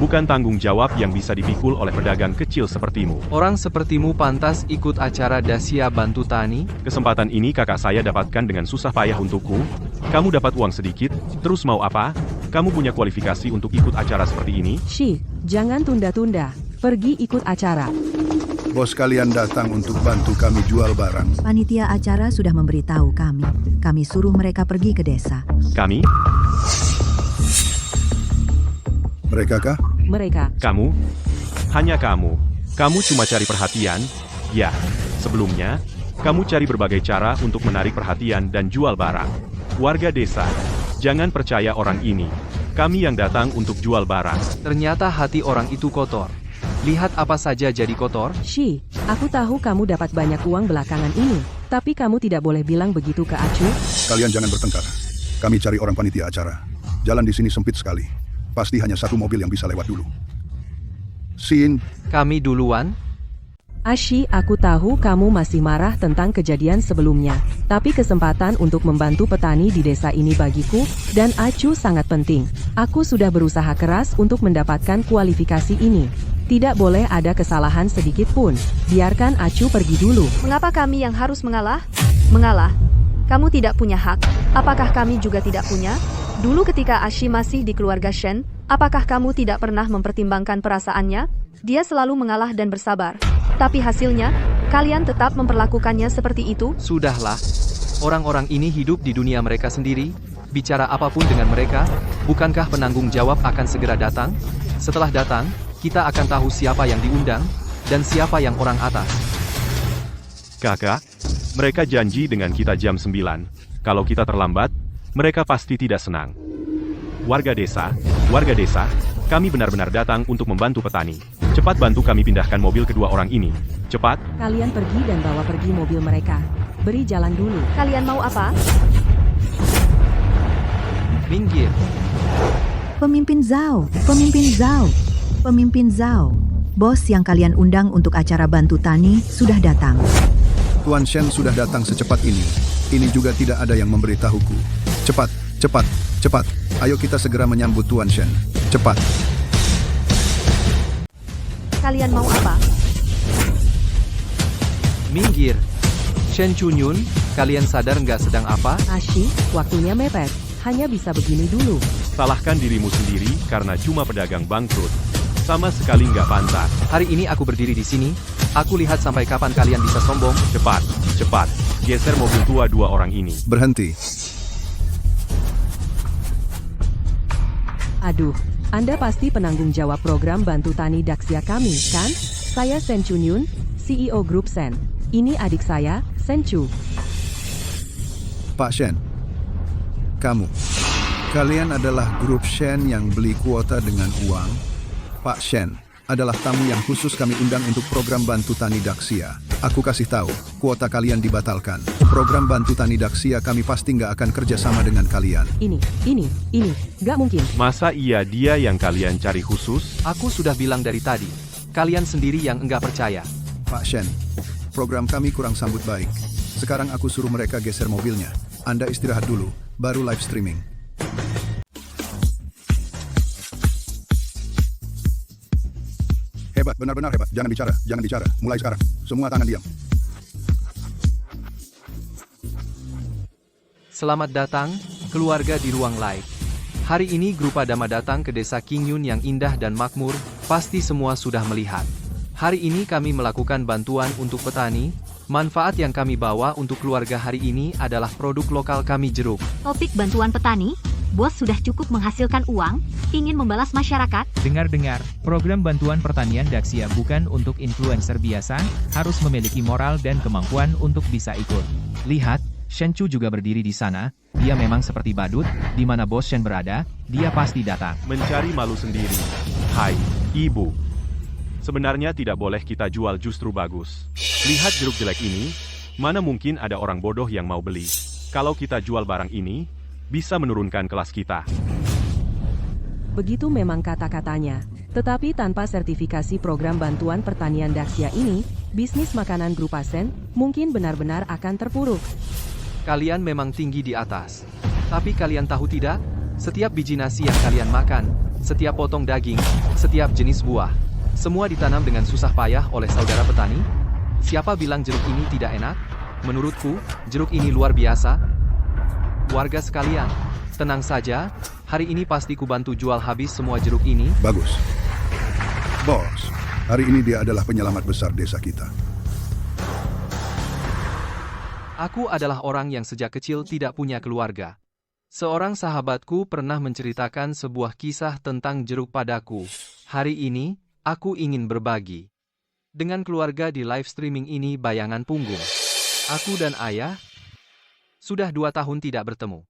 bukan tanggung jawab yang bisa dipikul oleh pedagang kecil sepertimu. Orang sepertimu pantas ikut acara Daxia Bantu Tani? Kesempatan ini kakak saya dapatkan dengan susah payah untukku. Kamu dapat uang sedikit, terus mau apa? Kamu punya kualifikasi untuk ikut acara seperti ini? Shi, jangan tunda-tunda. Pergi ikut acara. Bos kalian datang untuk bantu kami jual barang. Panitia acara sudah memberitahu kami. Kami suruh mereka pergi ke desa. Kami? Mereka kah? Mereka. Kamu? Hanya kamu. Kamu cuma cari perhatian? Ya, sebelumnya, kamu cari berbagai cara untuk menarik perhatian dan jual barang. Warga desa, jangan percaya orang ini. Kami yang datang untuk jual barang. Ternyata hati orang itu kotor. Lihat apa saja jadi kotor. Shi, aku tahu kamu dapat banyak uang belakangan ini. Tapi kamu tidak boleh bilang begitu ke Acu. Kalian jangan bertengkar. Kami cari orang panitia acara. Jalan di sini sempit sekali. Pasti hanya satu mobil yang bisa lewat dulu. Sin. Kami duluan. Ashi, aku tahu kamu masih marah tentang kejadian sebelumnya. Tapi kesempatan untuk membantu petani di desa ini bagiku dan Acu sangat penting. Aku sudah berusaha keras untuk mendapatkan kualifikasi ini. Tidak boleh ada kesalahan sedikit pun. Biarkan Acu pergi dulu. Mengapa kami yang harus mengalah? Mengalah. Kamu tidak punya hak. Apakah kami juga tidak punya? Dulu ketika Ashi masih di keluarga Shen, apakah kamu tidak pernah mempertimbangkan perasaannya? Dia selalu mengalah dan bersabar. Tapi hasilnya, kalian tetap memperlakukannya seperti itu? Sudahlah. Orang-orang ini hidup di dunia mereka sendiri. Bicara apapun dengan mereka, bukankah penanggung jawab akan segera datang? Setelah datang, kita akan tahu siapa yang diundang, dan siapa yang orang atas. Kakak, mereka janji dengan kita jam 9. Kalau kita terlambat, mereka pasti tidak senang. Warga desa, kami benar-benar datang untuk membantu petani. Cepat bantu kami pindahkan mobil kedua orang ini. Cepat. Kalian pergi dan bawa pergi mobil mereka. Beri jalan dulu. Kalian mau apa? Minggir. Pemimpin Zhao, Pemimpin Zhao, Pemimpin Zhao. Bos yang kalian undang untuk acara bantu tani sudah datang. Tuan Shen sudah datang secepat ini. Ini juga tidak ada yang memberitahuku. Cepat, cepat, cepat. Ayo kita segera menyambut Tuan Shen. Cepat. Kalian mau apa? Minggir. Shen Chunyun, kalian sadar nggak sedang apa? Ashi, waktunya mepet. Hanya bisa begini dulu. Salahkan dirimu sendiri karena cuma pedagang bangkrut. Sama sekali nggak pantas. Hari ini aku berdiri di sini. Aku lihat sampai kapan kalian bisa sombong. Cepat, cepat. Geser mobil tua dua orang ini. Berhenti. Aduh, Anda pasti penanggung jawab program bantu tani Daxia kami, kan? Saya Shen Chunyun, CEO Grup Shen. Ini adik saya, Shen Chu. Pak Shen, kalian adalah grup Shen yang beli kuota dengan uang. Pak Shen adalah tamu yang khusus kami undang untuk program Bantu Tani Daxia. Aku kasih tahu, kuota kalian dibatalkan. Program Bantu Tani Daxia kami pasti nggak akan kerjasama dengan kalian. Ini, gak mungkin. Masa iya dia yang kalian cari khusus? Aku sudah bilang dari tadi. Kalian sendiri yang enggak percaya. Pak Shen, program kami kurang sambut baik. Sekarang aku suruh mereka geser mobilnya. Anda istirahat dulu, baru live streaming. Hebat, benar-benar hebat. Jangan bicara. Mulai sekarang. Semua tangan diam. Selamat datang, keluarga di ruang live. Hari ini grup Adama datang ke desa Qingyun yang indah dan makmur, pasti semua sudah melihat. Hari ini kami melakukan bantuan untuk petani. Manfaat yang kami bawa untuk keluarga hari ini adalah produk lokal kami jeruk. Topik bantuan petani, bos sudah cukup menghasilkan uang, ingin membalas masyarakat. Dengar-dengar, program bantuan pertanian Daxia bukan untuk influencer biasa, harus memiliki moral dan kemampuan untuk bisa ikut. Lihat, Shen Chu juga berdiri di sana, dia memang seperti badut, di mana bos Shen berada, dia pasti datang. Mencari malu sendiri. Hai, ibu. Sebenarnya tidak boleh kita jual, justru bagus. Lihat jeruk jelek ini, mana mungkin ada orang bodoh yang mau beli. Kalau kita jual barang ini, bisa menurunkan kelas kita. Begitu memang kata-katanya. Tetapi tanpa sertifikasi program bantuan pertanian Daxia ini, bisnis makanan grup Shen mungkin benar-benar akan terpuruk. Kalian memang tinggi di atas. Tapi kalian tahu tidak? Setiap biji nasi yang kalian makan, setiap potong daging, setiap jenis buah, semua ditanam dengan susah payah oleh saudara petani. Siapa bilang jeruk ini tidak enak? Menurutku, jeruk ini luar biasa. Warga sekalian, tenang saja, hari ini pasti ku bantu jual habis semua jeruk ini. Bagus. Bos, hari ini dia adalah penyelamat besar desa kita. Aku adalah orang yang sejak kecil tidak punya keluarga. Seorang sahabatku pernah menceritakan sebuah kisah tentang jeruk padaku. Hari ini, aku ingin berbagi dengan keluarga di live streaming ini bayangan punggung. Aku dan ayah sudah 2 tahun tidak bertemu.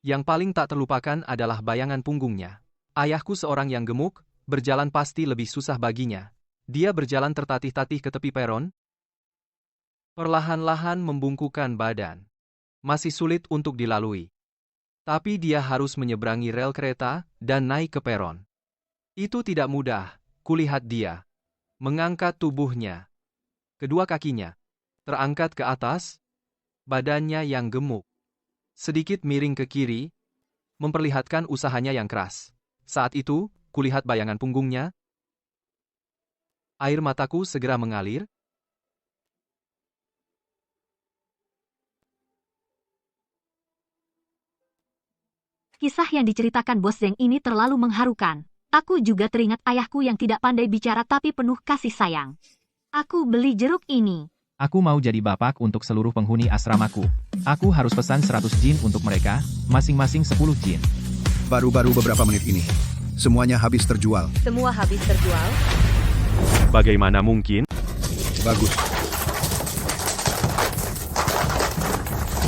Yang paling tak terlupakan adalah bayangan punggungnya. Ayahku seorang yang gemuk, berjalan pasti lebih susah baginya. Dia berjalan tertatih-tatih ke tepi peron, perlahan-lahan membungkukkan badan. Masih sulit untuk dilalui. Tapi dia harus menyeberangi rel kereta dan naik ke peron. Itu tidak mudah. Kulihat dia mengangkat tubuhnya. Kedua kakinya terangkat ke atas, badannya yang gemuk sedikit miring ke kiri, memperlihatkan usahanya yang keras. Saat itu, kulihat bayangan punggungnya. Air mataku segera mengalir. Kisah yang diceritakan Bos Zeng ini terlalu mengharukan. Aku juga teringat ayahku yang tidak pandai bicara tapi penuh kasih sayang. Aku beli jeruk ini. Aku mau jadi bapak untuk seluruh penghuni asramaku. Aku harus pesan 100 jin untuk mereka, masing-masing 10 jin. Baru-baru beberapa menit ini, semuanya habis terjual. Semua habis terjual? Bagaimana mungkin? Bagus.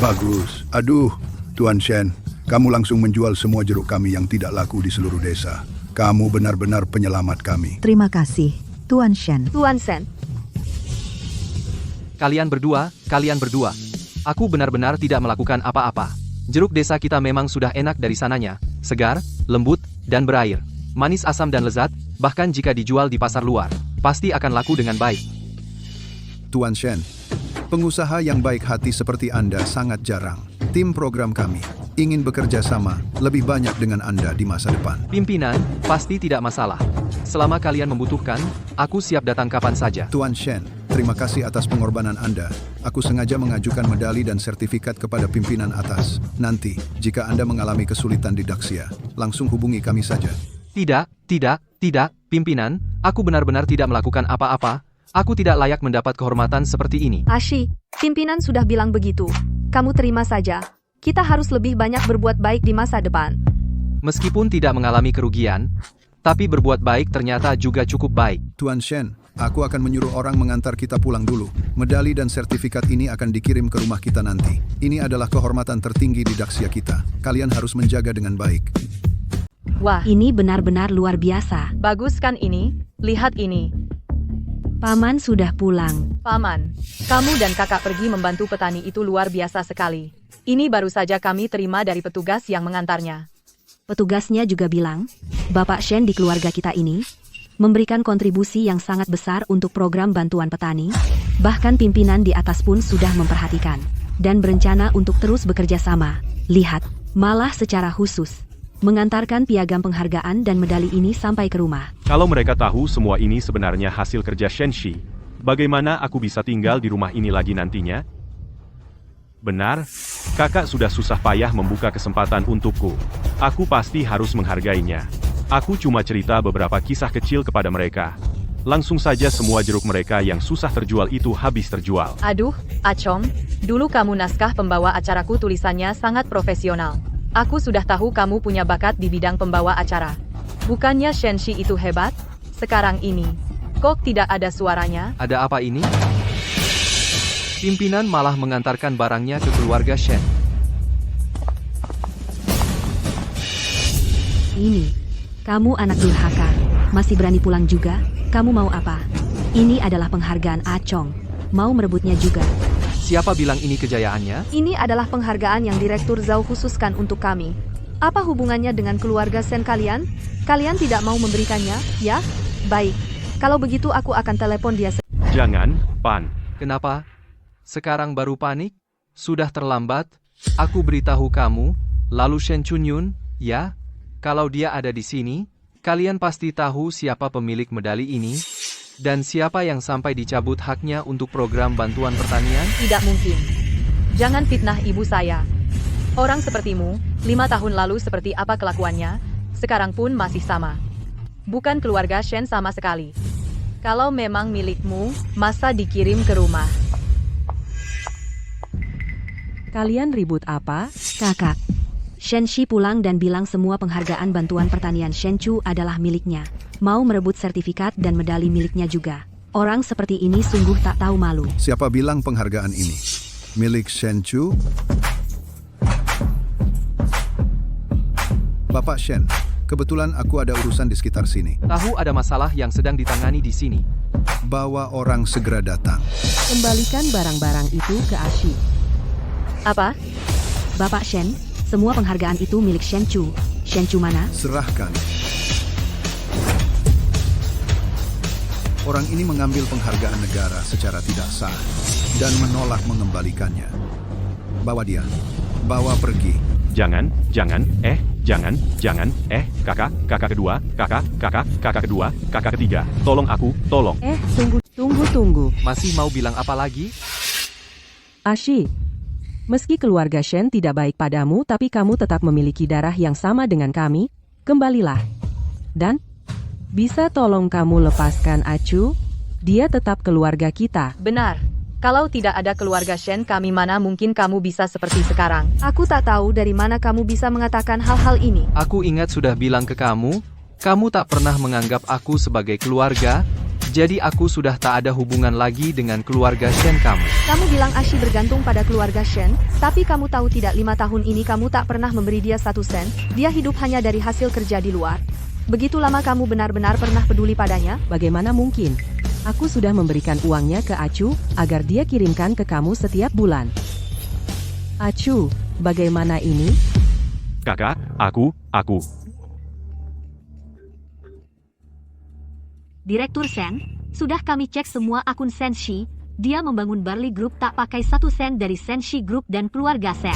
Bagus. Aduh, Tuan Shen, kamu langsung menjual semua jeruk kami yang tidak laku di seluruh desa. Kamu benar-benar penyelamat kami. Terima kasih, Tuan Shen. Tuan Shen. Kalian berdua. Aku benar-benar tidak melakukan apa-apa. Jeruk desa kita memang sudah enak dari sananya. Segar, lembut, dan berair. Manis, asam, dan lezat, bahkan jika dijual di pasar luar, pasti akan laku dengan baik. Tuan Shen, pengusaha yang baik hati seperti Anda sangat jarang. Tim program kami ingin bekerja sama lebih banyak dengan Anda di masa depan. Pimpinan, pasti tidak masalah. Selama kalian membutuhkan, aku siap datang kapan saja. Tuan Shen, terima kasih atas pengorbanan Anda. Aku sengaja mengajukan medali dan sertifikat kepada pimpinan atas. Nanti, jika Anda mengalami kesulitan di Daxia, langsung hubungi kami saja. Tidak, pimpinan, aku benar-benar tidak melakukan apa-apa. Aku tidak layak mendapat kehormatan seperti ini. Ashi, pimpinan sudah bilang begitu. Kamu terima saja. Kita harus lebih banyak berbuat baik di masa depan. Meskipun tidak mengalami kerugian, tapi berbuat baik ternyata juga cukup baik. Tuan Shen, Aku akan menyuruh orang mengantar kita pulang dulu. Medali dan sertifikat ini akan dikirim ke rumah kita nanti. Ini adalah kehormatan tertinggi di Daxia kita. Kalian harus menjaga dengan baik. Wah, Ini benar-benar luar biasa. bagus kan ini? Lihat ini. Paman sudah pulang. Paman, kamu dan kakak pergi membantu petani itu luar biasa sekali. Ini baru saja kami terima dari petugas yang mengantarnya. Petugasnya juga bilang, Bapak Shen di keluarga kita ini memberikan kontribusi yang sangat besar untuk program bantuan petani. Bahkan pimpinan di atas pun sudah memperhatikan dan berencana untuk terus bekerja sama. Lihat, malah secara khusus mengantarkan piagam penghargaan dan medali ini sampai ke rumah. Kalau mereka tahu semua ini sebenarnya hasil kerja Shenshi, bagaimana aku bisa tinggal di rumah ini lagi nantinya? Benar, kakak sudah susah payah membuka kesempatan untukku. Aku pasti harus menghargainya. Aku cuma cerita beberapa kisah kecil kepada mereka. Langsung saja semua jeruk mereka yang susah terjual itu habis terjual. Aduh, Acong, dulu kamu naskah pembawa acaraku tulisannya sangat profesional. Aku sudah tahu kamu punya bakat di bidang pembawa acara. Bukannya Shenshi itu hebat? Sekarang ini, kok tidak ada suaranya? Ada apa ini? Pimpinan malah mengantarkan barangnya ke keluarga Shen. Ini, kamu anak durhaka, masih berani pulang juga? Kamu mau apa? Ini adalah penghargaan Acong. Mau merebutnya juga? Siapa bilang ini kejayaannya? Ini adalah penghargaan yang Direktur Zhao khususkan untuk kami. Apa hubungannya dengan keluarga Shen kalian? Kalian tidak mau memberikannya, ya? Baik. Kalau begitu aku akan telepon dia. Jangan, Pan. Kenapa? Sekarang baru panik? Sudah terlambat? Aku beritahu kamu, lalu Shen Chunyun, ya? Kalau dia ada di sini, kalian pasti tahu siapa pemilik medali ini, dan siapa yang sampai dicabut haknya untuk program bantuan pertanian? Tidak mungkin. Jangan fitnah ibu saya. Orang sepertimu, 5 tahun lalu seperti apa kelakuannya, sekarang pun masih sama. Bukan keluarga Shen sama sekali. Kalau memang milikmu, masa dikirim ke rumah? Kalian ribut apa? Kakak, Shenshi pulang dan bilang semua penghargaan bantuan pertanian Shenchu adalah miliknya. Mau merebut sertifikat dan medali miliknya juga. Orang seperti ini sungguh tak tahu malu. Siapa bilang penghargaan ini milik Shenchu? Bapak Shen, kebetulan aku ada urusan di sekitar sini. Tahu ada masalah yang sedang ditangani di sini. Bawa orang segera datang. Kembalikan barang-barang itu ke Ashi. Apa? Bapak Shen, semua penghargaan itu milik Shenchu. Shenchu mana? Serahkan. Orang ini mengambil penghargaan negara secara tidak sah dan menolak mengembalikannya. Bawa dia. Bawa pergi. Jangan, kakak kedua, kakak kedua, kakak ketiga. Tolong aku, tolong. Tunggu. Masih mau bilang apa lagi? Ashi, meski keluarga Shen tidak baik padamu tapi kamu tetap memiliki darah yang sama dengan kami, kembalilah. Dan, bisa tolong kamu lepaskan Achu? Dia tetap keluarga kita. Benar. Kalau tidak ada keluarga Shen kami mana mungkin kamu bisa seperti sekarang. Aku tak tahu dari mana kamu bisa mengatakan hal-hal ini. Aku ingat sudah bilang ke kamu tak pernah menganggap aku sebagai keluarga, jadi aku sudah tak ada hubungan lagi dengan keluarga Shen kamu. Kamu bilang Ashi bergantung pada keluarga Shen, tapi kamu tahu tidak 5 tahun ini kamu tak pernah memberi dia 1 sen, dia hidup hanya dari hasil kerja di luar. Begitu lama kamu benar-benar pernah peduli padanya? Bagaimana mungkin? Aku sudah memberikan uangnya ke Achu agar dia kirimkan ke kamu setiap bulan. Achu, bagaimana ini? Kakak, aku. Direktur Shen, sudah kami cek semua akun Shenshi, dia membangun Barley Group tak pakai 1 sen dari Shenshi Group dan keluarga Shen.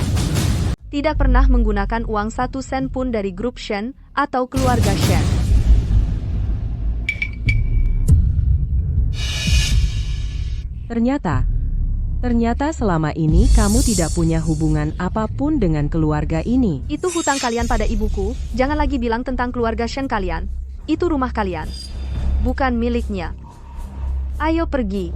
Tidak pernah menggunakan uang 1 sen pun dari grup Shen atau keluarga Shen. Ternyata selama ini kamu tidak punya hubungan apapun dengan keluarga ini. Itu hutang kalian pada ibuku, jangan lagi bilang tentang keluarga Shen kalian. Itu rumah kalian, bukan miliknya. Ayo pergi.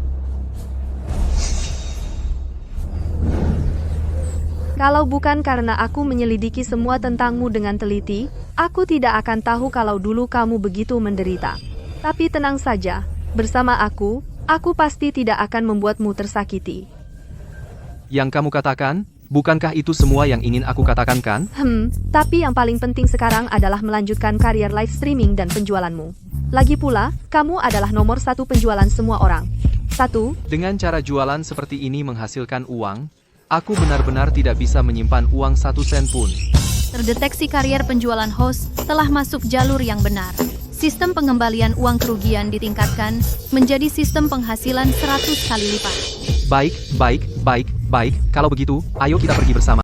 Kalau bukan karena aku menyelidiki semua tentangmu dengan teliti, aku tidak akan tahu kalau dulu kamu begitu menderita. Tapi tenang saja, Bersama aku pasti tidak akan membuatmu tersakiti. Yang kamu katakan, bukankah itu semua yang ingin aku katakan kan? Tapi yang paling penting sekarang adalah melanjutkan karier live streaming dan penjualanmu. Lagi pula, kamu adalah nomor 1 penjualan semua orang. 1. Dengan cara jualan seperti ini menghasilkan uang, aku benar-benar tidak bisa menyimpan uang 1 sen pun. Terdeteksi karier penjualan host telah masuk jalur yang benar. Sistem pengembalian uang kerugian ditingkatkan menjadi sistem penghasilan 100 kali lipat. Baik. Kalau begitu, ayo kita pergi bersama.